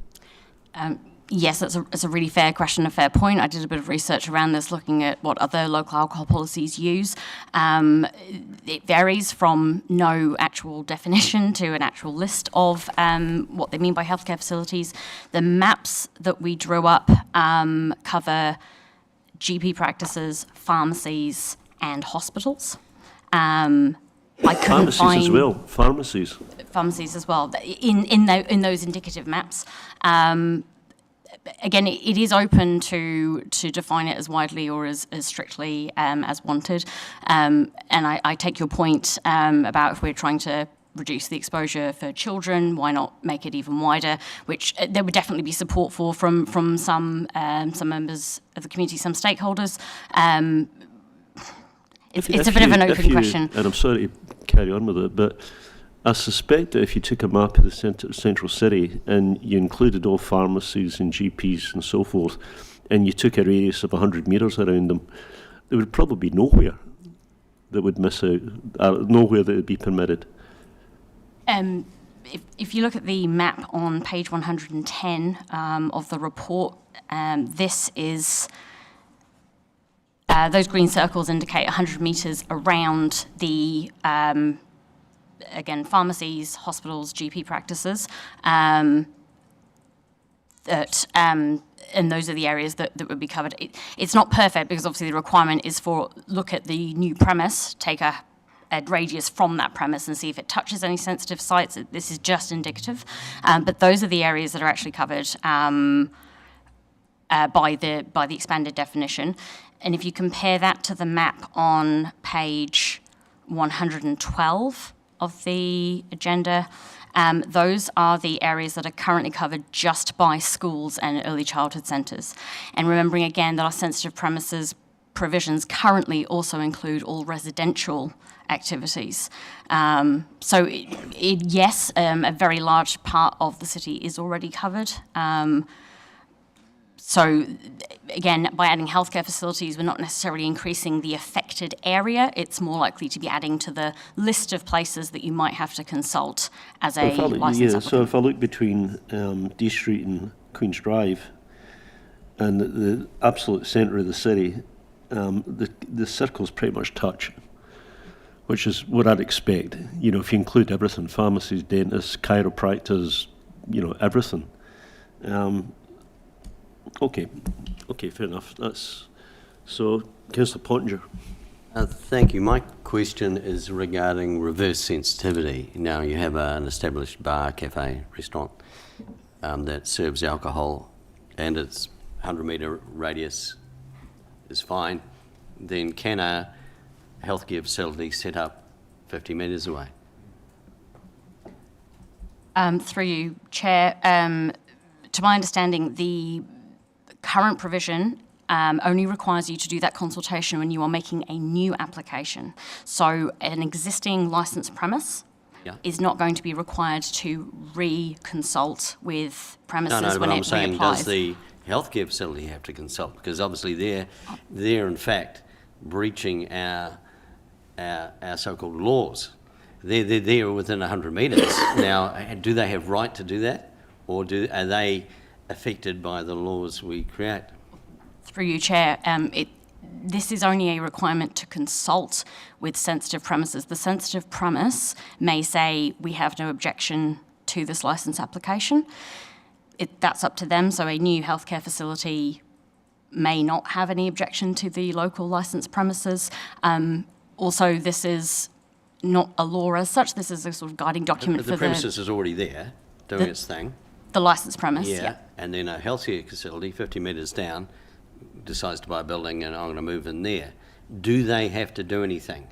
Yes, it's a really fair question, a fair point. I did a bit of research around this, looking at what other local alcohol policies use. It varies from no actual definition to an actual list of what they mean by healthcare facilities. The maps that we drew up cover GP practices, pharmacies, and hospitals. I couldn't find as well. Pharmacies as well in those indicative maps. Again, it is open to define it as widely or as strictly as wanted. And I take your point about if we're trying to reduce the exposure for children, why not make it even wider, which there would definitely be support for from some members of the community, some stakeholders. It's a bit of an open question. And I'm sorry to carry on with it, but I suspect that if you took a map of the central city and you included all pharmacies and GPs and so forth, and you took a radius of 100 metres around them, there would probably be nowhere that would miss out, nowhere that would be permitted. if you look at the map on page 110 of the report, this is, those green circles indicate 100 metres around the, again, pharmacies, hospitals, GP practices, and those are the areas that would be covered. It's not perfect because obviously the requirement is for look at the new premise, take a radius from that premise and see if it touches any sensitive sites. This is just indicative, but those are the areas that are actually covered by the expanded definition. And if you compare that to the map on page 112 of the agenda, those are the areas that are currently covered just by schools and early childhood centres. And remembering again that our sensitive premises provisions currently also include all residential activities. So yes, a very large part of the city is already covered. So again, by adding healthcare facilities, we're not necessarily increasing the affected area. It's more likely to be adding to the list of places that you might have to consult as a licence applicant. So if I look between D Street and Queen's Drive and the absolute centre of the city, the circles pretty much touch, which is what I'd expect. You know, if you include everything, pharmacies, dentists, chiropractors, you know, everything. Okay, fair enough. That's so. Councillor Pottinger. Thank you. My question is regarding reverse sensitivity. Now you have an established bar, cafe, restaurant that serves alcohol, and its 100-metre radius is fine. Then can a healthcare facility set up 50 metres away? Through you, Chair. To my understanding, the current provision only requires you to do that consultation when you are making a new application. So an existing licensed premise is not going to be required to re-consult with premises when it reapplies. I'm saying, does the healthcare facility have to consult? Because obviously they're in fact breaching our so-called laws. They're within 100 metres. Now, do they have right to do that, or are they affected by the laws we create? Through you, Chair, this is only a requirement to consult with sensitive premises. The sensitive premise may say we have no objection to this licence application. That's up to them. So a new healthcare facility may not have any objection to the local licensed premises. Also, this is not a law as such. This is a sort of guiding document for the premises is already there doing its thing. The licensed premise, yeah. And then a healthcare facility 50 metres down decides to buy a building and I'm going to move in there. Do they have to do anything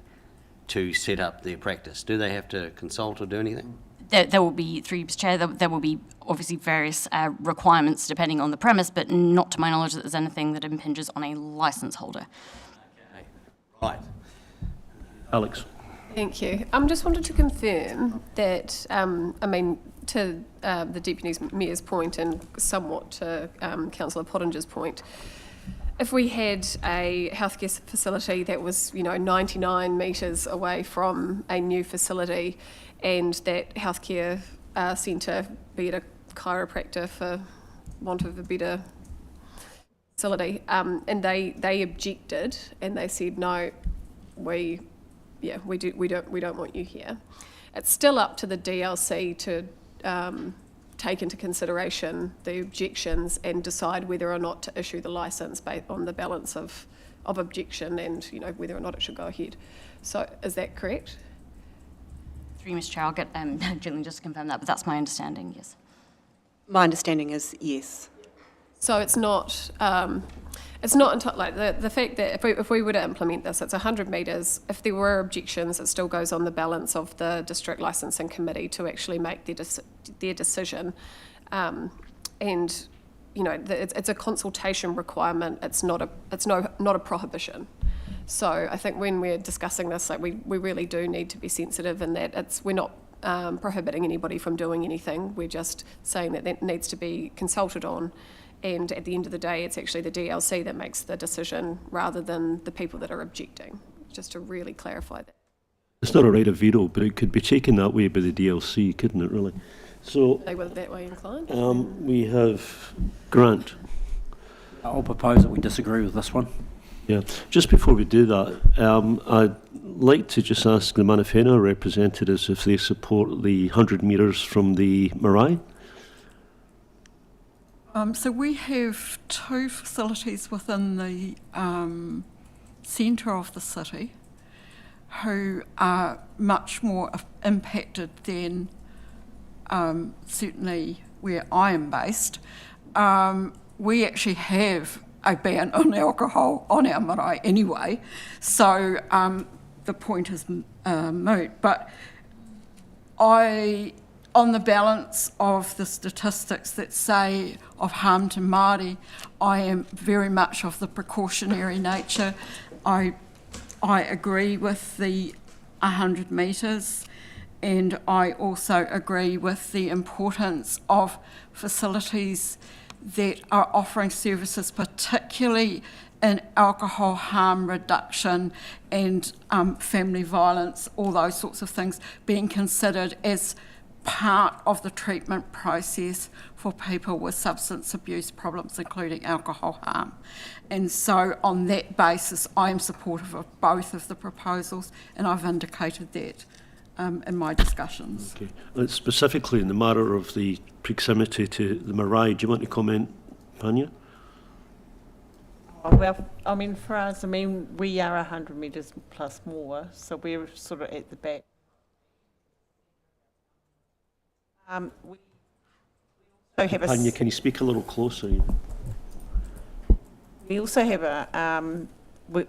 to set up their practice? Do they have to consult or do anything? There will be, through you, Chair, there will be obviously various requirements depending on the premise, but not to my knowledge that there's anything that impinges on a licence holder. Okay. Right. Alex. Thank you. I just wanted to confirm that, to the Deputy Mayor's point and somewhat to Councillor Pottinger's point, if we had a healthcare facility that was, 99 metres away from a new facility, and that healthcare centre, be it a chiropractor for want of a better facility, and they objected and they said no, we don't want you here. It's still up to the DLC to take into consideration the objections and decide whether or not to issue the licence based on the balance of objection and whether or not it should go ahead. So is that correct? Through you, Mr. Chair, I'll get Gillian just to confirm that, but that's my understanding, yes. My understanding is yes. So it's not like the fact that if we were to implement this, it's 100 metres. If there were objections, it still goes on the balance of the district licensing committee to actually make their decision. And it's a consultation requirement. It's not a prohibition. So I think when we're discussing this, we really do need to be sensitive in that we're not prohibiting anybody from doing anything. We're just saying that needs to be consulted on. And at the end of the day, it's actually the DLC that makes the decision rather than the people that are objecting, just to really clarify that. it's not a right of veto, but it could be taken that way by the DLC, couldn't it, really? So They were that way inclined. we have Grant. I'll propose that we disagree with this one. Yeah, just before we do that, I'd like to just ask the Manawhena representatives if they support the 100 metres from the marae. So we have two facilities within the centre of the city who are much more impacted than certainly where I am based. We actually have a ban on alcohol on our marae anyway, so the point is moot. But on the balance of the statistics that say of harm to Māori, I am very much of the precautionary nature. I agree with the 100 metres, and I also agree with the importance of facilities that are offering services, particularly in alcohol harm reduction and family violence, all those sorts of things, being considered as part of the treatment process for people with substance abuse problems, including alcohol harm. And so on that basis, I am supportive of both of the proposals, and I've indicated that in my discussions. Okay. Specifically in the matter of the proximity to the marae, do you want to comment, Panya? Oh, well, I mean, for us, I mean, we are 100 metres plus more, so we're sort of at the back. We also have Panya, can you speak a little closer? We also have a,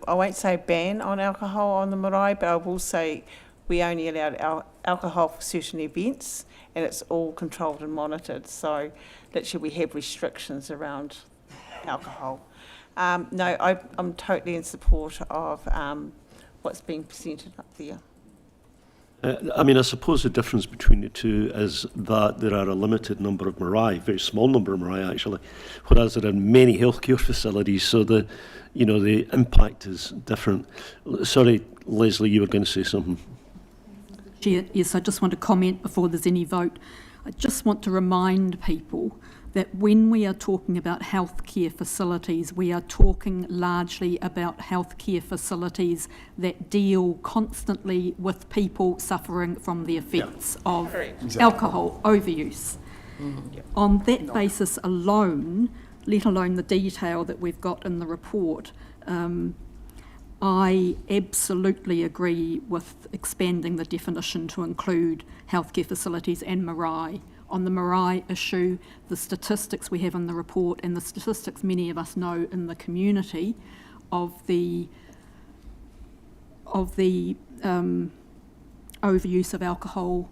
I won't say ban on alcohol on the marae, but I will say we only allow alcohol for certain events, and it's all controlled and monitored. So literally we have restrictions around alcohol. No, I'm totally in support of what's being presented up there. I mean, I suppose the difference between the two is that there are a limited number of marae, very small number of marae actually, whereas there are many healthcare facilities, so the impact is different. Sorry, Leslie, you were going to say something. Chair, yes, I just want to comment before there's any vote. I just want to remind people that when we are talking about healthcare facilities, we are talking largely about healthcare facilities that deal constantly with people suffering from the effects of alcohol overuse. On that basis alone, let alone the detail that we've got in the report, I absolutely agree with expanding the definition to include healthcare facilities and marae. On the marae issue, the statistics we have in the report and the statistics many of us know in the community of the overuse of alcohol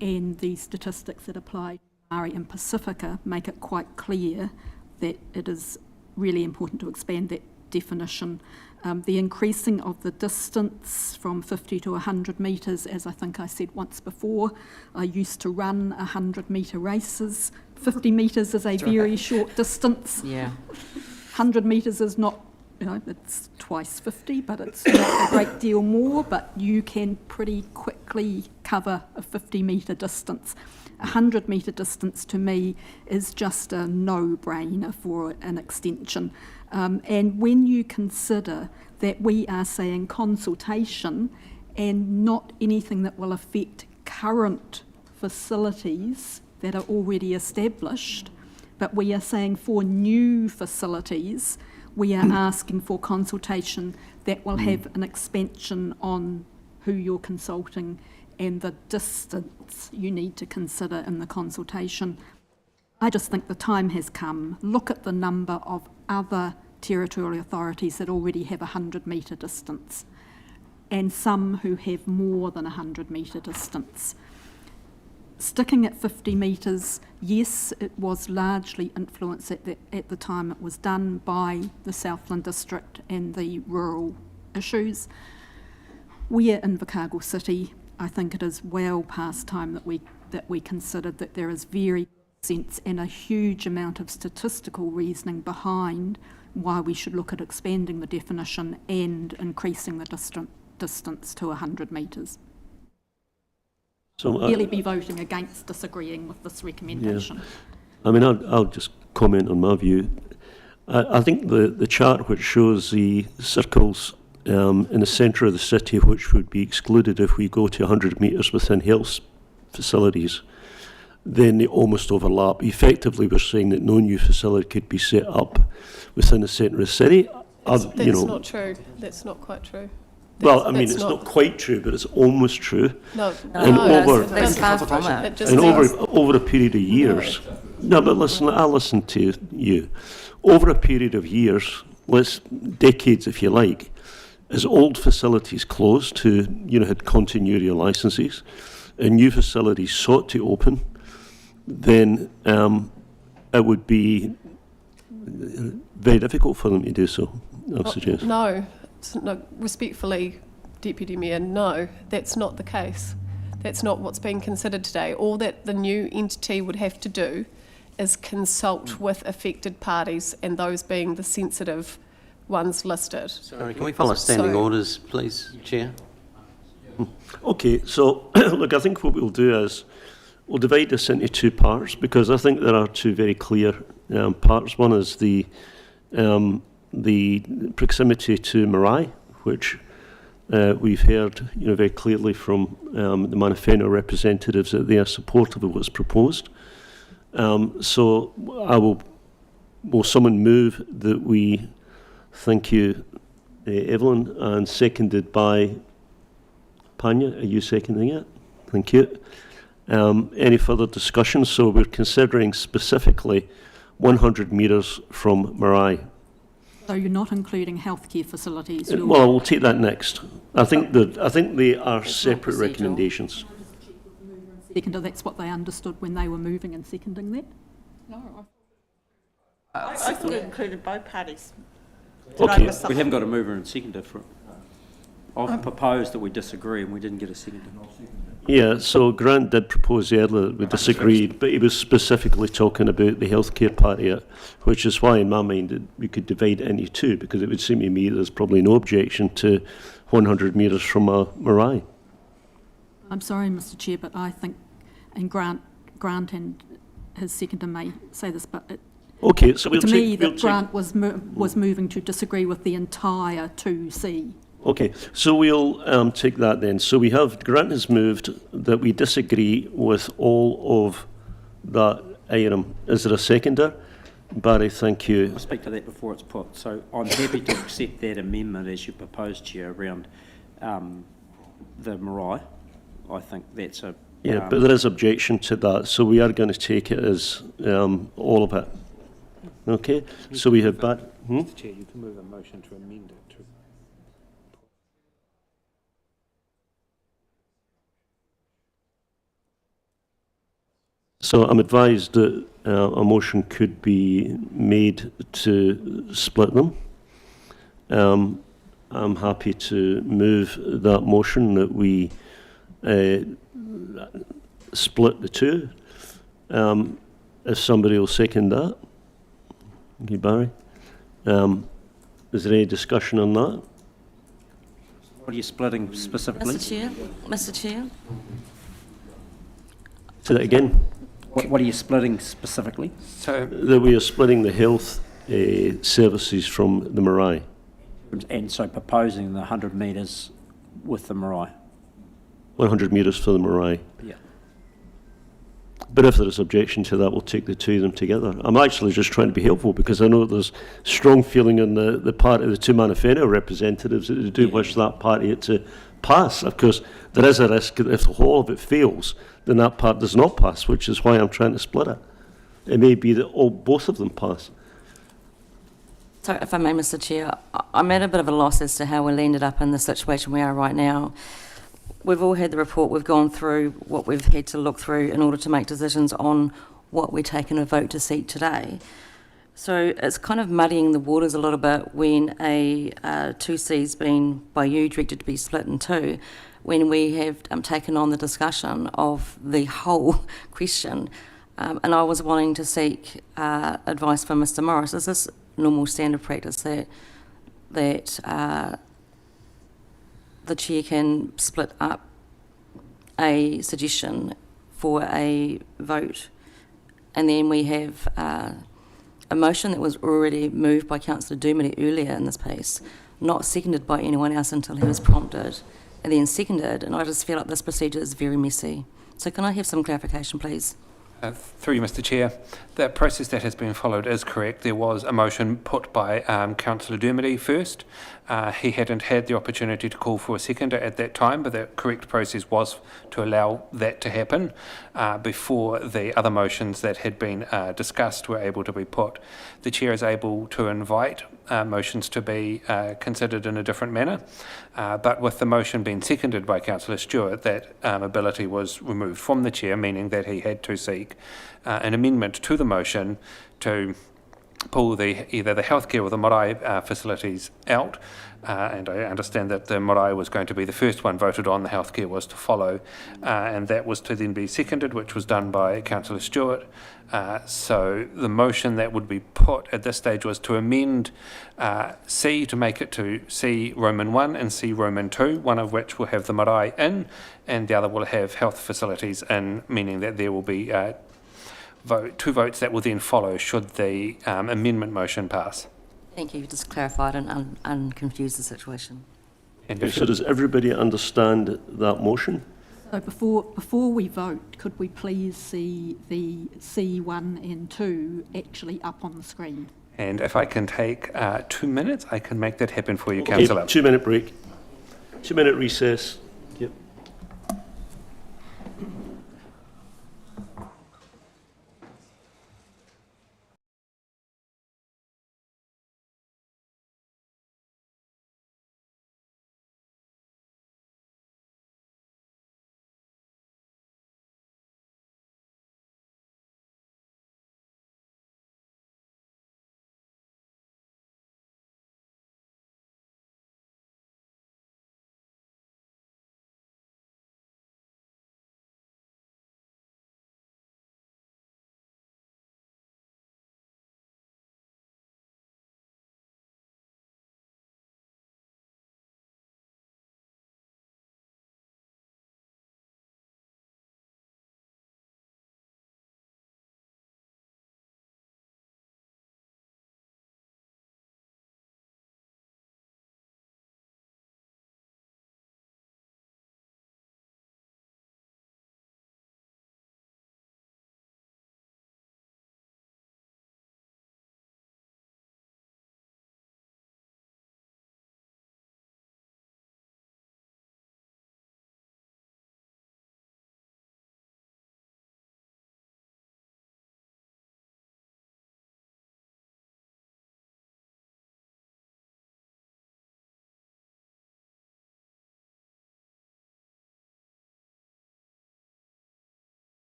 and the statistics that apply to Māori and Pacifica make it quite clear that it is really important to expand that definition. The increasing of the distance from 50 to 100 metres, as I think I said once before, I used to run 100 metre races. 50 metres is a very short distance. Yeah. 100 metres is not, it's twice 50, but it's not a great deal more, but you can pretty quickly cover a 50 metre distance. 100 metre distance to me is just a no-brainer for an extension. And when you consider that we are saying consultation and not anything that will affect current facilities that are already established, but we are saying for new facilities, we are asking for consultation that will have an expansion on who you're consulting and the distance you need to consider in the consultation. I just think the time has come. Look at the number of other territorial authorities that already have a 100 metre distance and some who have more than a 100 metre distance. Sticking at 50 metres, yes, it was largely influenced at the time it was done by the Southland District and the rural issues. We are in Invercargill City. I think it is well past time that we considered that there is very sense and a huge amount of statistical reasoning behind why we should look at expanding the definition and increasing the distance to 100 metres. So Really be voting against disagreeing with this recommendation. Yeah. I mean, I'll just comment on my view. I think the chart which shows the circles in the centre of the city, which would be excluded if we go to 100 metres within health facilities, then they almost overlap. Effectively, we're saying that no new facility could be set up within the centre of the city. That's not true. That's not quite true. Well, I mean, it's not quite true, but it's almost true. No, and that's far from it. And over a period of years. No, but listen, I listen to you. Over a period of years, decades if you like, as old facilities closed who had continuity of licences, and new facilities sought to open, then it would be very difficult for them to do so, I suggest. No, respectfully, Deputy Mayor, no, that's not the case. That's not what's being considered today. All that the new entity would have to do is consult with affected parties, and those being the sensitive ones listed. Sorry, can we follow standing orders, please, Chair? Okay, so look, I think what we'll do is we'll divide this into two parts, because I think there are two very clear parts. One is the proximity to Marai, which we've heard very clearly from the Manawhānau representatives that they are supportive of what's proposed. So will someone move that we, thank you, Evelyn, and seconded by Panya. Are you seconding it? Thank you. Any further discussion? So we're considering specifically 100 metres from Marai. So you're not including healthcare facilities? Well, we'll take that next. I think they are separate recommendations. Seconder, that's what they understood when they were moving and seconding that? No, I thought it included both parties. Okay. We haven't got a mover and seconder for it. I've proposed that we disagree and we didn't get a seconder. Yeah, so Grant did propose earlier that we disagreed, but he was specifically talking about the healthcare part of it, which is why in my mind we could divide it into two, because it would seem to me there's probably no objection to 100 metres from Marai. I'm sorry, Mr Chair, but I think, and Grant and his seconder may say this, but okay, so to me that Grant was moving to disagree with the entire 2C. Okay, so we'll take that then. So we have, Grant has moved that we disagree with all of that item. Is there a seconder? Barry, thank you. I'll speak to that before it's put. So I'm happy to accept that amendment as you proposed, Chair, around the Marai. I think that's a... Yeah, but there is objection to that, so we are going to take it as all of it. Okay, so we have that. Mr Chair, you can move a motion to amend it to... So I'm advised that a motion could be made to split them. I'm happy to move that motion that we split the two. If somebody will second that. Thank you, Barry. Is there any discussion on that? What are you splitting specifically? Mr Chair? Say that again. What are you splitting specifically? So that we are splitting the health services from the Marai. And so proposing the 100 metres with the Marai. 100 metres for the Marai. Yeah. But if there is objection to that, we'll take the two of them together. I'm actually just trying to be helpful because I know there's strong feeling on the part of the two Manawhānau representatives that they do wish that part of it to pass. Of course, there is a risk that if the whole of it fails, then that part does not pass, which is why I'm trying to split it. It may be that both of them pass. So, if I may, Mr Chair, I'm at a bit of a loss as to how we landed up in the situation we are right now. We've all had the report, we've gone through what we've had to look through in order to make decisions on what we're taking a vote to seat today. So it's kind of muddying the waters a little bit when a 2C's been, by you, directed to be split in two, when we have taken on the discussion of the whole question. And I was wanting to seek advice from Mr Morris. Is this normal standard practice that the chair can split up a suggestion for a vote, and then we have a motion that was already moved by Councillor Dermody earlier in this piece, not seconded by anyone else until he was prompted, and then seconded, and I just feel like this procedure is very messy. So can I have some clarification, please? Through you, Mr. Chair, the process that has been followed is correct. There was a motion put by Councillor Dermody first. He hadn't had the opportunity to call for a seconder at that time, but the correct process was to allow that to happen before the other motions that had been discussed were able to be put. The Chair is able to invite motions to be considered in a different manner, but with the motion being seconded by Councillor Stewart, that ability was removed from the Chair, meaning that he had to seek an amendment to the motion to pull either the healthcare or the marae facilities out, and I understand that the marae was going to be the first one voted on, the healthcare was to follow, and that was to then be seconded, which was done by Councillor Stewart. So the motion that would be put at this stage was to amend C to make it to C Roman 1 and C Roman 2, one of which will have the marae in, and the other will have health facilities in, meaning that there will be two votes that will then follow should the amendment motion pass. Thank you. You just clarified and unconfused the situation. So does everybody understand that motion? So before we vote, could we please see the C1 and 2 actually up on the screen? And if I can take 2 minutes, I can make that happen for you, Councillor. 2 minute break. 2 minute recess.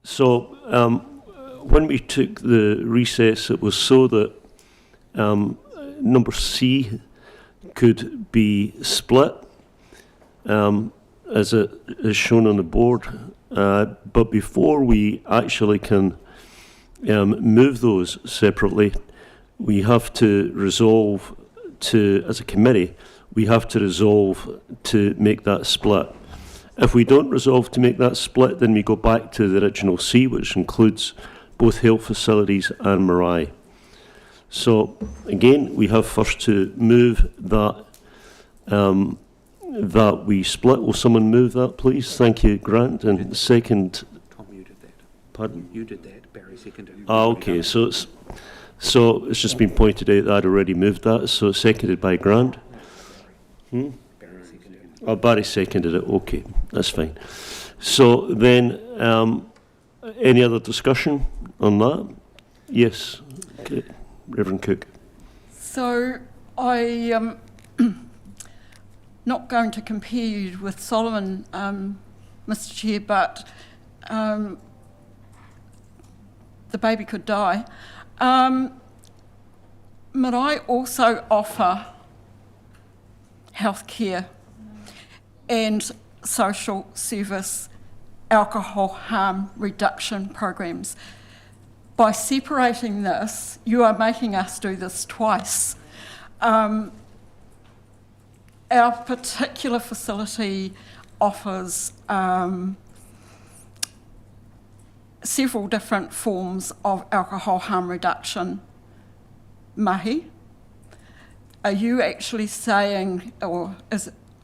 So when we took the recess, it was so that number C could be split, as it is shown on the board. But before we actually can move those separately, we have to resolve to, as a committee, we have to resolve to make that split. If we don't resolve to make that split, then we go back to the original C, which includes both health facilities and Marai. So again, we have first to move that that we split. Will someone move that, please? Thank you, Grant. And second. Tom, you did that. Pardon? You did that. Barry seconded. Okay. So it's just been pointed out that I'd already moved that. So it's seconded by Grant. Barry seconded. Oh, Barry seconded it. Okay, that's fine. So then, any other discussion on that? Yes. Okay. Reverend Cook. So I not going to compare you with Solomon, Mr. Chair, but the baby could die. Marae also offer healthcare and social service alcohol harm reduction programs. By separating this, you are making us do this twice. Our particular facility offers several different forms of alcohol harm reduction mahi. Are you actually saying, or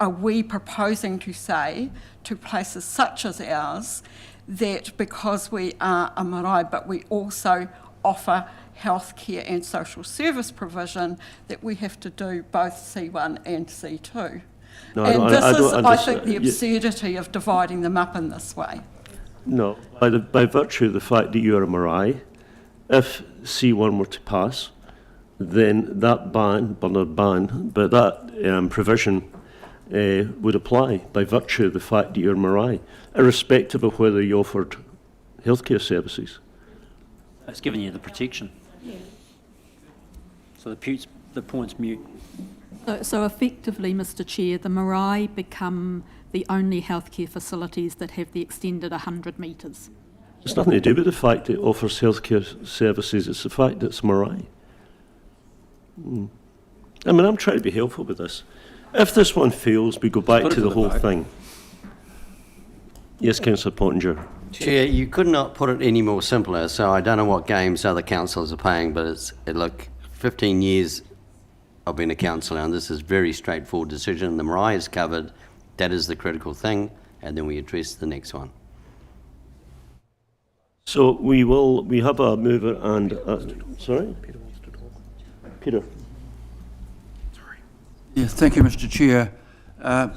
are we proposing to say to places such as ours that because we are a marae but we also offer healthcare and social service provision, that we have to do both C1 and C2? No, and this is, I understand. think, the absurdity of dividing them up in this way. No, by virtue of the fact that you are a marae, if C1 were to pass, then that ban, well not ban, but that provision would apply by virtue of the fact that you're a marae, irrespective of whether you offered healthcare services. It's giving you the protection. Yeah. So the point's mute. So effectively, Mr. Chair, the marae become the only healthcare facilities that have the extended 100 metres. It's nothing to do with the fact that it offers healthcare services, it's the fact that it's marae. I mean, I'm trying to be helpful with this. If this one fails, we go back to the whole thing. Yes, Councillor Pottinger. Chair, you could not put it any more simpler, so I don't know what games other councillors are playing, but look, 15 years I've been a councillor, and this is a very straightforward decision. The marae is covered, that is the critical thing, and then we address the next one. So we have a mover and, sorry? Peter. Yeah, thank you, Mr. Chair.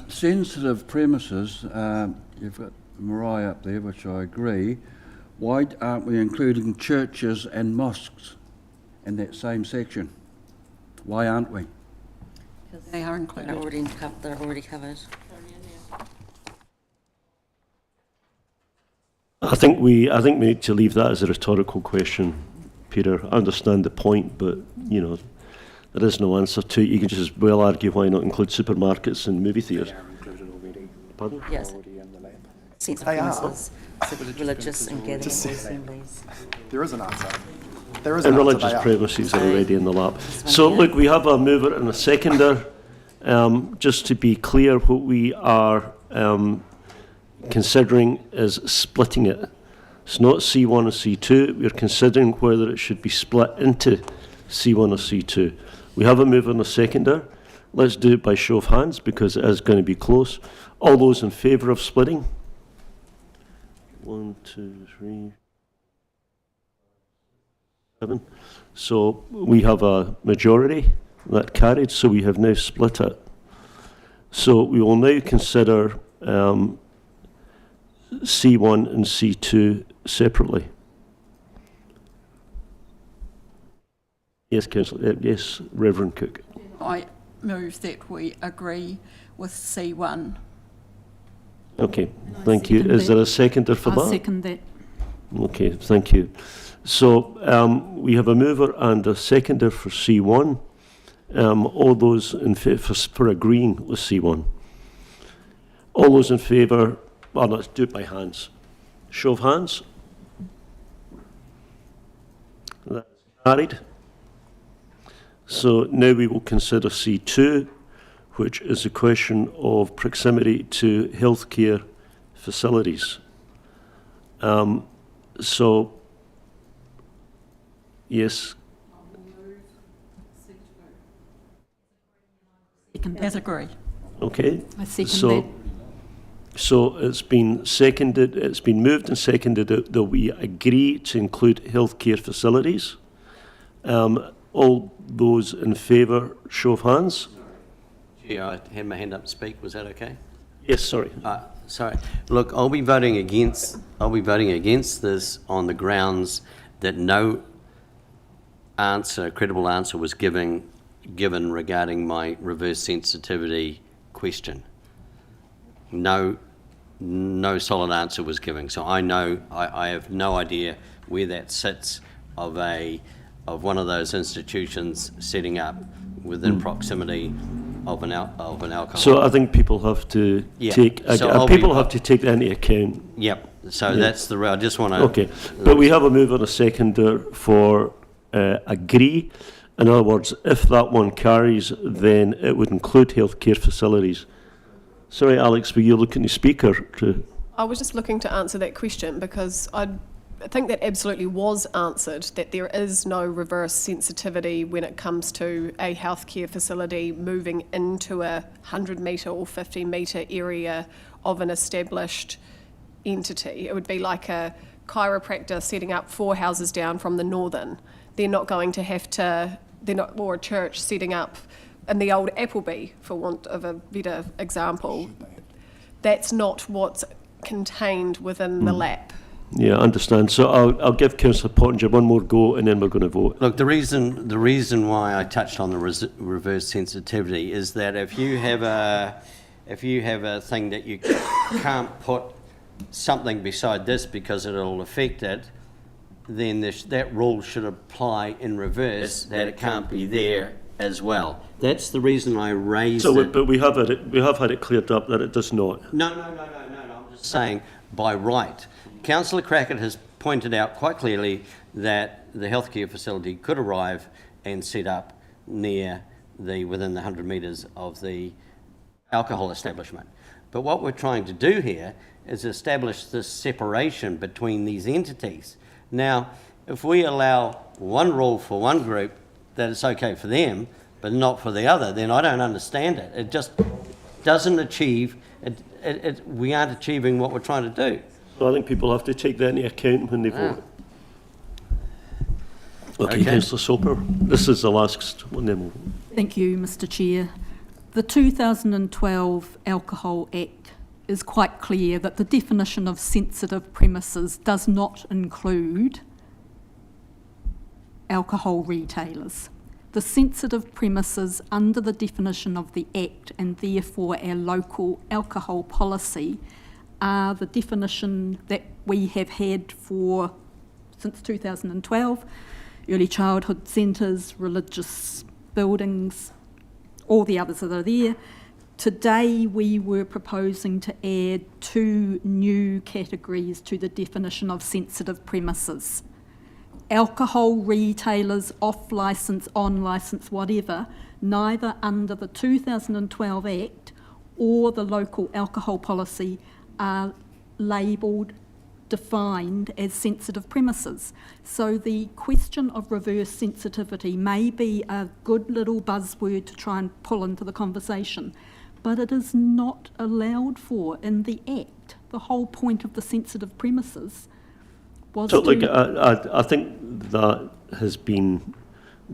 Sensitive premises, you've got marae up there, which I agree. Why aren't we including churches and mosques in that same section? Why aren't we? Because they are included. They're already covered. I think we need to leave that as a rhetorical question, Peter. I understand the point, but you know, there is no answer to it. You can just as well argue why not include supermarkets and movie theatres. They are included already. Pardon? Yes. Already in the lab. Sense of They are. premises, religious and gathering assemblies. There is an answer. There is And an answer. religious They are. premises are already in the lap. So look, we have a mover and a seconder. Just to be clear, what we are considering is splitting it. It's not C1 and C2. We're considering whether it should be split into C1 or C2. We have a mover and a seconder. Let's do it by show of hands because it is going to be close. All those in favour of splitting? 1, 2, 3, 7. So we have a majority that carried, so we have now split it. So we will now consider C1 and C2 separately. Yes, Councillor. Yes, Reverend Cook. I move that we agree with C1. Okay, thank you. Is there a seconder for I'll that? second that. Okay, thank you. So we have a mover and a seconder for C1. All those in favour for agreeing with C1. All those in favour, well, let's do it by hands. Show of hands. That's carried. So now we will consider C2, which is a question of proximity to healthcare facilities. So, yes. Disagree. Okay. I second that. So it's been seconded, it's been moved and seconded that we agree to include healthcare facilities. All those in favour, show of hands. Yeah, I had my hand up to speak. Was that okay? Yes, sorry. Sorry. Look, I'll be voting against this on the grounds that no credible answer was given regarding my reverse sensitivity question. No solid answer was given. So I have no idea where that sits of one of those institutions setting up within proximity of an alcohol. So I think people have to take that into account. Yep. So that's the I just want to. Okay, but we have a mover and a seconder for agree. In other words, if that one carries, then it would include healthcare facilities. Sorry, Alex, were you looking to speaker to? I was just looking to answer that question because I think that absolutely was answered, that there is no reverse sensitivity when it comes to a healthcare facility moving into a 100-metre or 50-metre area of an established entity. It would be like a chiropractor setting up 4 houses down from the Northern. They're not going to have to, or a church setting up in the old Appleby, for want of a better example. That's not what's contained within the LAP. Yeah, I understand. So I'll give Councillor Pottinger one more go, and then we're going to vote. Look, the reason why I touched on the reverse sensitivity is that if you have a thing that you can't put something beside this because it'll affect it, then that rule should apply in reverse, that it can't be there as well. That's the reason I raised it. But we have had it cleared up that it does not. No. I'm just saying by right. Councillor Crackett has pointed out quite clearly that the healthcare facility could arrive and set up within the 100 metres of the alcohol establishment. But what we're trying to do here is establish this separation between these entities. Now, if we allow one rule for one group that it's okay for them, but not for the other, then I don't understand it. It just doesn't achieve, we aren't achieving what we're trying to do. So I think people have to take that into account when they vote. Okay, Councillor Soper, this is the last one then we'll... Thank you, Mr Chair. The 2012 Alcohol Act is quite clear that the definition of sensitive premises does not include alcohol retailers. The sensitive premises under the definition of the Act, and therefore our local alcohol policy, are the definition that we have had since 2012, early childhood centres, religious buildings, all the others that are there. Today we were proposing to add 2 new categories to the definition of sensitive premises. Alcohol retailers, off licence, on licence, whatever, neither under the 2012 Act or the local alcohol policy are labelled, defined as sensitive premises. So the question of reverse sensitivity may be a good little buzzword to try and pull into the conversation, but it is not allowed for in the Act. The whole point of the sensitive premises was I think that has been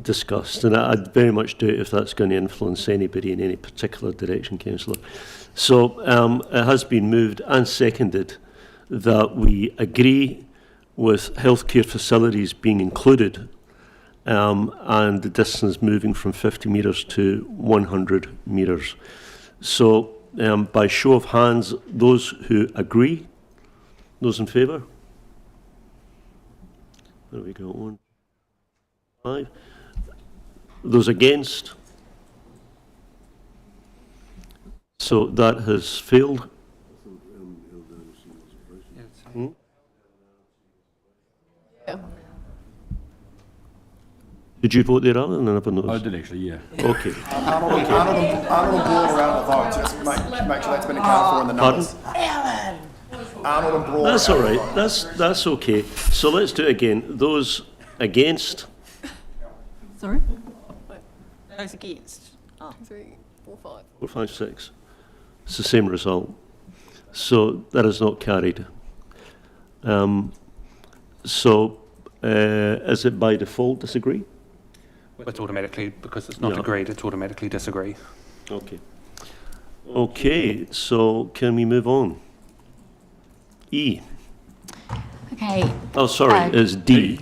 discussed, and I very much doubt if that's going to influence anybody in any particular direction, Councillor. So it has been moved and seconded that we agree with healthcare facilities being included and the distance moving from 50 metres to 100 metres. So by show of hands, those who agree, those in favour? There we go. 1, 5. Those against? So that has failed. Hmm? Yeah. Did you vote there, Alan? I never noticed. I did actually, yeah. Okay. Arnold and Broad are out of the vote, so just make sure that's been accounted for in the numbers. Arnold and Broad. That's all right. That's okay. So let's do it again. Those against? Sorry? Those against? Oh. 3, 4, 5. 4, 5, 6. It's the same result. So that is not carried. Is it by default disagree? It's automatically, because it's not agreed, it's automatically disagree. Okay. Okay, so can we move on? E. Okay. Oh, sorry, it's D.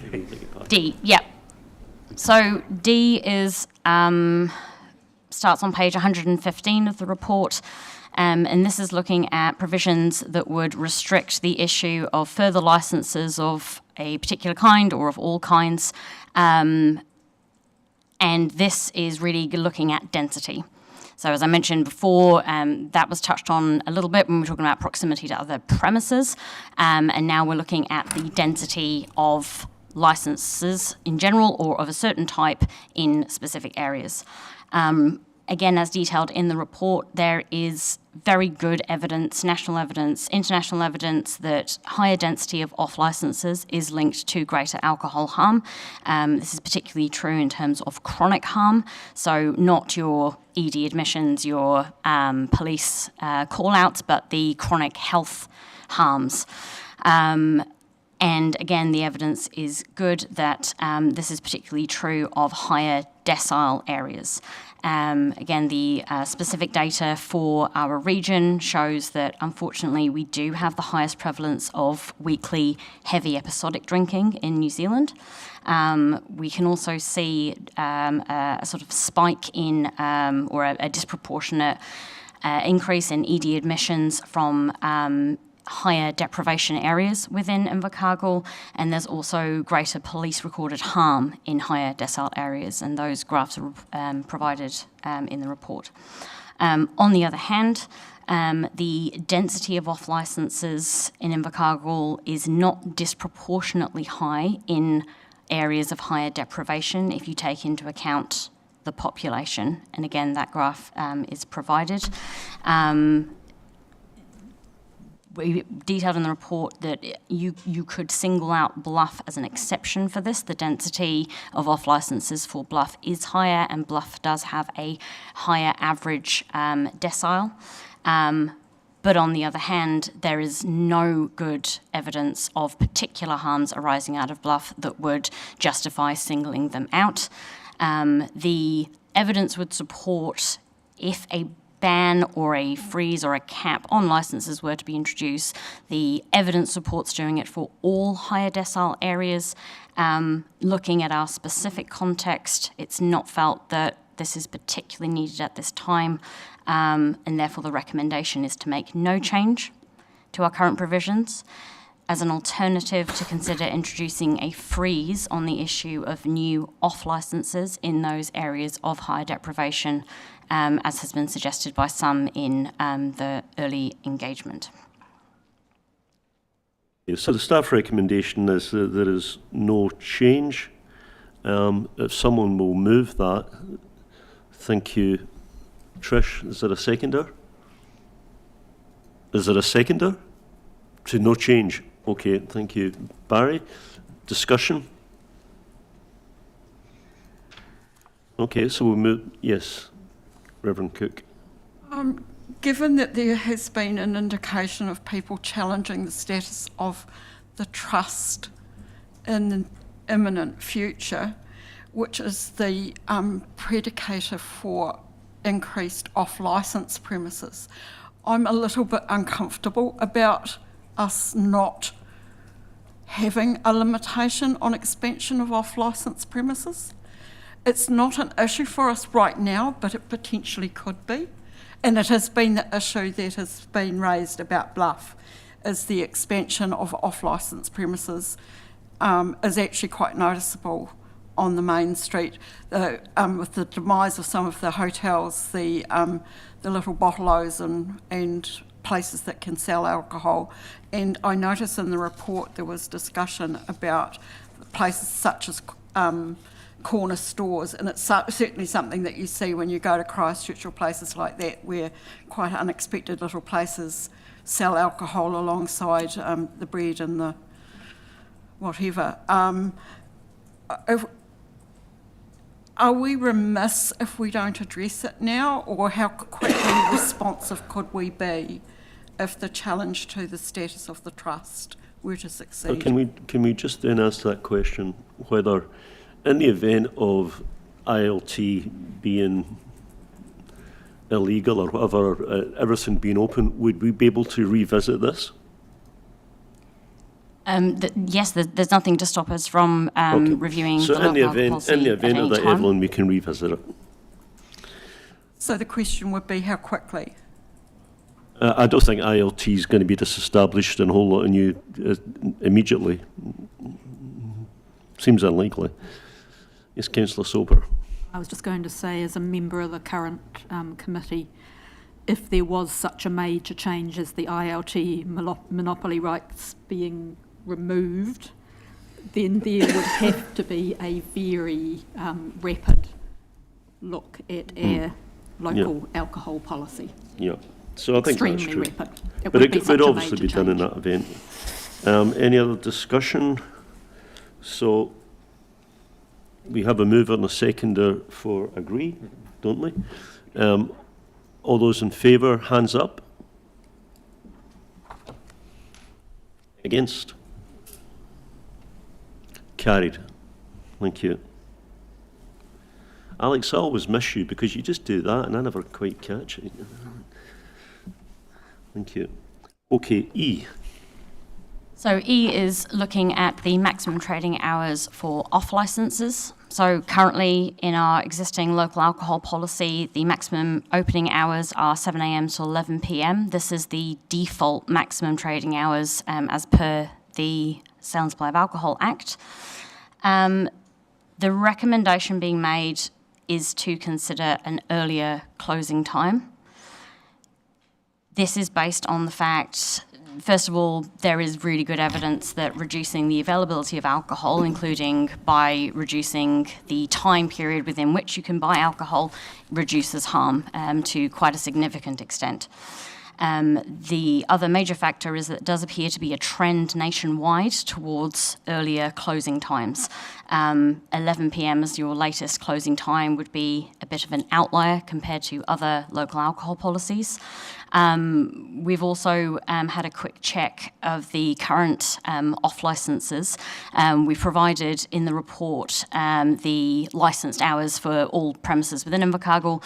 D, yeah. So D is starts on page 115 of the report, and this is looking at provisions that would restrict the issue of further licences of a particular kind or of all kinds, and this is really looking at density. So as I mentioned before, that was touched on a little bit when we were talking about proximity to other premises, and now we're looking at the density of licences in general or of a certain type in specific areas. Again, as detailed in the report, there is very good evidence, national evidence, international evidence that higher density of off licences is linked to greater alcohol harm. This is particularly true in terms of chronic harm, so not your ED admissions, your police call-outs, but the chronic health harms. And again, the evidence is good that this is particularly true of higher decile areas. Again, the specific data for our region shows that unfortunately we do have the highest prevalence of weekly heavy episodic drinking in New Zealand. We can also see a sort of spike in or a disproportionate increase in ED admissions from higher deprivation areas within Invercargill, and there's also greater police recorded harm in higher decile areas, and those graphs are provided in the report. On the other hand, the density of off licences in Invercargill is not disproportionately high in areas of higher deprivation if you take into account the population, and again that graph is provided. We detailed in the report that you could single out Bluff as an exception for this. The density of off licences for Bluff is higher, and Bluff does have a higher average decile. But on the other hand, there is no good evidence of particular harms arising out of Bluff that would justify singling them out. The evidence would support if a ban or a freeze or a cap on licences were to be introduced. The evidence supports doing it for all higher decile areas. Looking at our specific context, it's not felt that this is particularly needed at this time, and therefore the recommendation is to make no change to our current provisions. As an alternative, to consider introducing a freeze on the issue of new off licences in those areas of higher deprivation, as has been suggested by some in the early engagement. So the staff recommendation is that there is no change. If someone will move that, thank you. Trish, is there a seconder? Is there a seconder? To no change. Okay, thank you. Barry, discussion? Okay, so we'll move, yes, Reverend Cook. Given that there has been an indication of people challenging the status of the trust in the imminent future, which is the predicator for increased off-licence premises, I'm a little bit uncomfortable about us not having a limitation on expansion of off-licence premises. It's not an issue for us right now, but it potentially could be. And it has been the issue that has been raised about Bluff, is the expansion of off-licence premises is actually quite noticeable on the main street. With the demise of some of the hotels, the little bottle-os and places that can sell alcohol. And I noticed in the report there was discussion about places such as corner stores, and it's certainly something that you see when you go to Christchurch or places like that, where quite unexpected little places sell alcohol alongside the bread and the whatever. Are we remiss if we don't address it now, or how quickly responsive could we be if the challenge to the status of the trust were to succeed? Can we just then ask that question, whether in the event of ILT being illegal or whatever, everything being open, would we be able to revisit this? Yes, there's nothing to stop us from reviewing so the local in policy the event at of any that, time. Evelyn, we can revisit it. So the question would be how quickly? I don't think ILT is going to be disestablished and a whole lot of new immediately. Seems unlikely. Yes, Councillor Soper. I was just going to say, as a member of the current committee, if there was such a major change as the ILT monopoly rights being removed, then there would have to be a very rapid look at our local alcohol policy. Yeah, so I think that's Extremely true. rapid. But it such would a obviously major be done in change. that event. Any other discussion? So we have a mover and a seconder for agree, don't we? All those in favour, hands up. Against? Carried. Thank you. Alex, I always miss you because you just do that and I never quite catch it. Thank you. Okay, E. So E is looking at the maximum trading hours for off licences. So currently in our existing local alcohol policy, the maximum opening hours are 7 a.m. to 11 p.m. This is the default maximum trading hours as per the Sale and Supply of Alcohol Act. The recommendation being made is to consider an earlier closing time. This is based on the fact, first of all, there is really good evidence that reducing the availability of alcohol, including by reducing the time period within which you can buy alcohol, reduces harm to quite a significant extent. The other major factor is that it does appear to be a trend nationwide towards earlier closing times. 11 p.m. as your latest closing time would be a bit of an outlier compared to other local alcohol policies. We've also had a quick check of the current off licences. We provided in the report the licensed hours for all premises within Invercargill,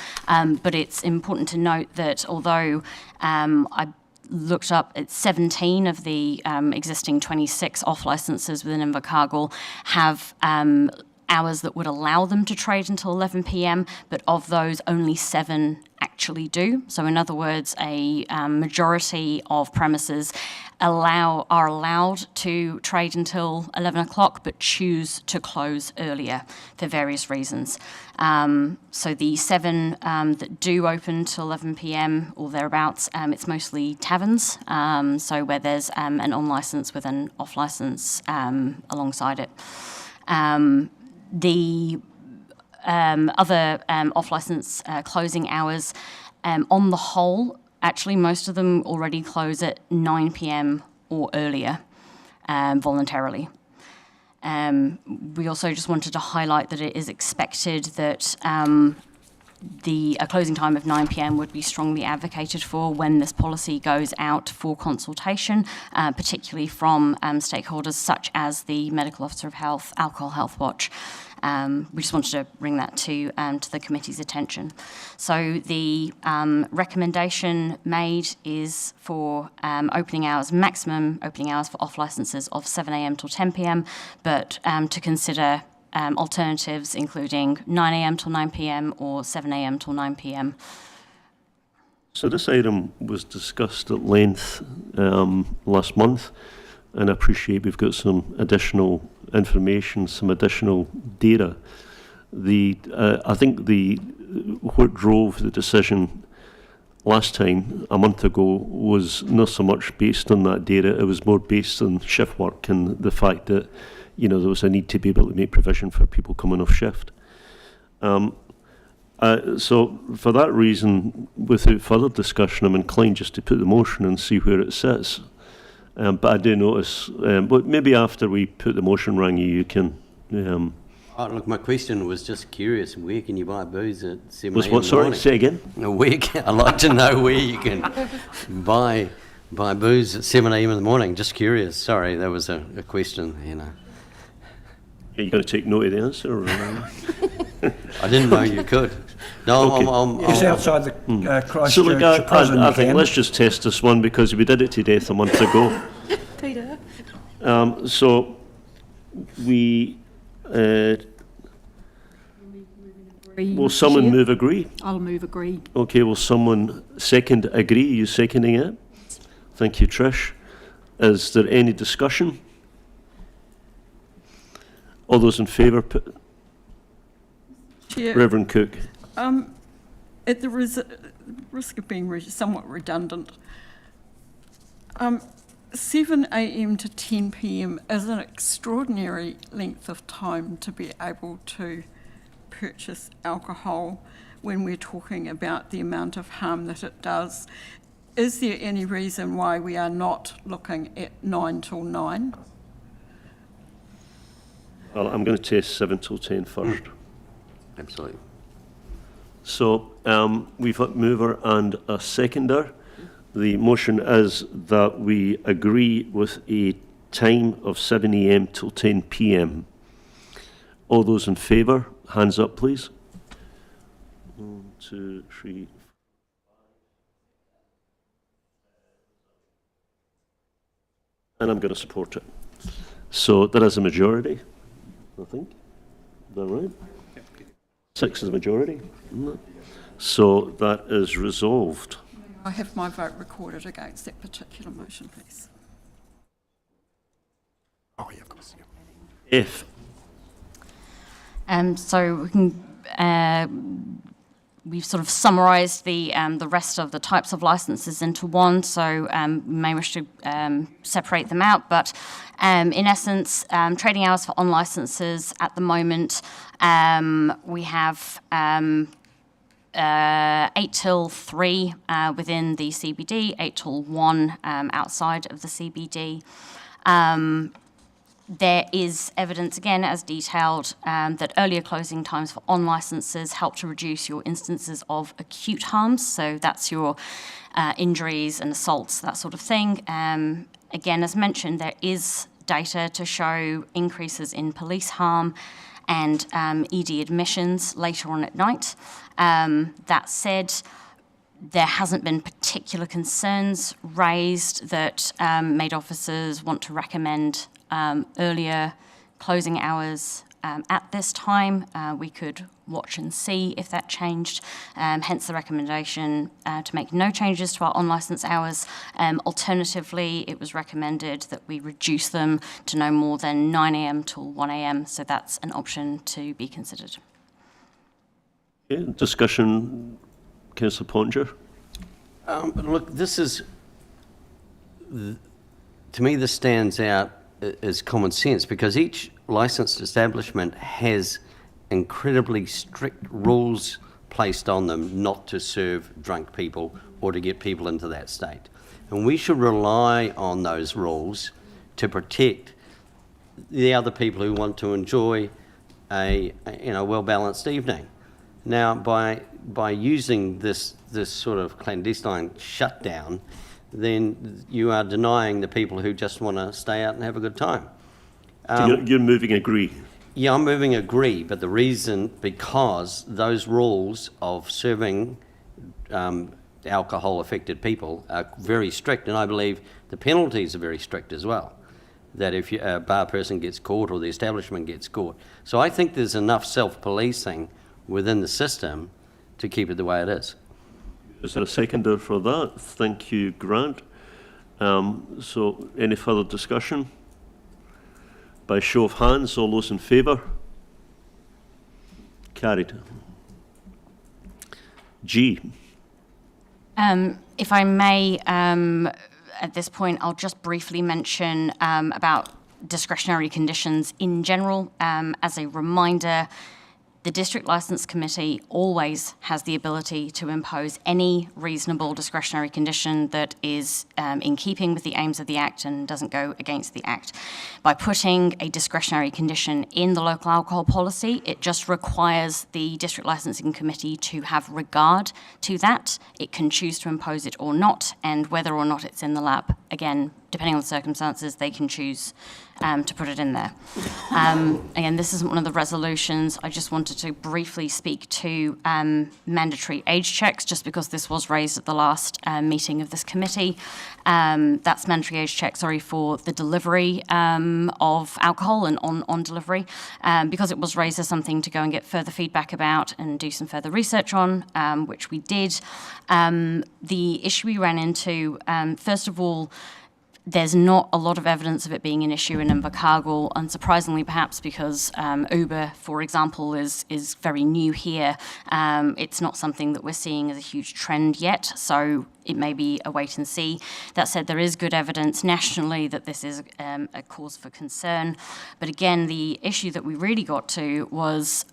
but it's important to note that although I looked up at 17 of the existing 26 off licences within Invercargill have hours that would allow them to trade until 11 p.m, but of those, only 7 actually do. So in other words, a majority of premises are allowed to trade until 11 o'clock, but choose to close earlier for various reasons. So the 7 that do open till 11 p.m. or thereabouts, it's mostly taverns, so where there's an on-licence with an off-licence alongside it. The other off-licence closing hours, on the whole, actually most of them already close at 9 p.m. or earlier voluntarily. We also just wanted to highlight that it is expected that a closing time of 9 p.m. would be strongly advocated for when this policy goes out for consultation, particularly from stakeholders such as the Medical Officer of Health, Alcohol Health Watch. We just wanted to bring that to the committee's attention. So the recommendation made is for maximum opening hours for off licences of 7 a.m. till 10 p.m, but to consider alternatives including 9 a.m. till 9 p.m. or 7 a.m. till 9 p.m. So this item was discussed at length last month, and I appreciate we've got some additional information, some additional data. I think what drove the decision last time, a month ago, was not so much based on that data, it was more based on shift work and the fact that, you know, there was a need to be able to make provision for people coming off shift. So for that reason, without further discussion, I'm inclined just to put the motion and see where it sits. But I do notice, but maybe after we put the motion, Rangi, you can... look, my question was just curious. Where can you buy booze at 7 Was a.m. what, in the sorry, morning? say again? I'd like to know where you can buy booze at 7 a.m. in the morning. Just curious. Sorry, that was a question, you know. Are you going to take note of the answer? Or, I didn't know you could. No, Okay. It's outside the Christchurch So look, prison. I think let's just test this one because we did it to death a month ago. Peter? So we... will someone move agree? I'll move agree. Okay, will someone second agree? Are you seconding it? Thank you, Trish. Is there any discussion? All those in favour? Chair, Reverend Cook. at the risk of being somewhat redundant, 7 a.m. to 10 p.m. is an extraordinary length of time to be able to purchase alcohol when we're talking about the amount of harm that it does. Is there any reason why we are not looking at 9 till 9? Well, I'm going to test 7 till 10 first. Absolutely. So we've got mover and a seconder. The motion is that we agree with a time of 7 a.m. till 10 p.m. All those in favour, hands up, please. 1, 2, 3. And I'm going to support it. So there is a majority, I think. Is that right? 6 is the majority. So that is resolved. I have my vote recorded against that particular motion, please. Oh, yeah, of course. Yeah. F. So we can, we've sort of summarised the rest of the types of licences into one, so we may wish to separate them out, but in essence, trading hours for on licences at the moment, we have 8 till 3 within the CBD, 8 till 1 outside of the CBD. There is evidence, again, as detailed, that earlier closing times for on licences help to reduce your instances of acute harms. So that's your injuries and assaults, that sort of thing. Again, as mentioned, there is data to show increases in police harm and ED admissions later on at night. That said, there hasn't been particular concerns raised that made officers want to recommend earlier closing hours at this time. We could watch and see if that changed, hence the recommendation to make no changes to our on-licence hours. Alternatively, it was recommended that we reduce them to no more than 9 a.m. till 1 a.m, so that's an option to be considered. Okay, discussion, Councillor Pottinger. Look, this is, to me, this stands out as common sense because each licensed establishment has incredibly strict rules placed on them not to serve drunk people or to get people into that state. And we should rely on those rules to protect the other people who want to enjoy a well-balanced evening. Now, by using this sort of clandestine shutdown, then you are denying the people who just want to stay out and have a good time. So you're moving agree? Yeah, I'm moving agree, but the reason, because those rules of serving alcohol-affected people are very strict, and I believe the penalties are very strict as well, that if a bar person gets caught or the establishment gets caught. So I think there's enough self-policing within the system to keep it the way it is. Is there a seconder for that? Thank you, Grant. So any further discussion? By show of hands, all those in favour? Carried. G. If I may, at this point, I'll just briefly mention about discretionary conditions in general. As a reminder, the District Licence Committee always has the ability to impose any reasonable discretionary condition that is in keeping with the aims of the Act and doesn't go against the Act. By putting a discretionary condition in the local alcohol policy, it just requires the District Licensing Committee to have regard to that. It can choose to impose it or not, and whether or not it's in the lap, again, depending on the circumstances, they can choose to put it in there. Again, this isn't one of the resolutions. I just wanted to briefly speak to mandatory age checks, just because this was raised at the last meeting of this committee. That's mandatory age checks, for the delivery of alcohol and on delivery, because it was raised as something to go and get further feedback about and do some further research on, which we did. The issue we ran into, first of all, there's not a lot of evidence of it being an issue in Invercargill, unsurprisingly perhaps because Uber, for example, is very new here. It's not something that we're seeing as a huge trend yet, so it may be a wait and see. That said, there is good evidence nationally that this is a cause for concern. But again, the issue that we really got to was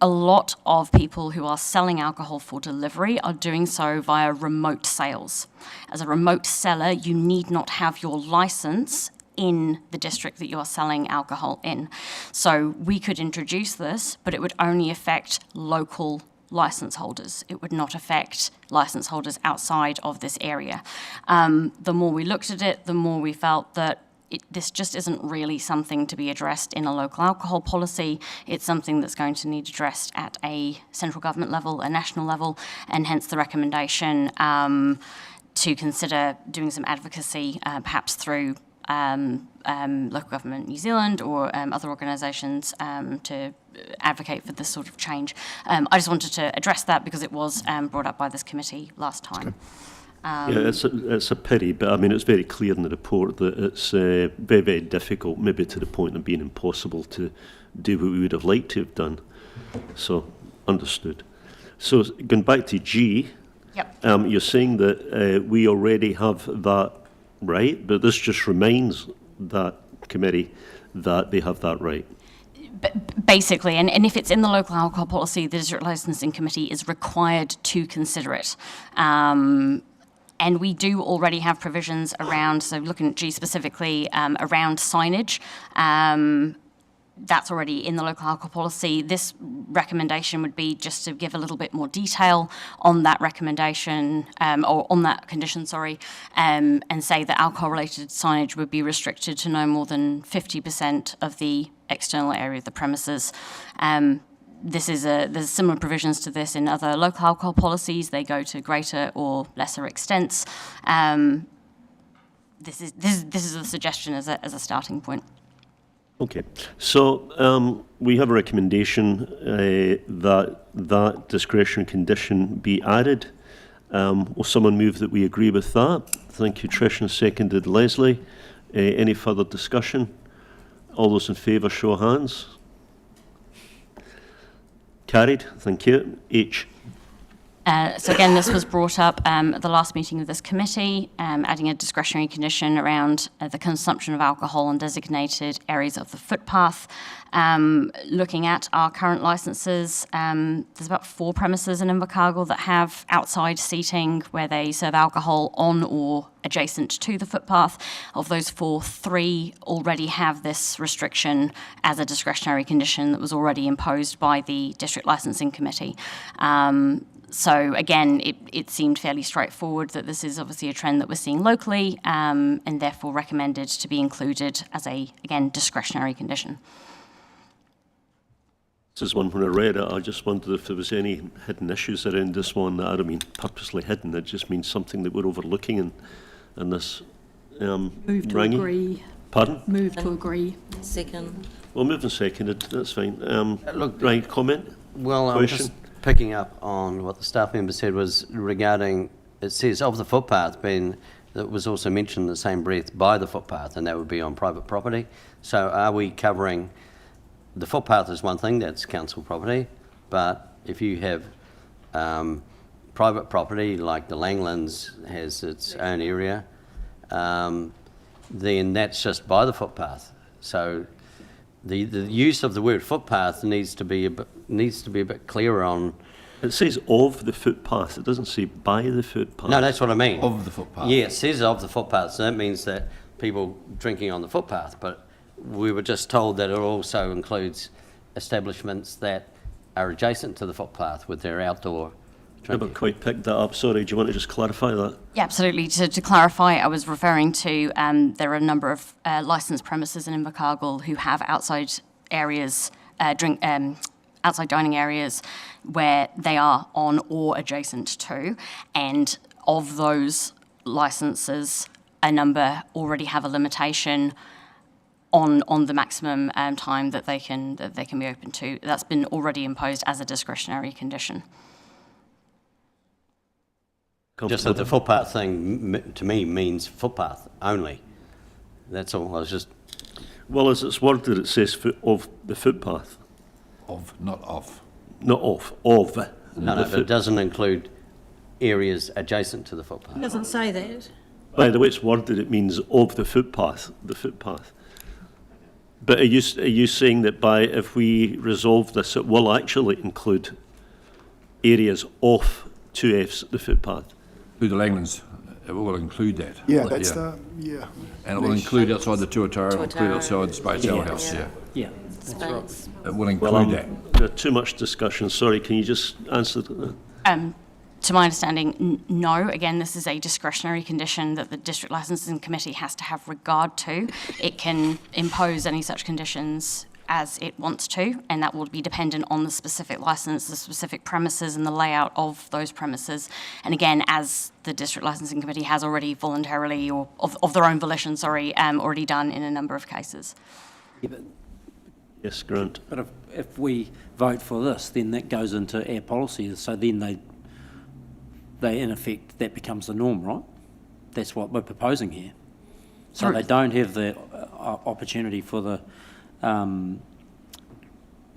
a lot of people who are selling alcohol for delivery are doing so via remote sales. As a remote seller, you need not have your license in the district that you are selling alcohol in. So we could introduce this, but it would only affect local license holders. It would not affect license holders outside of this area. The more we looked at it, the more we felt that this just isn't really something to be addressed in a local alcohol policy. It's something that's going to need addressed at a central government level, a national level, and hence the recommendation to consider doing some advocacy, perhaps through local government New Zealand or other organisations to advocate for this sort of change. I just wanted to address that because it was brought up by this committee last time. Okay. Yeah, it's a pity, but I mean, it's very clear in the report that it's very, very difficult, maybe to the point of being impossible to do what we would have liked to have done. So, understood. So, going back to G, yep. You're saying that we already have that right, but this just reminds that committee that they have that right. Basically, and if it's in the local alcohol policy, the District Licensing Committee is required to consider it. And we do already have provisions around, so looking at G specifically, around signage. That's already in the local alcohol policy. This recommendation would be just to give a little bit more detail on that recommendation, or on that condition, and say that alcohol-related signage would be restricted to no more than 50% of the external area of the premises. There's similar provisions to this in other local alcohol policies. They go to greater or lesser extents. This is a suggestion as a starting point. Okay, so we have a recommendation that discretionary condition be added. Will someone move that we agree with that? Thank you, Trish, and seconded Leslie. Any further discussion? All those in favour, show of hands. Carried. Thank you. H. So again, this was brought up at the last meeting of this committee, adding a discretionary condition around the consumption of alcohol on designated areas of the footpath. Looking at our current licences, there's about 4 premises in Invercargill that have outside seating where they serve alcohol on or adjacent to the footpath. Of those 4, 3 already have this restriction as a discretionary condition that was already imposed by the District Licensing Committee. So again, it seemed fairly straightforward that this is obviously a trend that we're seeing locally, and therefore recommended to be included as a, again, discretionary condition. This is one when I read it, I just wondered if there was any hidden issues around this one that I don't mean purposely hidden, it just means something that we're overlooking in this Move to ranking. agree. Pardon? Move to agree. Second. Well, moving seconded, that's fine. Look, Ryan, comment? Well, I'm Question? just picking up on what the staff member said was regarding, it says of the footpath being that was also mentioned in the same breath by the footpath, and that would be on private property. So are we covering, the footpath is one thing, that's council property, but if you have private property, like the Langlands has its own area, then that's just by the footpath. So the use of the word footpath needs to be a bit clearer on. It says of the footpath, it doesn't say by the footpath. No, that's what I mean. Of the footpath. Yeah, it says of the footpath, so that means that people drinking on the footpath, but we were just told that it also includes establishments that are adjacent to the footpath with their outdoor I drinking. haven't quite picked that up, sorry, do you want to just clarify that? Yeah, absolutely. To clarify, I was referring to there are a number of licensed premises in Invercargill who have outside areas, outside dining areas where they are on or adjacent to, and of those licenses, a number already have a limitation on the maximum time that they can be open to. That's been already imposed as a discretionary condition. Just that the footpath thing, to me, means footpath only. That's all. I was just... Well, as it's worded, it says of the footpath. Of, not off. Not of, of. No, but it doesn't include areas adjacent to the footpath. It doesn't say that. By the way it's worded, it means of the footpath, But are you saying that if we resolve this, it will actually include areas off 2F's the footpath? Through the Langlands, it will include that. Yeah, that's the, yeah. And it will include outside the Tuatara, it will include outside the Space Ale House, yeah. Yeah, that's right. It will include that. There's too much discussion, sorry, can you just answer that? To my understanding, no. Again, this is a discretionary condition that the District Licensing Committee has to have regard to. It can impose any such conditions as it wants to, and that will be dependent on the specific licence, the specific premises and the layout of those premises. And again, as the District Licensing Committee has already voluntarily, or of their own volition, already done in a number of cases. Yeah, but Yes, Grant. But if we vote for this, then that goes into our policy, so then they in effect, that becomes the norm, right? That's what we're proposing here. So they don't have the opportunity for the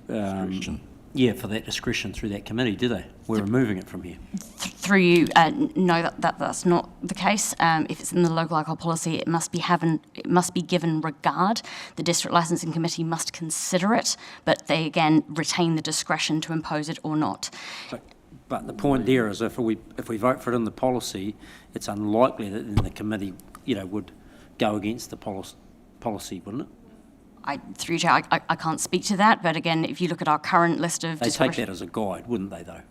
Discretion. Yeah, for that discretion through that committee, do they? We're removing it from here. Through you, no, that's not the case. If it's in the local alcohol policy, it must be given regard. The District Licensing Committee must consider it, but they again retain the discretion to impose it or not. But the point there is, if we vote for it in the policy, it's unlikely that then the committee, would go against the policy, wouldn't it? Through you, Chair, I can't speak to that, but again, if you look at our current list of They take that as a guide, wouldn't they, though?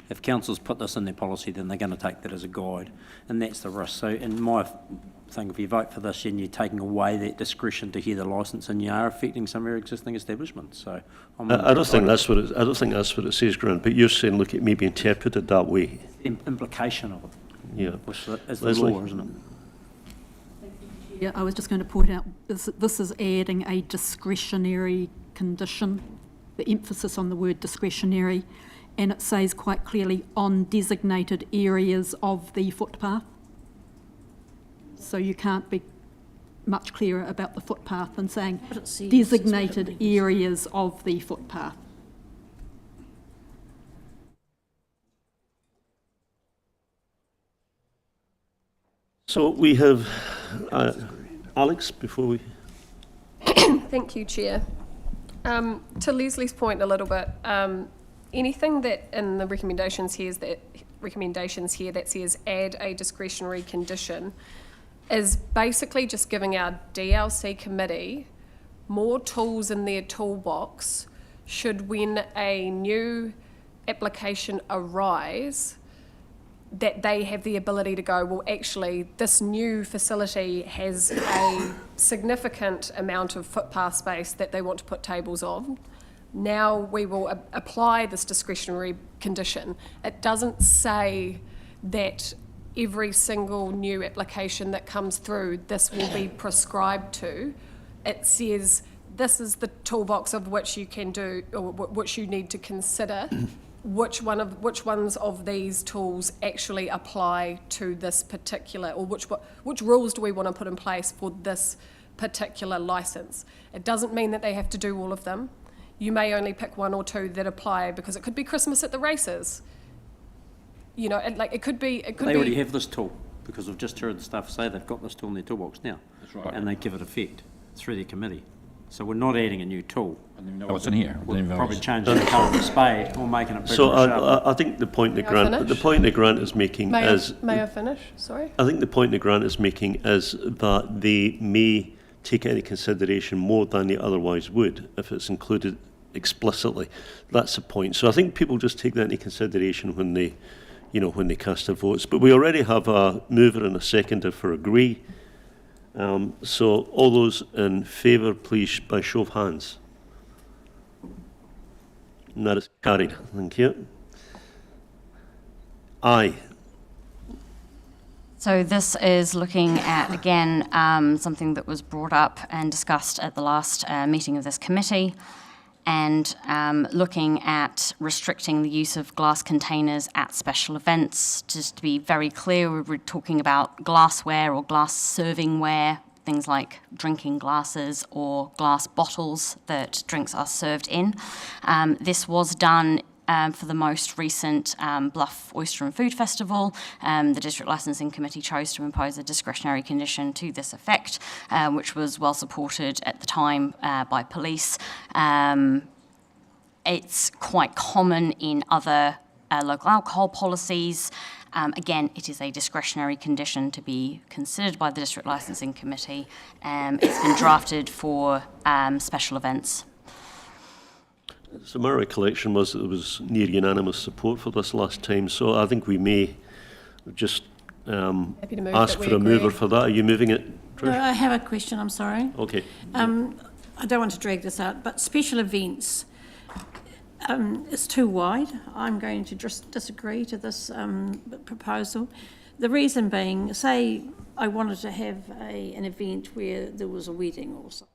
If councils put this in their policy, then they're going to take that as a guide, and that's the risk. So in my thing, if you vote for this, then you're taking away that discretion to hear the licence, and you are affecting some of your existing establishments. So I don't think that's what it says, Grant. But you're saying, look, it may be interpreted that way. Implication of it. Yeah. Which is the Leslie? law, isn't it? Yeah, I was just going to point out, this is adding a discretionary condition, the emphasis on the word discretionary, and it says quite clearly on designated areas of the footpath. So you can't be much clearer about the footpath than saying designated areas of the footpath. So we have Alex, before we... Thank you, Chair. To Leslie's point a little bit, anything that in the recommendations here that says add a discretionary condition is basically just giving our DLC committee more tools in their toolbox should, when a new application arise, that they have the ability to go, well, actually, this new facility has a significant amount of footpath space that they want to put tables on. Now we will apply this discretionary condition. It doesn't say that every single new application that comes through, this will be prescribed to. It says this is the toolbox of which you can do, or which you need to consider which ones of these tools actually apply to this particular, or which rules do we want to put in place for this particular license. It doesn't mean that they have to do all of them. You may only pick one or two that apply, because it could be Christmas at the races. You know, it could be. They already have this tool, because I've just heard the staff say they've got this tool in their toolbox now. That's right. And they give it effect through their committee. So we're not adding a new tool. know what's in here. We're probably changing the colour of the spade or making it bigger. So and sharper. I think the point that May I Grant is making is. May I finish? Sorry. I think the point that Grant is making is that they may take into consideration more than they otherwise would if it's included explicitly. That's the point. So I think people just take that into consideration when they, when they cast their votes. But we already have a mover and a seconder for agree. So all those in favour, please, by show of hands. And that is carried. Thank you. Aye. So this is looking at, again, something that was brought up and discussed at the last meeting of this committee, and looking at restricting the use of glass containers at special events. Just to be very clear, we're talking about glassware or glass servingware, things like drinking glasses or glass bottles that drinks are served in. This was done for the most recent Bluff Oyster and Food Festival. The District Licensing Committee chose to impose a discretionary condition to this effect, which was well supported at the time by police. It's quite common in other local alcohol policies. Again, it is a discretionary condition to be considered by the District Licensing Committee. It's been drafted for special events. So my recollection was that there was near unanimous support for this last time, so I think we may just ask for a mover for that. Are you moving it, Trish? No, I have a question, I'm sorry. Okay. I don't want to drag this out, but special events is too wide. I'm going to just disagree to this proposal. The reason being, say I wanted to have an event where there was a wedding or something.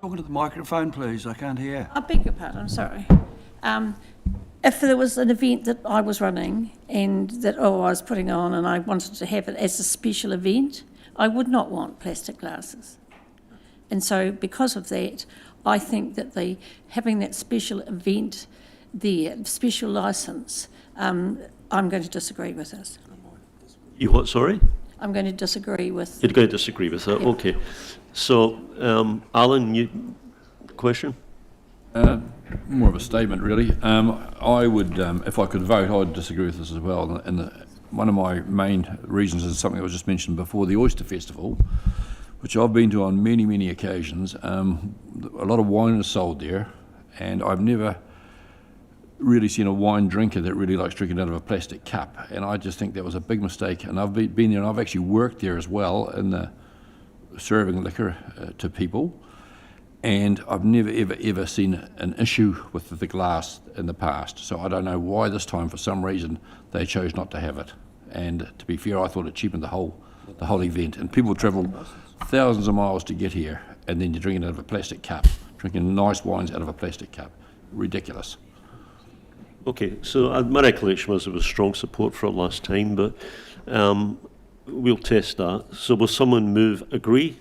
Talking to the microphone, please. I can't hear. I beg your pardon, I'm sorry. If there was an event that I was running and that I was putting on and I wanted to have it as a special event, I would not want plastic glasses. And so because of that, I think that having that special event there, special licence, I'm going to disagree with this. You what, sorry? I'm going to disagree with... You're going to disagree with that? Yeah. Okay. So, Alan, question? More of a statement, really. I would, if I could vote, I would disagree with this as well. And one of my main reasons is something that was just mentioned before, the Oyster Festival, which I've been to on many, many occasions. A lot of wine is sold there, and I've never really seen a wine drinker that really likes drinking out of a plastic cup. And I just think that was a big mistake. And I've been there, and I've actually worked there as well in the serving liquor to people, and I've never ever seen an issue with the glass in the past. So I don't know why this time, for some reason, they chose not to have it. And to be fair, I thought it cheapened the whole event. And people travel thousands of miles to get here, and then you're drinking out of a plastic cup, drinking nice wines out of a plastic cup. Ridiculous. Okay, so my recollection was there was strong support for it last time, but we'll test that. So will someone move agree?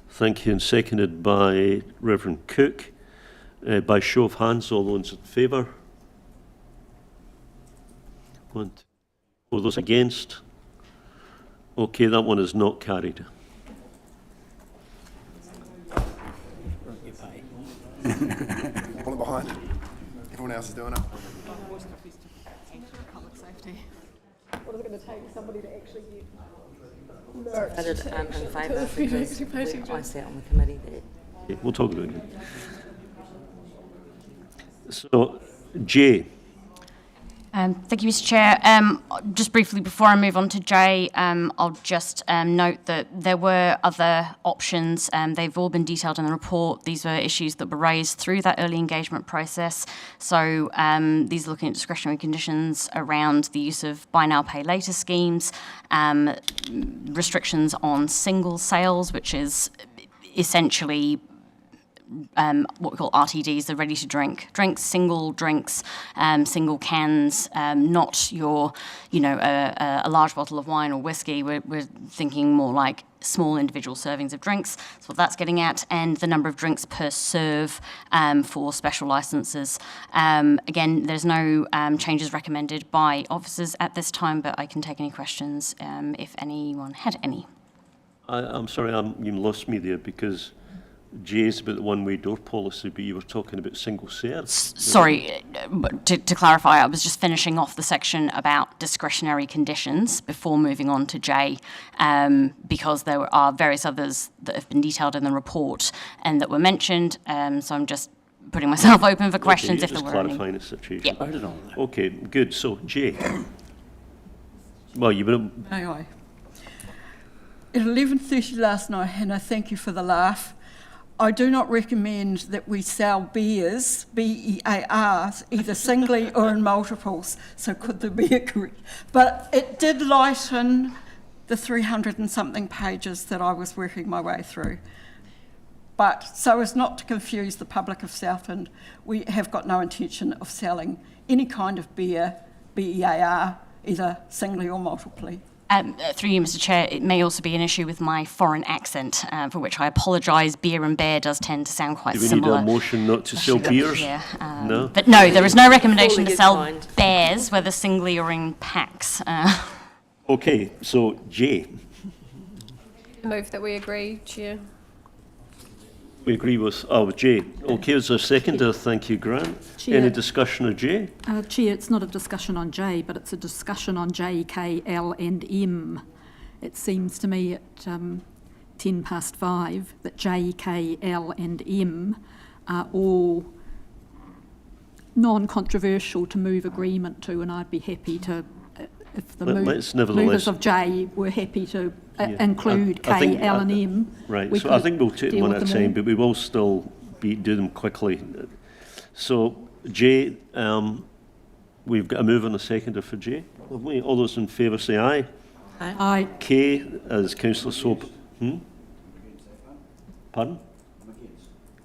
Thank you, and seconded by Reverend Cook. By show of hands, all those in favour? All those against? Okay, that one is not carried. Falling behind. Everyone else is doing it. Public safety. What is it going to take somebody to actually get Voted in favour because I sat on the committee there. Okay, we'll talk about it. So, Jay. Thank you, Mr. Chair. Just briefly, before I move on to Jay, I'll just note that there were other options. They've all been detailed in the report. These were issues that were raised through that early engagement process. So these are looking at discretionary conditions around the use of buy now, pay later schemes, restrictions on single sales, which is essentially what we call RTDs, the ready-to-drink drinks, single drinks, single cans, not your, a large bottle of wine or whiskey. We're thinking more like small individual servings of drinks. That's what that's getting at, and the number of drinks per serve for special licences. Again, there's no changes recommended by officers at this time, but I can take any questions if anyone had any. I'm sorry, you lost me there because Jay's about the one-way door policy, but you were talking about single serves. Sorry, to clarify, I was just finishing off the section about discretionary conditions before moving on to J, because there are various others that have been detailed in the report and that were mentioned, so I'm just putting myself open for questions if there were any. Just clarifying the situation. Yep. Okay, good. So, Jay. Well, you were... May I? At 11:30 last night, and I thank you for the laugh, I do not recommend that we sell beers, B-E-A-Rs, either singly or in multiples, so could there be a correct? But it did lighten the 300 and something pages that I was working my way through. But so as not to confuse the public of Southland, we have got no intention of selling any kind of beer, B-E-A-R, either singly or multiply. Through you, Mr. Chair, it may also be an issue with my foreign accent, for which I apologise. Beer and bear does tend to sound quite similar. Do we need a motion not to sell beers? Yeah, No? But no, there is no recommendation to sell bears, whether singly or in packs. Okay, so Jay. I move that we agree, Chair. We agree with Jay. Okay, is there a seconder? Thank you, Grant. Chair. Any discussion of Jay? Chair, it's not a discussion on J, but it's a discussion on J, K, L and M. It seems to me at 5:10 that J, K, L and M are all non-controversial to move agreement to, and I'd be happy to, if the movers of J were happy to include K, L and M. Right, so I think we'll take them one at a time, but we will still do them quickly. So, J, we've got a move on a seconder for J. All those in favour say aye. Aye. Aye. K, as Councillor Soap. Pardon?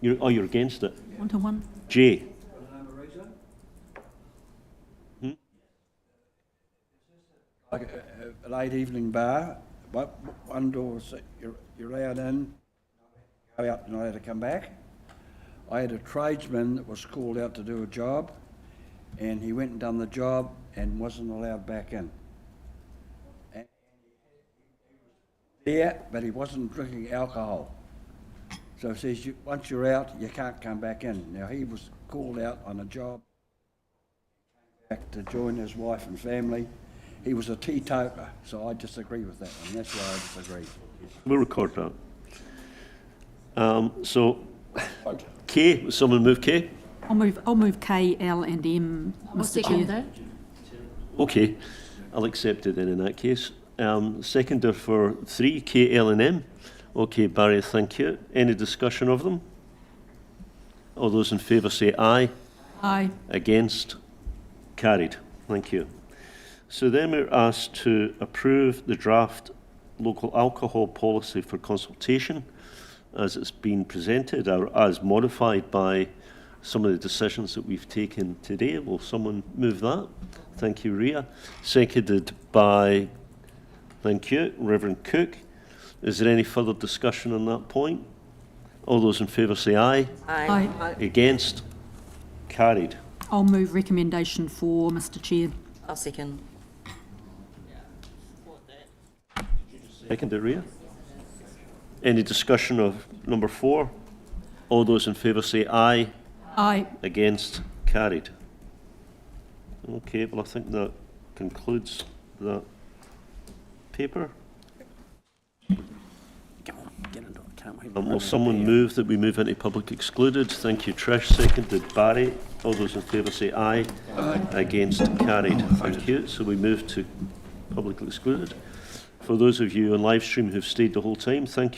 You're against it. 1 to 1. J. Like a late evening bar, but one door, you're allowed in, go out and not allowed to come back. I had a tradesman that was called out to do a job, and he went and done the job and wasn't allowed back in. And there, but he wasn't drinking alcohol. So it says, once you're out, you can't come back in. Now, he was called out on a job, back to join his wife and family. He was a teetotaler, so I disagree with that one. That's why I disagree. We'll record that. So, K, someone move K? I'll move K, L and M, Mr. Chair. Okay, I'll accept it then in that case. Seconder for 3, K, L and M. Okay, Barry, thank you. Any discussion of them? All those in favour say aye. Aye. Against? Carried. Thank you. So then we're asked to approve the draft local alcohol policy for consultation as it's been presented or as modified by some of the decisions that we've taken today. Will someone move that? Thank you, Ria. Seconded by, thank you, Reverend Cook. Is there any further discussion on that point? All those in favour say aye. Aye. Aye. Against? Carried. I'll move recommendation 4, Mr. Chair. I'll second. Seconded, Ria. Any discussion of number 4? All those in favour say aye. Aye. Against? Carried. Okay, well, I think that concludes that paper. Will someone move that we move into public excluded? Thank you, Trish. Seconded, Barry. All those in favour say aye. Aye. Against? Carried. Thank you. So we move to public excluded. For those of you on live stream who've stayed the whole time, thank you.